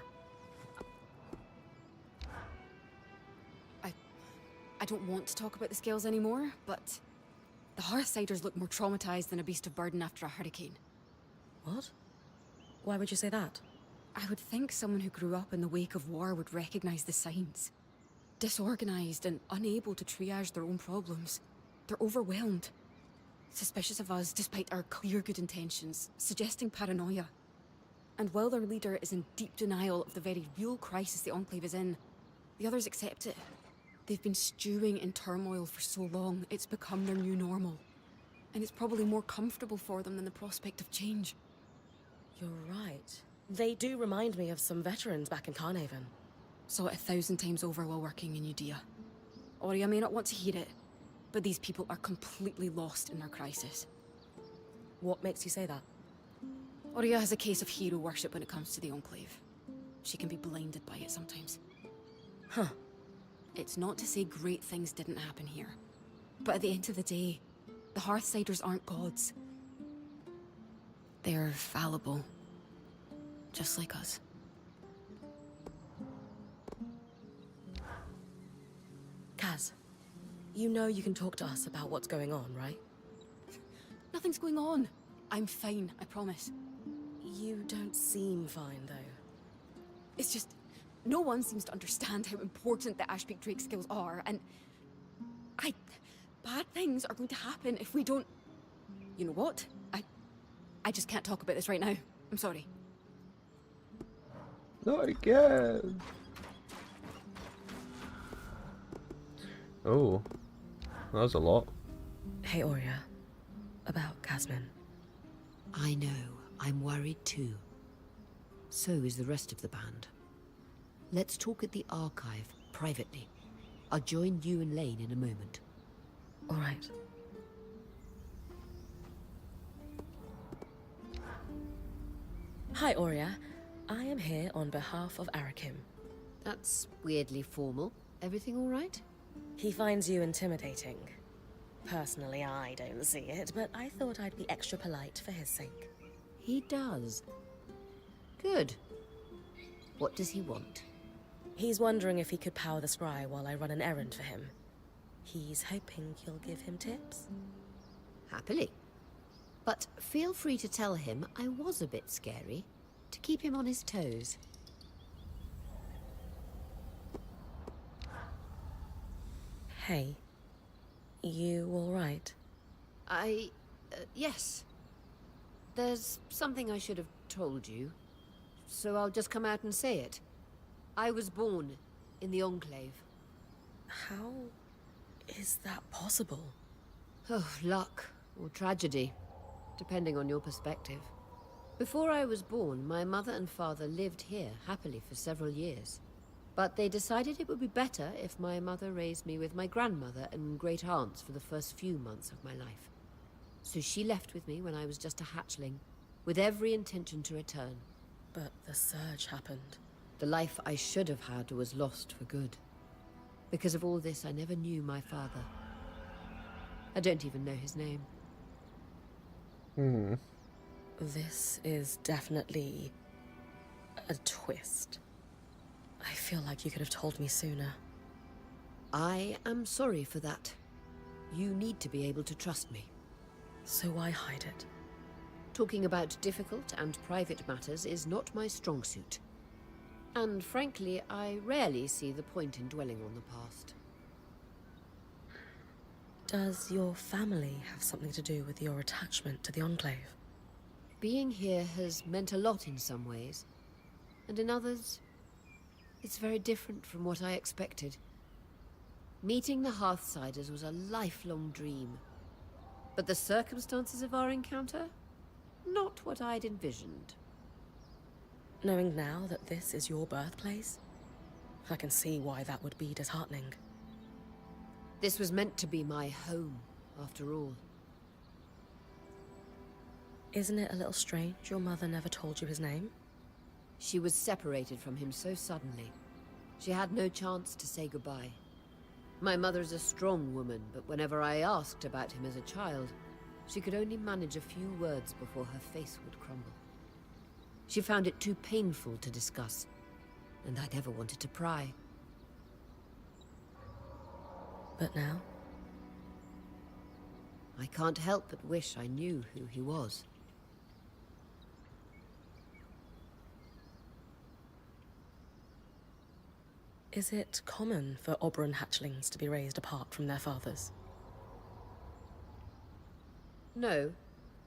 I don't want to talk about the scales anymore, but the Hearthsiders look more traumatized than a beast of burden after a hurricane. What? Why would you say that? I would think someone who grew up in the wake of war would recognize the signs. Disorganized and unable to triage their own problems. They're overwhelmed. Suspicious of us despite our clear good intentions, suggesting paranoia. And while their leader is in deep denial of the very real crisis the Enclave is in, the others accept it. They've been stewing in turmoil for so long, it's become their new normal. And it's probably more comfortable for them than the prospect of change. You're right. They do remind me of some veterans back in Carnhaven. Saw it 1,000 times over while working in Udea. Aurea may not want to hear it, but these people are completely lost in their crisis. What makes you say that? Aurea has a case of hero worship when it comes to the Enclave. She can be blinded by it sometimes. Huh. It's not to say great things didn't happen here. But at the end of the day, the Hearthsiders aren't gods. They're fallible. Just like us. Kaz, you know you can talk to us about what's going on, right? Nothing's going on. I'm fine, I promise. You don't seem fine, though. It's just... no one seems to understand how important the Ashpeak Drake skills are, and... bad things are going to happen if we don't... You know what? I just can't talk about this right now. I'm sorry. Not again. Oh, that was a lot. Hey, Aurea. About Casmin. I know. I'm worried too. So is the rest of the band. Let's talk at the archive, privately. I'll join you and Lane in a moment. All right. Hi, Aurea. I am here on behalf of Arakim. That's weirdly formal. Everything all right? He finds you intimidating. Personally, I don't see it, but I thought I'd be extra polite for his sake. He does. Good. What does he want? He's wondering if he could power the scry while I run an errand for him. He's hoping you'll give him tips. Happily. But feel free to tell him I was a bit scary, to keep him on his toes. Hey, you all right? Yes. There's something I should have told you, so I'll just come out and say it. I was born in the Enclave. How is that possible? Oh, luck or tragedy, depending on your perspective. Before I was born, my mother and father lived here happily for several years. But they decided it would be better if my mother raised me with my grandmother and great aunts for the first few months of my life. So she left with me when I was just a hatchling, with every intention to return. But the surge happened. The life I should have had was lost for good. Because of all this, I never knew my father. I don't even know his name. This is definitely a twist. I feel like you could have told me sooner. I am sorry for that. You need to be able to trust me. So why hide it? Talking about difficult and private matters is not my strong suit. And frankly, I rarely see the point in dwelling on the past. Does your family have something to do with your attachment to the Enclave? Being here has meant a lot in some ways, and in others, it's very different from what I expected. Meeting the Hearthsiders was a lifelong dream, But the circumstances of our encounter? Not what I'd envisioned. Knowing now that this is your birthplace, I can see why that would be disheartening. This was meant to be my home, after all. Isn't it a little strange your mother never told you his name? She was separated from him so suddenly. She had no chance to say goodbye. My mother is a strong woman, but whenever I asked about him as a child, she could only manage a few words before her face would crumble. She found it too painful to discuss, and I never wanted to pry. But now? I can't help but wish I knew who he was. Is it common for Oberon hatchlings to be raised apart from their fathers? No,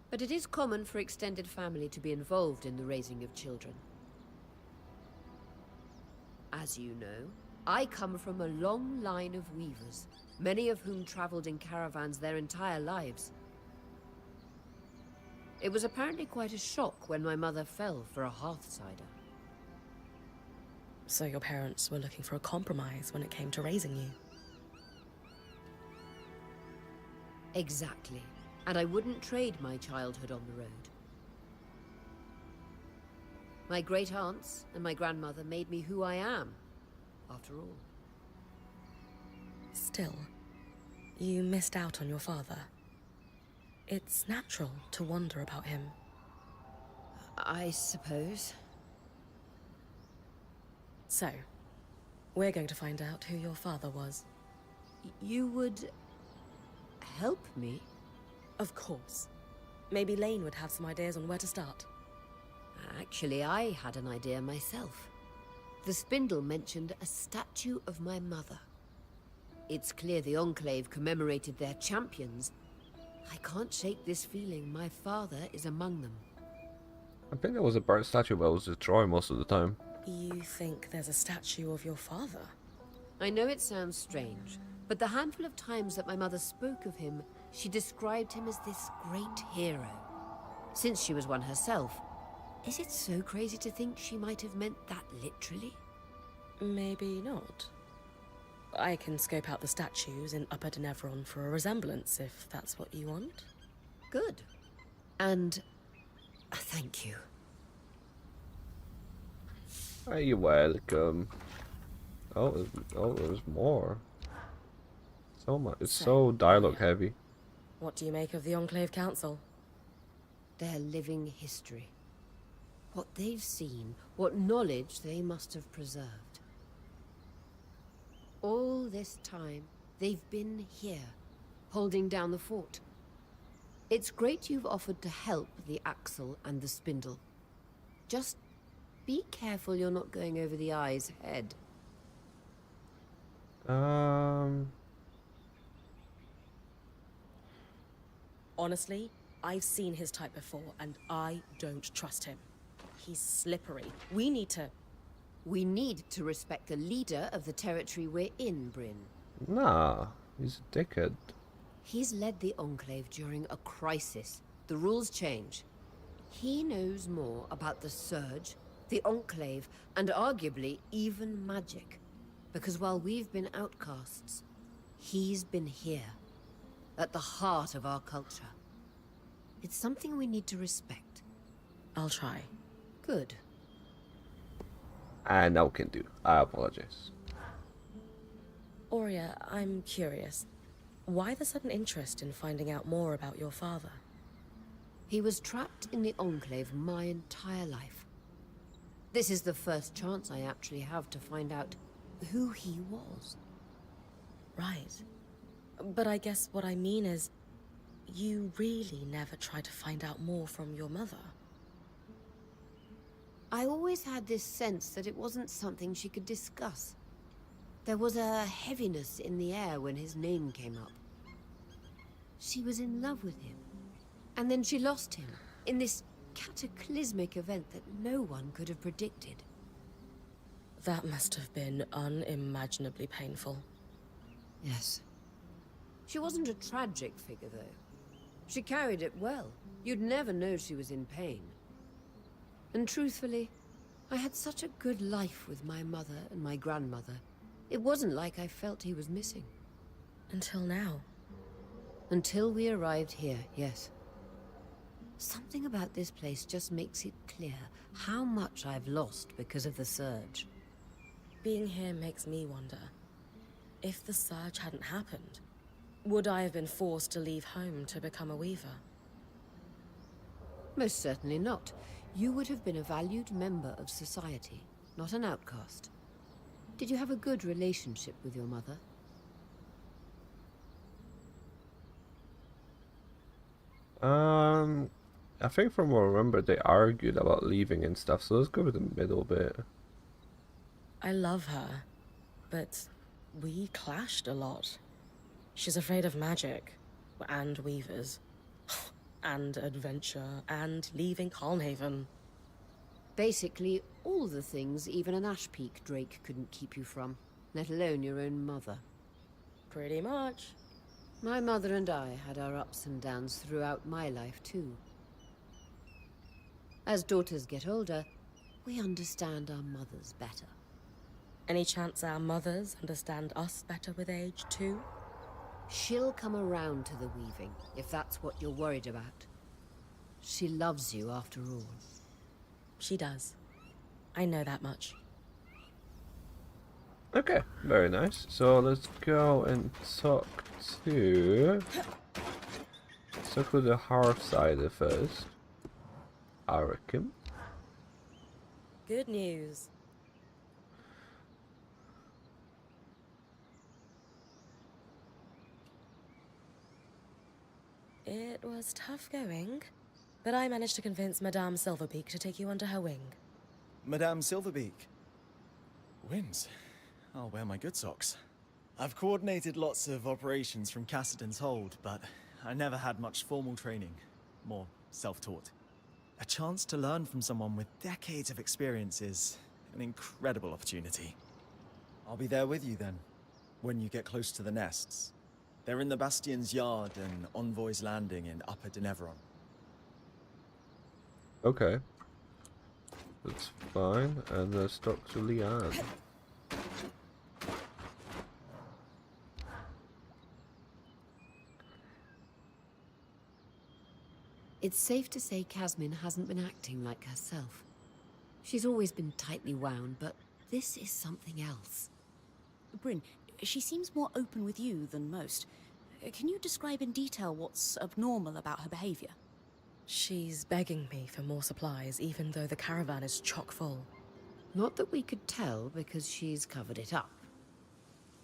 but it is common for extended family to be involved in the raising of children. As you know, I come from a long line of weavers, many of whom traveled in caravans their entire lives. It was apparently quite a shock when my mother fell for a Hearthsider. So your parents were looking for a compromise when it came to raising you? Exactly. And I wouldn't trade my childhood on the road. My great-aunts and my grandmother made me who I am, after all. Still, you missed out on your father. It's natural to wonder about him. I suppose. So, we're going to find out who your father was. You would help me? Of course. Maybe Lane would have some ideas on where to start. Actually, I had an idea myself. The spindle mentioned a statue of my mother. It's clear the Enclave commemorated their champions. I can't shake this feeling my father is among them. I think there was a burnt statue, but it was destroyed most of the time. You think there's a statue of your father? I know it sounds strange, but the handful of times that my mother spoke of him, she described him as this great hero. Since she was one herself, is it so crazy to think she might have meant that literally? Maybe not. I can scope out the statues in Upper Denevron for a resemblance, if that's what you want. Good. And thank you. You're welcome. Oh, there's more. So much. It's so dialogue heavy. What do you make of the Enclave Council? Their living history. What they've seen, what knowledge they must have preserved. All this time, they've been here, holding down the fort. It's great you've offered to help the Axle and the Spindle. Just be careful you're not going over the eye's head. Honestly, I've seen his type before, and I don't trust him. He's slippery. We need to respect the leader of the territory we're in, Bryn. Nah, he's a dickhead. He's led the Enclave during a crisis. The rules change. He knows more about the Surge, the Enclave, and arguably even magic. Because while we've been outcasts, he's been here, at the heart of our culture. It's something we need to respect. I'll try. Good. And now can do. I apologize. Aurea, I'm curious. Why the sudden interest in finding out more about your father? He was trapped in the Enclave my entire life. This is the first chance I actually have to find out who he was. Right. But I guess what I mean is, you really never tried to find out more from your mother. I always had this sense that it wasn't something she could discuss. There was a heaviness in the air when his name came up. She was in love with him, and then she lost him in this cataclysmic event that no one could have predicted. That must have been unimaginably painful. Yes. She wasn't a tragic figure, though. She carried it well. You'd never know she was in pain. And truthfully, I had such a good life with my mother and my grandmother. It wasn't like I felt he was missing. Until now. Until we arrived here, yes. Something about this place just makes it clear how much I've lost because of the surge. Being here makes me wonder. If the surge hadn't happened, would I have been forced to leave home to become a weaver? Most certainly not. You would have been a valued member of society, not an outcast. Did you have a good relationship with your mother? I think from what I remember, they argued about leaving and stuff, so let's go with the middle bit. I love her, but we clashed a lot. She's afraid of magic, and weavers, and adventure, and leaving Calnhaven. Basically, all the things even an Ash Peak Drake couldn't keep you from, let alone your own mother. Pretty much. My mother and I had our ups and downs throughout my life, too. As daughters get older, we understand our mothers better. Any chance our mothers understand us better with age, too? She'll come around to the weaving, if that's what you're worried about. She loves you, after all. She does. I know that much. Okay, very nice. So let's go and talk to... Let's talk to the Hearthsider first. Arakim. Good news. It was tough going, but I managed to convince Madame Silverbeak to take you under her wing. Madame Silverbeak. Wins. I'll wear my good socks. I've coordinated lots of operations from Cassidy's hold, but I never had much formal training. More self-taught. A chance to learn from someone with decades of experience is an incredible opportunity. I'll be there with you then, when you get close to the nests. They're in the Bastion's yard and Envoy's Landing in Upper Denevron. Okay. That's fine. And let's talk to Leanne. It's safe to say Casmin hasn't been acting like herself. She's always been tightly wound, but this is something else. Bryn, she seems more open with you than most. Can you describe in detail what's abnormal about her behavior? She's begging me for more supplies, even though the caravan is chock full. Not that we could tell, because she's covered it up.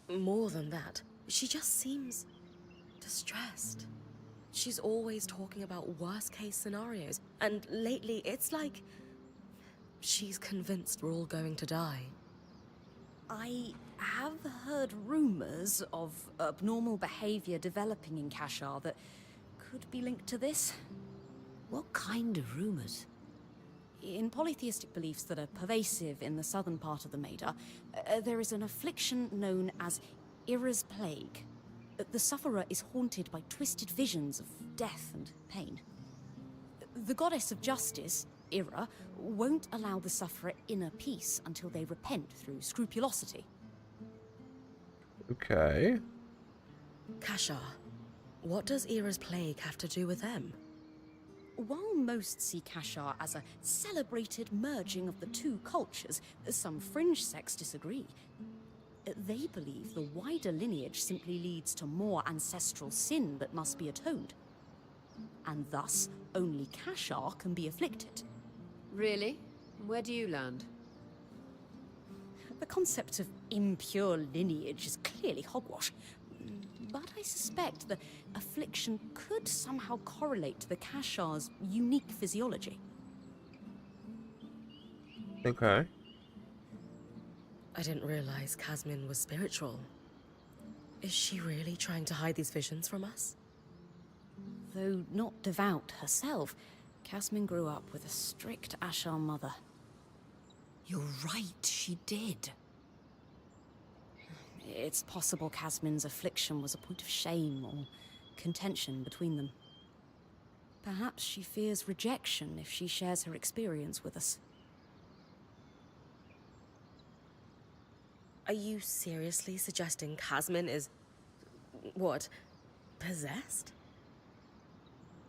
More than that, she just seems distressed. She's always talking about worst-case scenarios, and lately it's like she's convinced we're all going to die. I have heard rumors of abnormal behavior developing in Kashar that could be linked to this. What kind of rumors? In polytheistic beliefs that are pervasive in the southern part of the Maida, there is an affliction known as Ira's Plague. The sufferer is haunted by twisted visions of death and pain. The goddess of justice, Ira, won't allow the sufferer inner peace until they repent through scrupulosity. Okay. Kashar, what does Ira's plague have to do with them? While most see Kashar as a celebrated merging of the two cultures, some fringe sects disagree. They believe the wider lineage simply leads to more ancestral sin that must be atoned. And thus, only Kashar can be afflicted. Really? Where do you land? The concept of impure lineage is clearly hogwash. But I suspect the affliction could somehow correlate to the Kashar's unique physiology. Okay. I didn't realize Casmin was spiritual. Is she really trying to hide these visions from us? Though not devout herself, Casmin grew up with a strict Ashar mother. You're right, she did. It's possible Casmin's affliction was a point of shame or contention between them. Perhaps she fears rejection if she shares her experience with us. Are you seriously suggesting Casmin is... what? Possessed?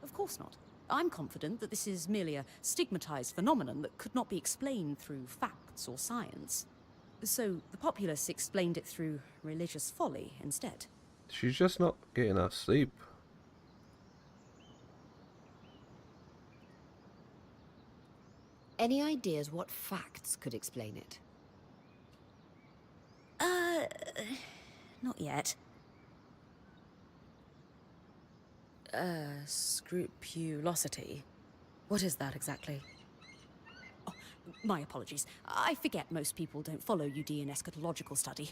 Of course not. I'm confident that this is merely a stigmatized phenomenon that could not be explained through facts or science. So the populace explained it through religious folly instead. She's just not getting enough sleep. Any ideas what facts could explain it? Not yet. Scrupulosity? What is that exactly? Oh, my apologies. I forget most people don't follow UD in eschatological study.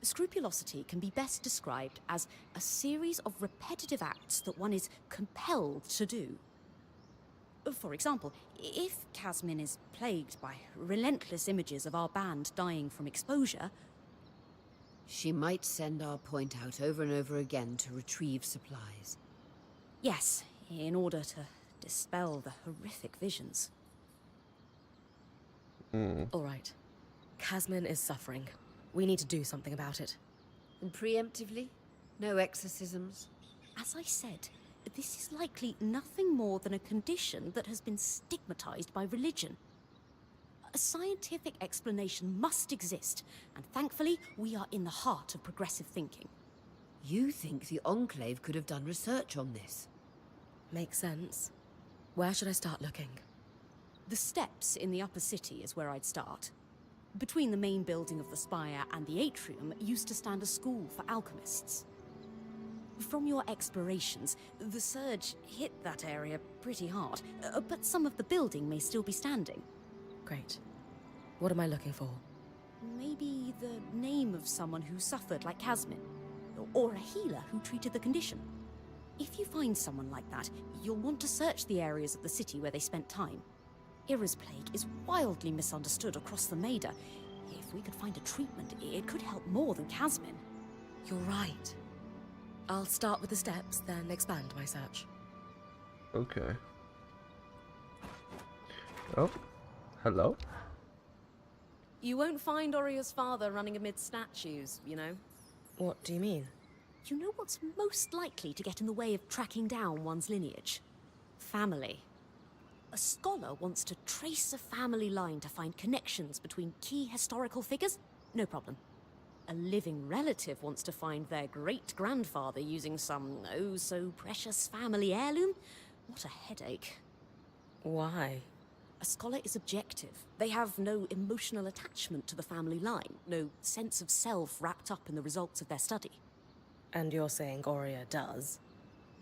Scrupulosity can be best described as a series of repetitive acts that one is compelled to do. For example, if Casmin is plagued by relentless images of our band dying from exposure... She might send our point out over and over again to retrieve supplies. Yes, in order to dispel the horrific visions. All right. Casmin is suffering. We need to do something about it. And preemptively? No exorcisms? As I said, this is likely nothing more than a condition that has been stigmatized by religion. A scientific explanation must exist, and thankfully, we are in the heart of progressive thinking. You think the Enclave could have done research on this? Makes sense. Where should I start looking? The steps in the upper city is where I'd start. Between the main building of the spire and the atrium used to stand a school for alchemists. From your explorations, the surge hit that area pretty hard, but some of the building may still be standing. Great. What am I looking for? Maybe the name of someone who suffered like Casmin, or a healer who treated the condition. If you find someone like that, you'll want to search the areas of the city where they spent time. Ira's plague is wildly misunderstood across the Maida. If we could find a treatment, it could help more than Casmin. You're right. I'll start with the steps, then expand my search. Okay. Oh, hello? You won't find Oria's father running amid statues, you know? What do you mean? You know what's most likely to get in the way of tracking down one's lineage? Family. A scholar wants to trace a family line to find connections between key historical figures? No problem. A living relative wants to find their great-grandfather using some oh-so-precious family heirloom? What a headache. Why? A scholar is objective. They have no emotional attachment to the family line, no sense of self wrapped up in the results of their study. And you're saying Oria does?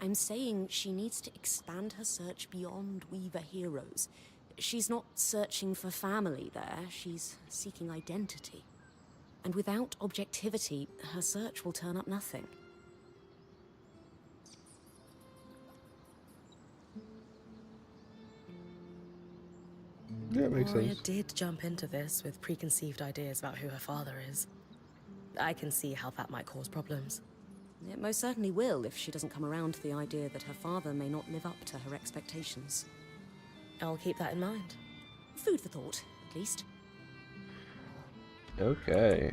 I'm saying she needs to expand her search beyond Weaver heroes. She's not searching for family there, she's seeking identity. And without objectivity, her search will turn up nothing. Yeah, it makes Oria sense. did jump into this with preconceived ideas about who her father is. I can see how that might cause problems. It most certainly will if she doesn't come around to the idea that her father may not live up to her expectations. I'll keep that in mind. Food for thought, at least. Okay.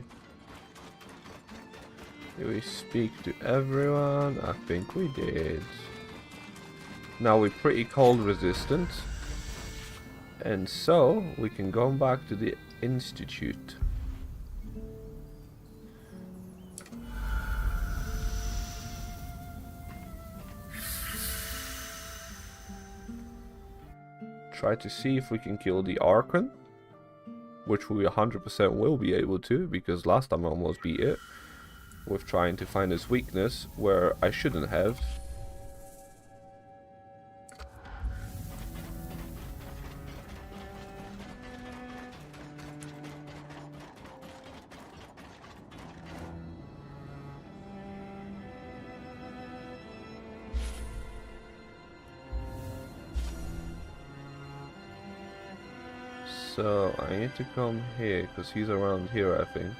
Did we speak to everyone? I think we did. Now we're pretty cold resistant. And so we can go back to the institute. Try to see if we can kill the Archon, which we 100% will be able to, because last time I almost beat it with trying to find his weakness where I shouldn't have. So I need to come here because he's around here, I think.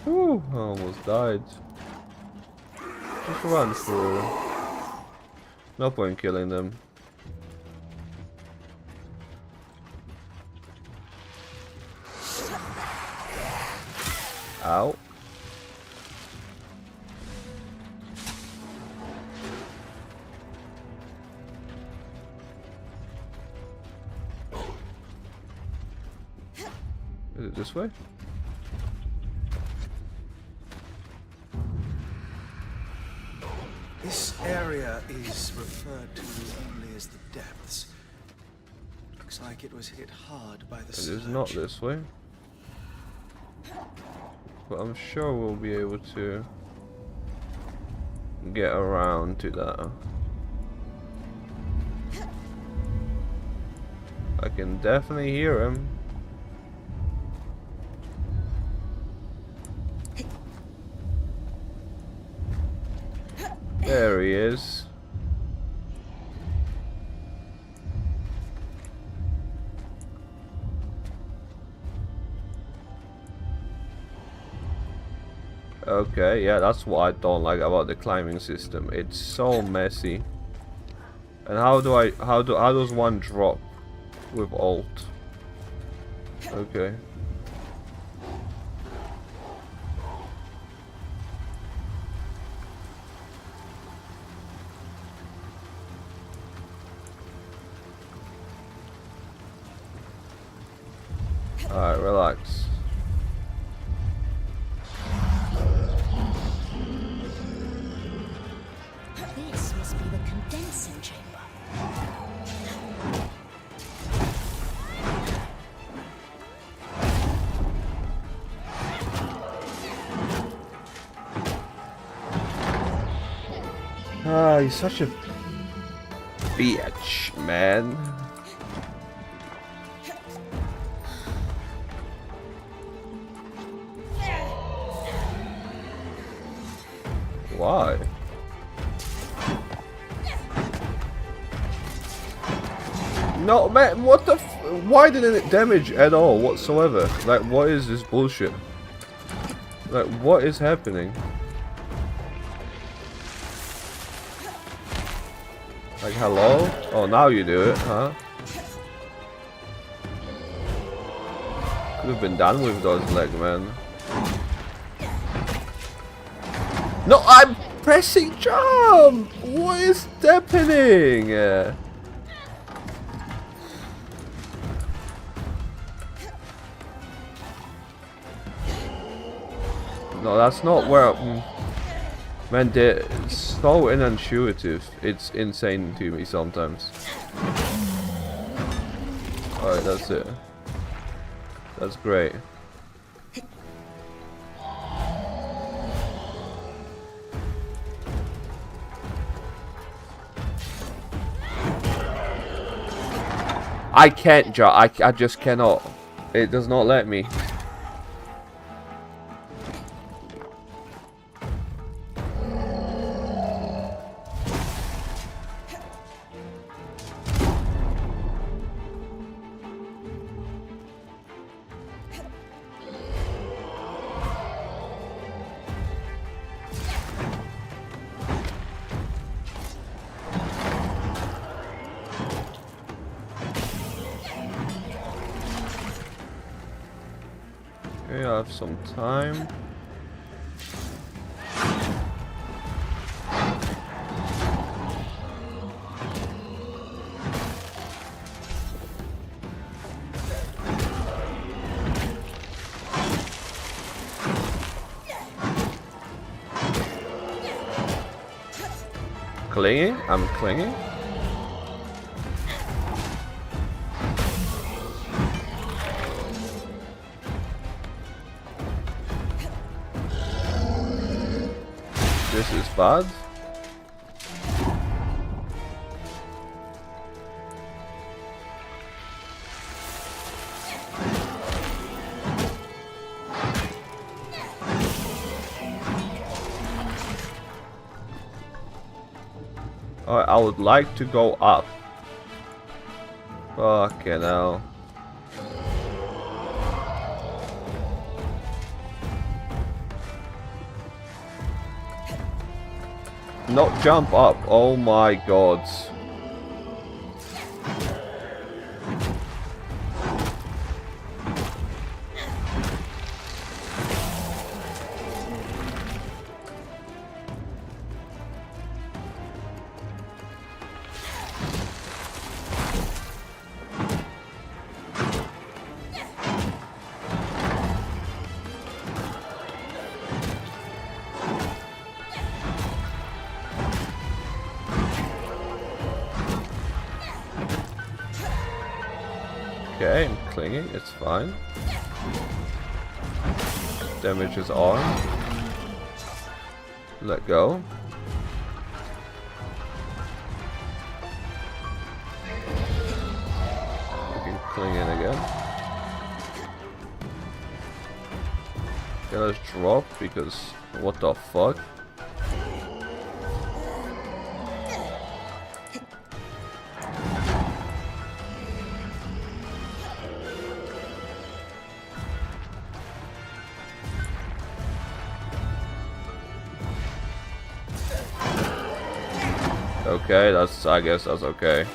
Whew, I almost died. Just run through. No point killing them. Ow. Is it this way? This area is referred to only as the depths. Looks like it was hit hard by the It surge. is not this way. But I'm sure we'll be able to get around to that. I can definitely hear him. There he is. Okay, yeah, that's what I don't like about the climbing system. It's so messy. And how does one drop with alt? Okay. Alright, relax. This must be the condensing chamber. Ah, he's such a bitch, man. Why? No, man, what the why didn't it damage at all whatsoever? Like, what is this bullshit? Like, what is happening? Like, hello? Oh, now you do it, huh? Could have been done with those legs, man. No, I'm pressing jump! What is happening? No, that's not where... Man, they're so unintuitive. It's insane to me sometimes. Alright, that's it. That's great. I can't jump. I just cannot. It does not let me. Okay, I have some time. Clinging? I'm clinging? This is bad. Alright, I would like to go up. Fucking hell. not jump up? Oh my god. Okay, I'm clinging, it's fine. Damage his arm. Let go. We can cling in again. Okay, let's drop because what the fuck? Okay, I guess that's okay.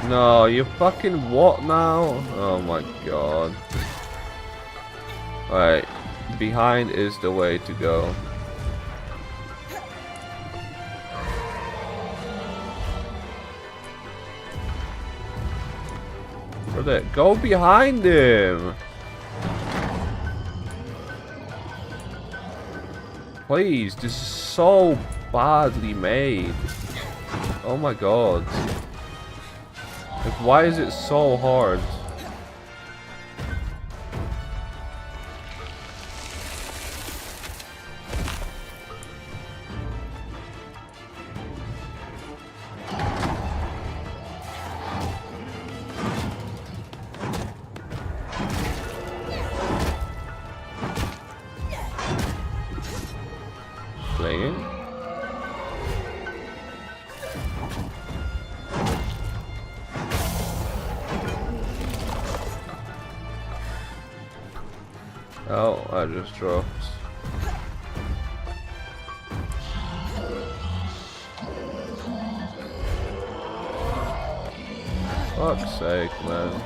No, you fucking what now? Oh my god. Alright, behind is the way to go. Go behind him! Please, this is so badly made. Oh my god. Like, why is it so hard? Playing. Oh, I just dropped. Fuck's sake, man.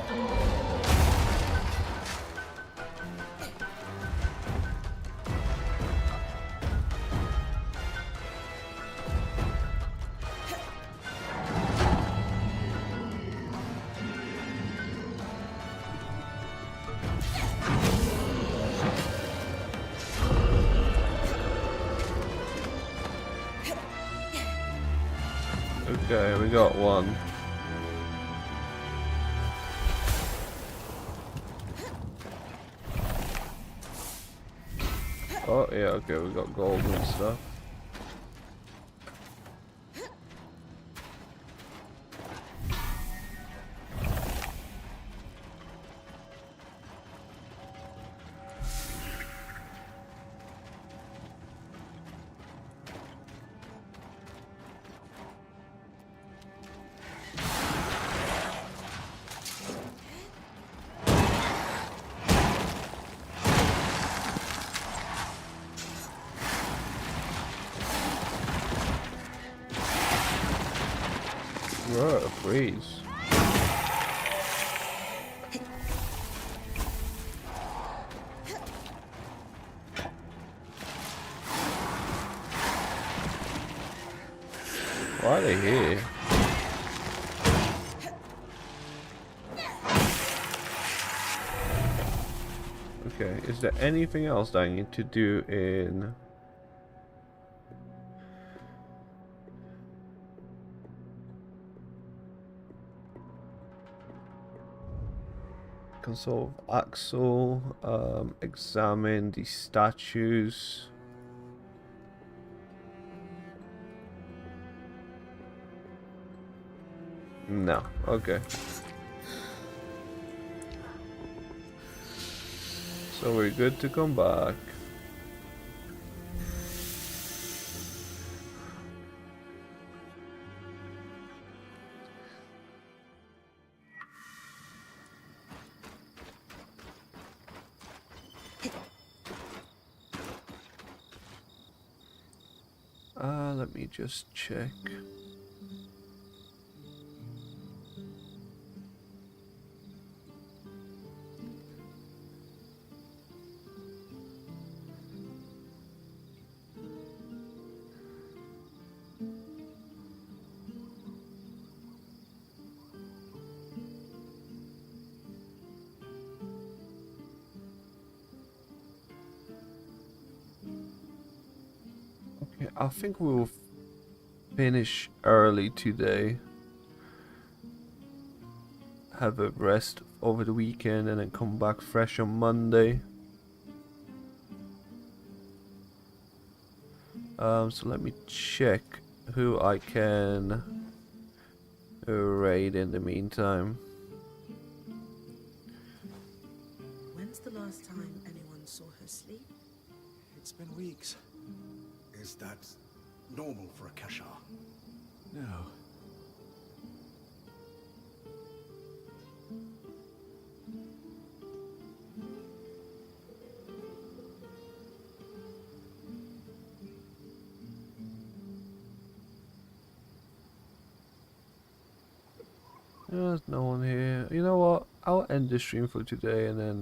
Okay, we got one. Oh yeah, okay, we got gold and stuff. What a freeze. Why are they here? Okay, is there anything else that I need to do in... Console of Axel, examine the statues. No, okay. So we're good to come back. Let me just check. Okay, I think we'll finish early today. Have a rest over the weekend and then come back fresh on Monday. So let me check who I can raid in the meantime. When's the last time anyone saw her sleep? It's been weeks. Is that normal for a Kashar? No. There's no one here. You know what? I'll end the stream for today and then